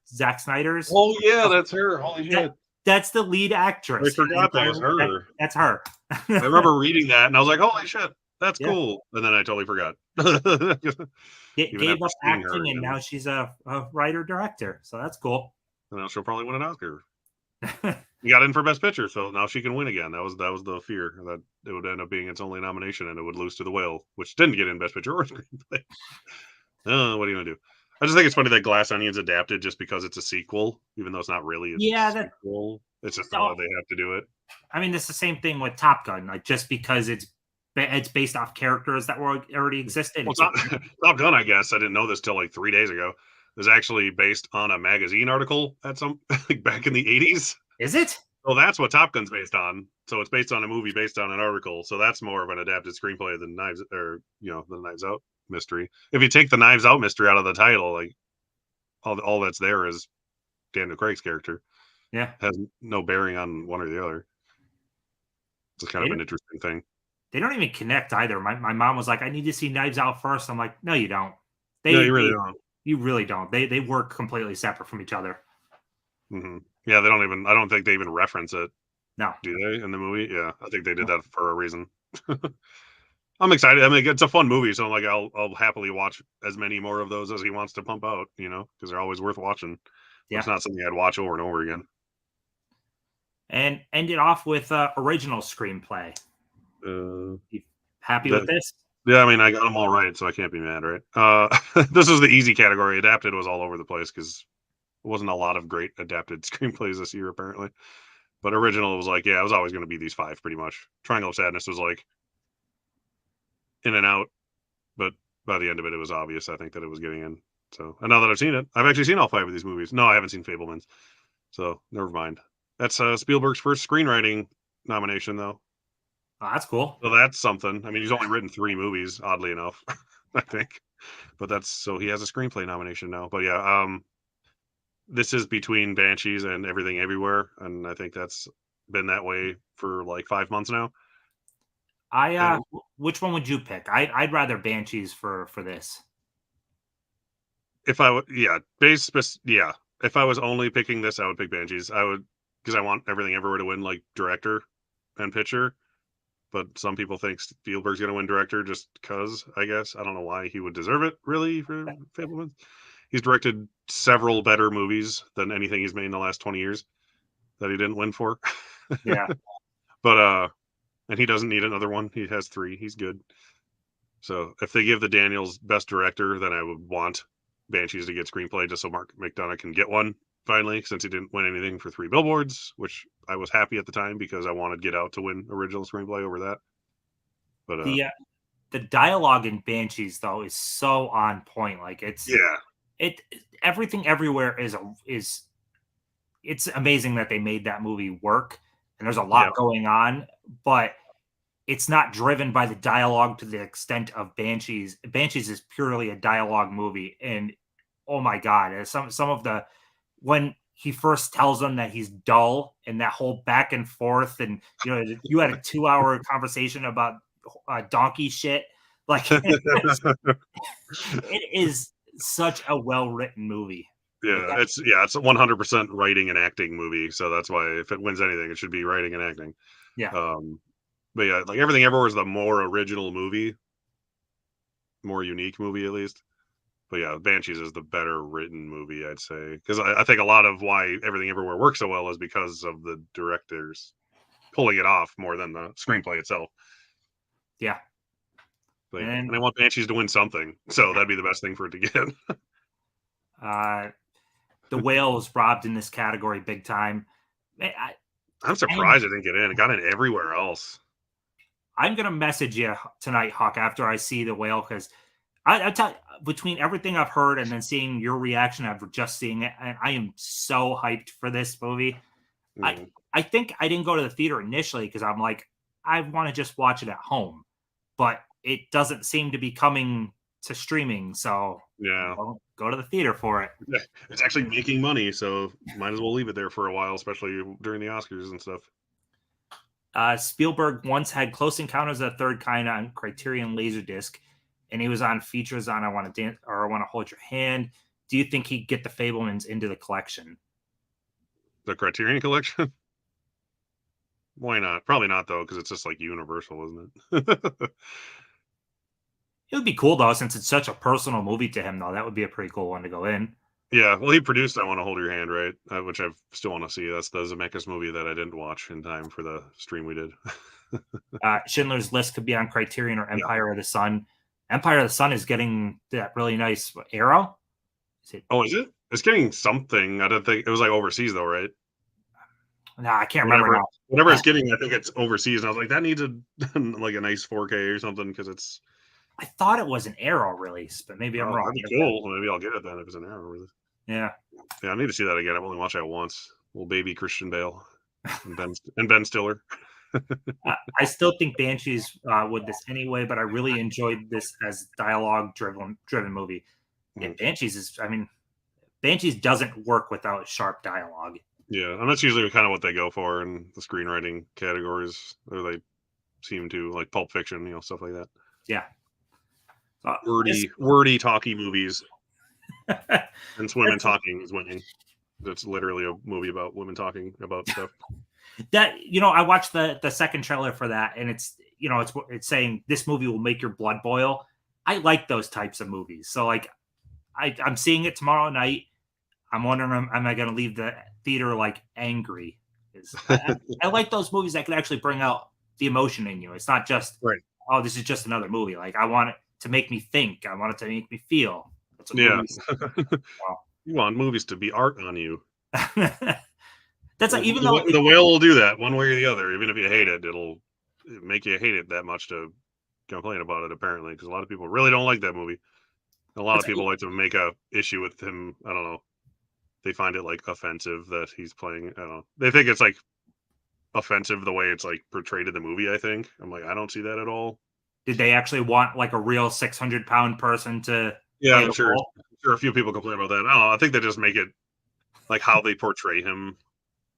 [SPEAKER 1] Zack Snyder's,
[SPEAKER 2] oh yeah, that's her. Holy shit.
[SPEAKER 1] That's the lead actress.
[SPEAKER 2] I forgot that was her.
[SPEAKER 1] That's her.
[SPEAKER 2] I remember reading that and I was like, holy shit, that's cool. And then I totally forgot.
[SPEAKER 1] Gave up acting, and now she's a writer-director. So that's cool.
[SPEAKER 2] And now she'll probably win an Oscar. You got in for Best Picture, so now she can win again. That was the fear, that it would end up being its only nomination and it would lose to The Whale, which didn't get in Best Picture or Screenplay. What are you gonna do? I just think it's funny that Glass Onion's adapted just because it's a sequel, even though it's not really a sequel. It's just how they have to do it.
[SPEAKER 1] I mean, it's the same thing with Top Gun. Like, just because it's based off characters that already existed.
[SPEAKER 2] Well, Top Gun, I guess, I didn't know this till like 3 days ago, is actually based on a magazine article at some back in the 80s.
[SPEAKER 1] Is it?
[SPEAKER 2] Well, that's what Top Gun's based on. So it's based on a movie based on an article. So that's more of an adapted screenplay than Knives, or the Knives Out mystery. If you take the Knives Out mystery out of the title, like all that's there is Daniel Craig's character.
[SPEAKER 1] Yeah.
[SPEAKER 2] Has no bearing on one or the other. It's kind
[SPEAKER 1] They
[SPEAKER 2] of an
[SPEAKER 1] don't,
[SPEAKER 2] interesting thing.
[SPEAKER 1] they don't even connect either. My mom was like, I need to see Knives Out first. I'm like, no, you don't.
[SPEAKER 2] No,
[SPEAKER 1] They,
[SPEAKER 2] you really
[SPEAKER 1] they
[SPEAKER 2] don't.
[SPEAKER 1] you really don't. They work completely separate from each other.
[SPEAKER 2] Yeah, they don't even. I don't think they even reference it.
[SPEAKER 1] No.
[SPEAKER 2] Do they in the movie? Yeah, I think they did that for a reason. I'm excited. I mean, it's a fun movie, so I'm like, I'll happily watch as many more of those as he wants to pump out. Because they're always worth watching. But it's
[SPEAKER 1] Yeah.
[SPEAKER 2] not something I'd watch over and over again.
[SPEAKER 1] And ended off with original screenplay.
[SPEAKER 2] Uh,
[SPEAKER 1] You happy
[SPEAKER 2] that
[SPEAKER 1] with this?
[SPEAKER 2] Yeah, I mean, I got them all right, so I can't be mad, right? This is the easy category. Adapted was all over the place because there wasn't a lot of great adapted screenplays this year, apparently. But original was like, yeah, it was always going to be these five, pretty much. Triangle of Sadness was like in and out, but by the end of it, it was obvious. I think that it was getting in. So, and now that I've seen it, I've actually seen all five of these movies. No, I haven't seen Fablemans, so never mind. That's Spielberg's first screenwriting nomination, though.
[SPEAKER 1] Oh, that's cool.
[SPEAKER 2] So that's something. I mean, he's only written 3 movies, oddly enough, I think. But that's so he has a screenplay nomination now. But yeah, this is between Banshees and Everything Everywhere, and I think that's been that way for like 5 months now. And
[SPEAKER 1] Which one would you pick? I'd rather Banshees for this.
[SPEAKER 2] if yeah, if I was only picking this, I would pick Banshees. I would, because I want Everything Everywhere to win like director and picture. But some people think Spielberg's going to win director just because, I guess. I don't know why he would deserve it, really, for Fablemans. He's directed several better movies than anything he's made in the last 20 years that he didn't win for.
[SPEAKER 1] Yeah.
[SPEAKER 2] But and he doesn't need another one. He has 3. He's good. So if they give the Daniels best director, then I would want Banshees to get screenplay just so Mark McDonough can get one finally, since he didn't win anything for 3 Billboards, which I was happy at the time because I wanted Get Out to win original screenplay over that. But
[SPEAKER 1] The dialogue in Banshees though is so on point. Like
[SPEAKER 2] yeah,
[SPEAKER 1] it everything everywhere is it's amazing that they made that movie work, and there's a lot
[SPEAKER 2] yeah,
[SPEAKER 1] going on, but it's not driven by the dialogue to the extent of Banshees. Banshees is purely a dialogue movie, and oh my god, some of the when he first tells them that he's dull and that whole back and forth, and you had a 2-hour conversation about donkey shit. Like it is such a well written movie.
[SPEAKER 2] it's 100% writing and acting movie. So that's why if it wins anything, it should be writing and acting.
[SPEAKER 1] Yeah.
[SPEAKER 2] But yeah, like Everything Everywhere is the more original movie, more unique movie at least. But yeah, Banshees is the better written movie, I'd say, because I think a lot of why Everything Everywhere works so well is because of the directors pulling it off more than the screenplay itself.
[SPEAKER 1] Yeah.
[SPEAKER 2] But yeah,
[SPEAKER 1] And
[SPEAKER 2] and I want Banshees to win something, so that'd be the best thing for it to get.
[SPEAKER 1] The Whale was robbed in this category big time.
[SPEAKER 2] I'm surprised it didn't get in. It got in everywhere else.
[SPEAKER 1] I'm gonna message you tonight, Hawk, after I see The Whale, because I tell you, between everything I've heard and then seeing your reaction after just seeing it, and I am so hyped for this movie. I think I didn't go to the theater initially because I'm like, I want to just watch it at home, but it doesn't seem to be coming to streaming, so
[SPEAKER 2] Yeah,
[SPEAKER 1] I'll go to the theater for it.
[SPEAKER 2] it's actually making money, so might as well leave it there for a while, especially during the Oscars and stuff.
[SPEAKER 1] Spielberg once had Close Encounters of the Third Kind on Criterion Laserdisc, and he was on features on I Want to Dance or I Want to Hold Your Hand. Do you think he'd get the Fablemans into the collection?
[SPEAKER 2] The Criterion Collection? Why not? Probably not though, because it's just like Universal, isn't it?
[SPEAKER 1] It would be cool though, since it's such a personal movie to him. Though that would be a pretty cool one to go in.
[SPEAKER 2] Yeah, well, he produced "I Want to Hold Your Hand," right? Which I still want to see. That's the Zemeckis movie that I didn't watch in time for the stream we did.
[SPEAKER 1] Schindler's List could be on Criterion or
[SPEAKER 2] Yeah.
[SPEAKER 1] Empire of the Sun. Empire of the Sun is getting that really nice arrow.
[SPEAKER 2] Oh, is it? It's getting something. I don't think it was like overseas though, right?
[SPEAKER 1] Nah, I can't remember now.
[SPEAKER 2] Whatever it's getting, I think it's overseas. And I was like, that needs a like a nice 4K or something because it's.
[SPEAKER 1] I thought it was an arrow release, but maybe I'm wrong.
[SPEAKER 2] That'd be cool. Maybe I'll get it then if it's an arrow release.
[SPEAKER 1] Yeah.
[SPEAKER 2] Yeah, I need to see that again. I've only watched that once. Little baby Christian Bale and Ben Stiller.
[SPEAKER 1] I still think Banshees would this anyway, but I really enjoyed this as dialogue driven movie. Yeah, Banshees is. I mean, Banshees doesn't work without sharp dialogue.
[SPEAKER 2] Yeah, and that's usually kind of what they go for in the screenwriting categories, or they seem to, like Pulp Fiction, stuff like that.
[SPEAKER 1] Yeah.
[SPEAKER 2] Wordy, talky movies. And women talking is winning. That's literally a movie about women talking about stuff.
[SPEAKER 1] That I watched the second trailer for that, and it's saying this movie will make your blood boil. I like those types of movies, so like I'm seeing it tomorrow night. I'm wondering, am I going to leave the theater like angry? I like those movies that can actually bring out the emotion in you. It's not just
[SPEAKER 2] right.
[SPEAKER 1] Oh, this is just another movie. Like I want it to make me think. I want it to make me feel. That's what
[SPEAKER 2] Yeah.
[SPEAKER 1] movies.
[SPEAKER 2] You want movies to be art on you.
[SPEAKER 1] That's like, even though
[SPEAKER 2] the whale will do that one way or the other. Even if you hate it, it'll make you hate it that much to complain about it. Apparently, because a lot of people really don't like that movie. A lot of people like to make a issue with him. I don't know. They find it like offensive that he's playing. I don't know. They think it's like offensive the way it's like portrayed in the movie. I think I'm like, I don't see that at all.
[SPEAKER 1] Did they actually want like a real 600-pound person to?
[SPEAKER 2] Yeah, I'm sure a few people complain about that. I don't know. I think they just make it like how they portray him.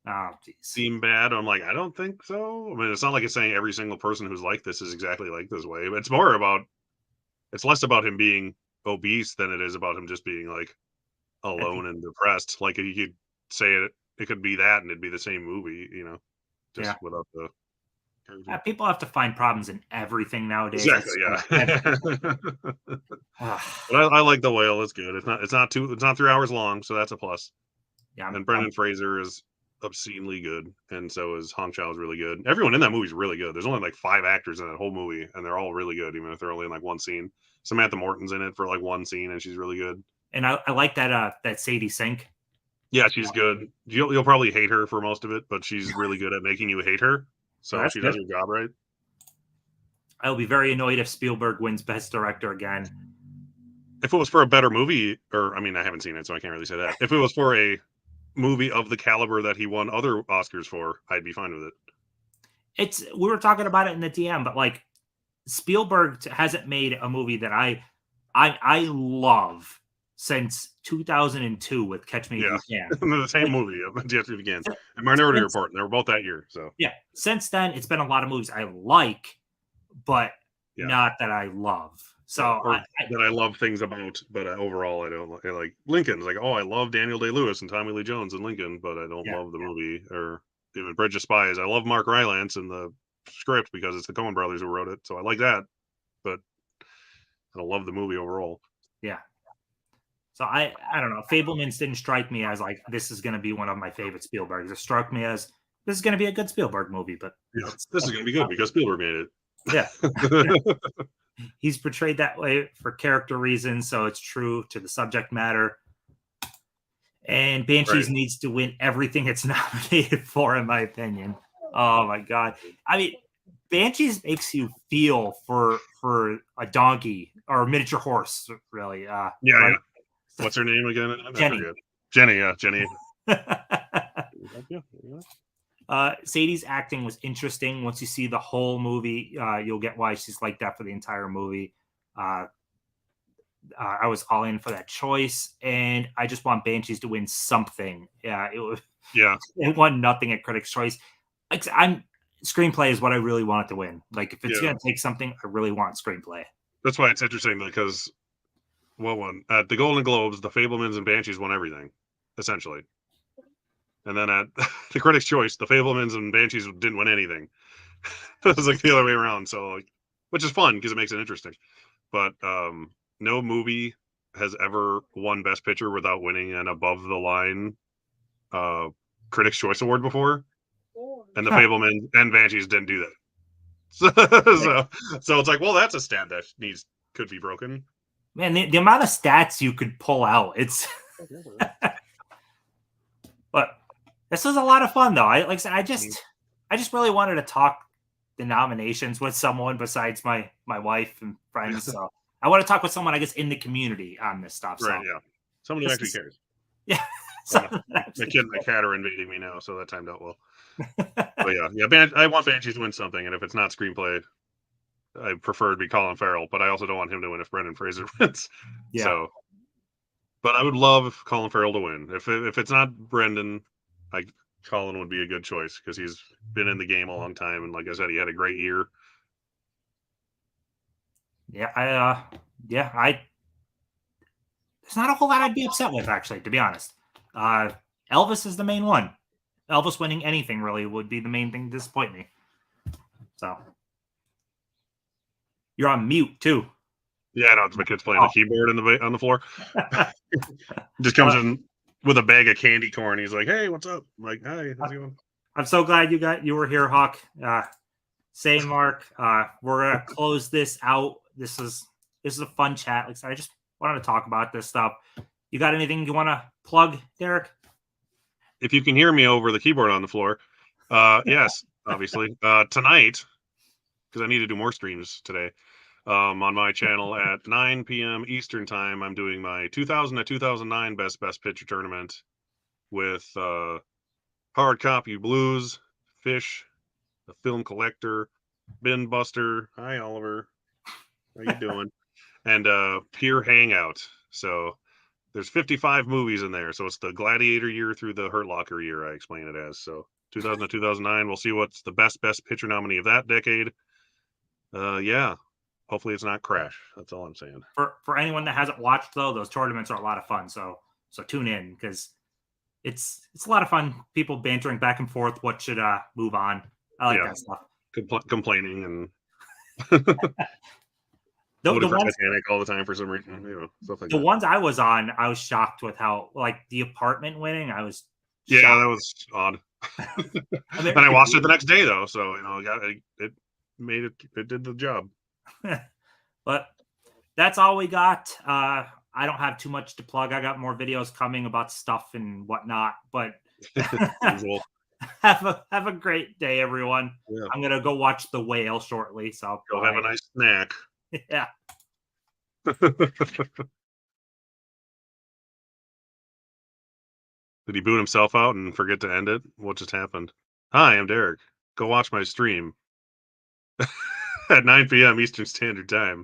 [SPEAKER 1] Oh, geez.
[SPEAKER 2] Seem bad. I'm like, I don't think so. I mean, it's not like it's saying every single person who's like this is exactly like this way. But it's less about him being obese than it is about him just being like alone and depressed. Like you could say it could be that and it'd be the same movie, just without the.
[SPEAKER 1] People have to find problems in everything nowadays.
[SPEAKER 2] Exactly. Yeah. But I like The Whale. It's good. It's not 3 hours long, so that's a plus.
[SPEAKER 1] Yeah.
[SPEAKER 2] And Brendan Fraser is obscenely good, and so is Hong Chao is really good. Everyone in that movie is really good. There's only like 5 actors in that whole movie, and they're all really good, even if they're only in like one scene. Samantha Morton's in it for like one scene, and she's really good.
[SPEAKER 1] And I like that Sadie Sink.
[SPEAKER 2] Yeah, she's good. You'll probably hate her for most of it, but she's really good at making you hate her. So she does her job right.
[SPEAKER 1] I'll be very annoyed if Spielberg wins Best Director again.
[SPEAKER 2] If it was for a better movie, or I mean, I haven't seen it, so I can't really say that. If it was for a movie of the caliber that he won other Oscars for, I'd be fine with it.
[SPEAKER 1] We were talking about it in the DM, but like Spielberg hasn't made a movie that I love since 2002 with Catch Me If You
[SPEAKER 2] Can. The same movie, Catch Me If You Can, and Minority Report. They were both that year. So
[SPEAKER 1] yeah, since then it's been a lot of movies I like, but not that I love. So
[SPEAKER 2] that I love things about, but overall I don't like Lincoln. It's like, oh, I love Daniel Day-Lewis and Tommy Lee Jones in Lincoln, but I don't love the movie. Or even Bridge of Spies. I love Mark Rylance in the script because it's the Coen brothers who wrote it, so I like that. But I don't love the movie overall.
[SPEAKER 1] Yeah. So I don't know. Fabelmans didn't strike me as like this is going to be one of my favorite Spielbergs. It struck me as this is going to be a good Spielberg movie, but
[SPEAKER 2] this is going to be good because Spielberg made it.
[SPEAKER 1] Yeah. He's portrayed that way for character reasons, so it's true to the subject matter. And Banshees needs to win everything it's nominated for, in my opinion. Oh my god! I mean, Banshees makes you feel for a donkey or a miniature horse, really.
[SPEAKER 2] Yeah. What's her name again?
[SPEAKER 1] Jenny.
[SPEAKER 2] Jenny.
[SPEAKER 1] Sadie's acting was interesting. Once you see the whole movie, you'll get why she's like that for the entire movie. I was all in for that choice, and I just want Banshees to win something. It won nothing at Critics' Choice. Screenplay is what I really want it to win. Like if it's gonna take something, I really want screenplay.
[SPEAKER 2] That's why it's interesting because what won at the Golden Globes, The Fabelmans and Banshees won everything, essentially. And then at the Critics' Choice, The Fabelmans and Banshees didn't win anything. It was like the other way around. So, which is fun because it makes it interesting. But no movie has ever won Best Picture without winning an above the line Critics' Choice Award before. And The Fabelmans and Banshees didn't do that. So it's like, well, that's a stat that could be broken.
[SPEAKER 1] Man, the amount of stats you could pull out, it's. But this was a lot of fun, though. I just really wanted to talk the nominations with someone besides my wife and friends. So I want to talk with someone, I guess, in the community on this stuff.
[SPEAKER 2] Right? Yeah, someone who actually cares.
[SPEAKER 1] Yeah.
[SPEAKER 2] My kid and my cat are invading me now, so that timed out well. But yeah, I want Banshees to win something, and if it's not screenplay, I prefer it to be Colin Farrell. But I also don't want him to win if Brendan Fraser wins.
[SPEAKER 1] Yeah.
[SPEAKER 2] So, but I would love Colin Farrell to win. If it's not Brendan, Colin would be a good choice because he's been in the game a long time, and like I said, he had a great year.
[SPEAKER 1] Yeah, there's not a whole lot I'd be upset with, actually, to be honest. Elvis is the main one. Elvis winning anything really would be the main thing to disappoint me. So you're on mute too.
[SPEAKER 2] Yeah, no, it's my kid's playing the keyboard on the floor. Just comes in with a bag of candy corn. He's like, "Hey, what's up?" I'm like, "Hi, how's it going?"
[SPEAKER 1] I'm so glad you were here, Hawk. Same, Mark. We're gonna close this out. This is a fun chat. Like I just wanted to talk about this stuff. You got anything you want to plug, Derek?
[SPEAKER 2] If you can hear me over the keyboard on the floor, yes, obviously. Tonight, because I need to do more streams today, on my channel at 9 p.m. Eastern time, I'm doing my 2000 to 2009 Best Picture Tournament with Hard Copy Blues, Fish, The Film Collector, Bin Buster. Hi, Oliver. How you doing? And Pure Hangout. So there's 55 movies in there. So it's the Gladiator year through the Hurt Locker year, I explain it as. So 2000 to 2009, we'll see what's the best picture nominee of that decade. Yeah. Hopefully it's not Crash. That's all I'm saying.
[SPEAKER 1] For anyone that hasn't watched, though, those tournaments are a lot of fun. So tune in because it's a lot of fun. People bantering back and forth. What should move on? I like that stuff.
[SPEAKER 2] Complaining and
[SPEAKER 1] the
[SPEAKER 2] ones,
[SPEAKER 1] Titanic
[SPEAKER 2] all the time for some reason. Stuff like
[SPEAKER 1] the
[SPEAKER 2] that.
[SPEAKER 1] ones I was on, I was shocked with how, like, The Apartment winning. I was
[SPEAKER 2] shocked.
[SPEAKER 1] That
[SPEAKER 2] was odd. And I watched it the next day though, so it did the job.
[SPEAKER 1] But that's all we got. I don't have too much to plug. I got more videos coming about stuff and whatnot. But have a great day, everyone. Yeah. I'm gonna go watch The Whale shortly. So
[SPEAKER 2] go have a nice snack.
[SPEAKER 1] Yeah.
[SPEAKER 2] Did he boot himself out and forget to end it? What just happened? Hi, I'm Derek. Go watch my stream at 9 p.m. Eastern Standard Time.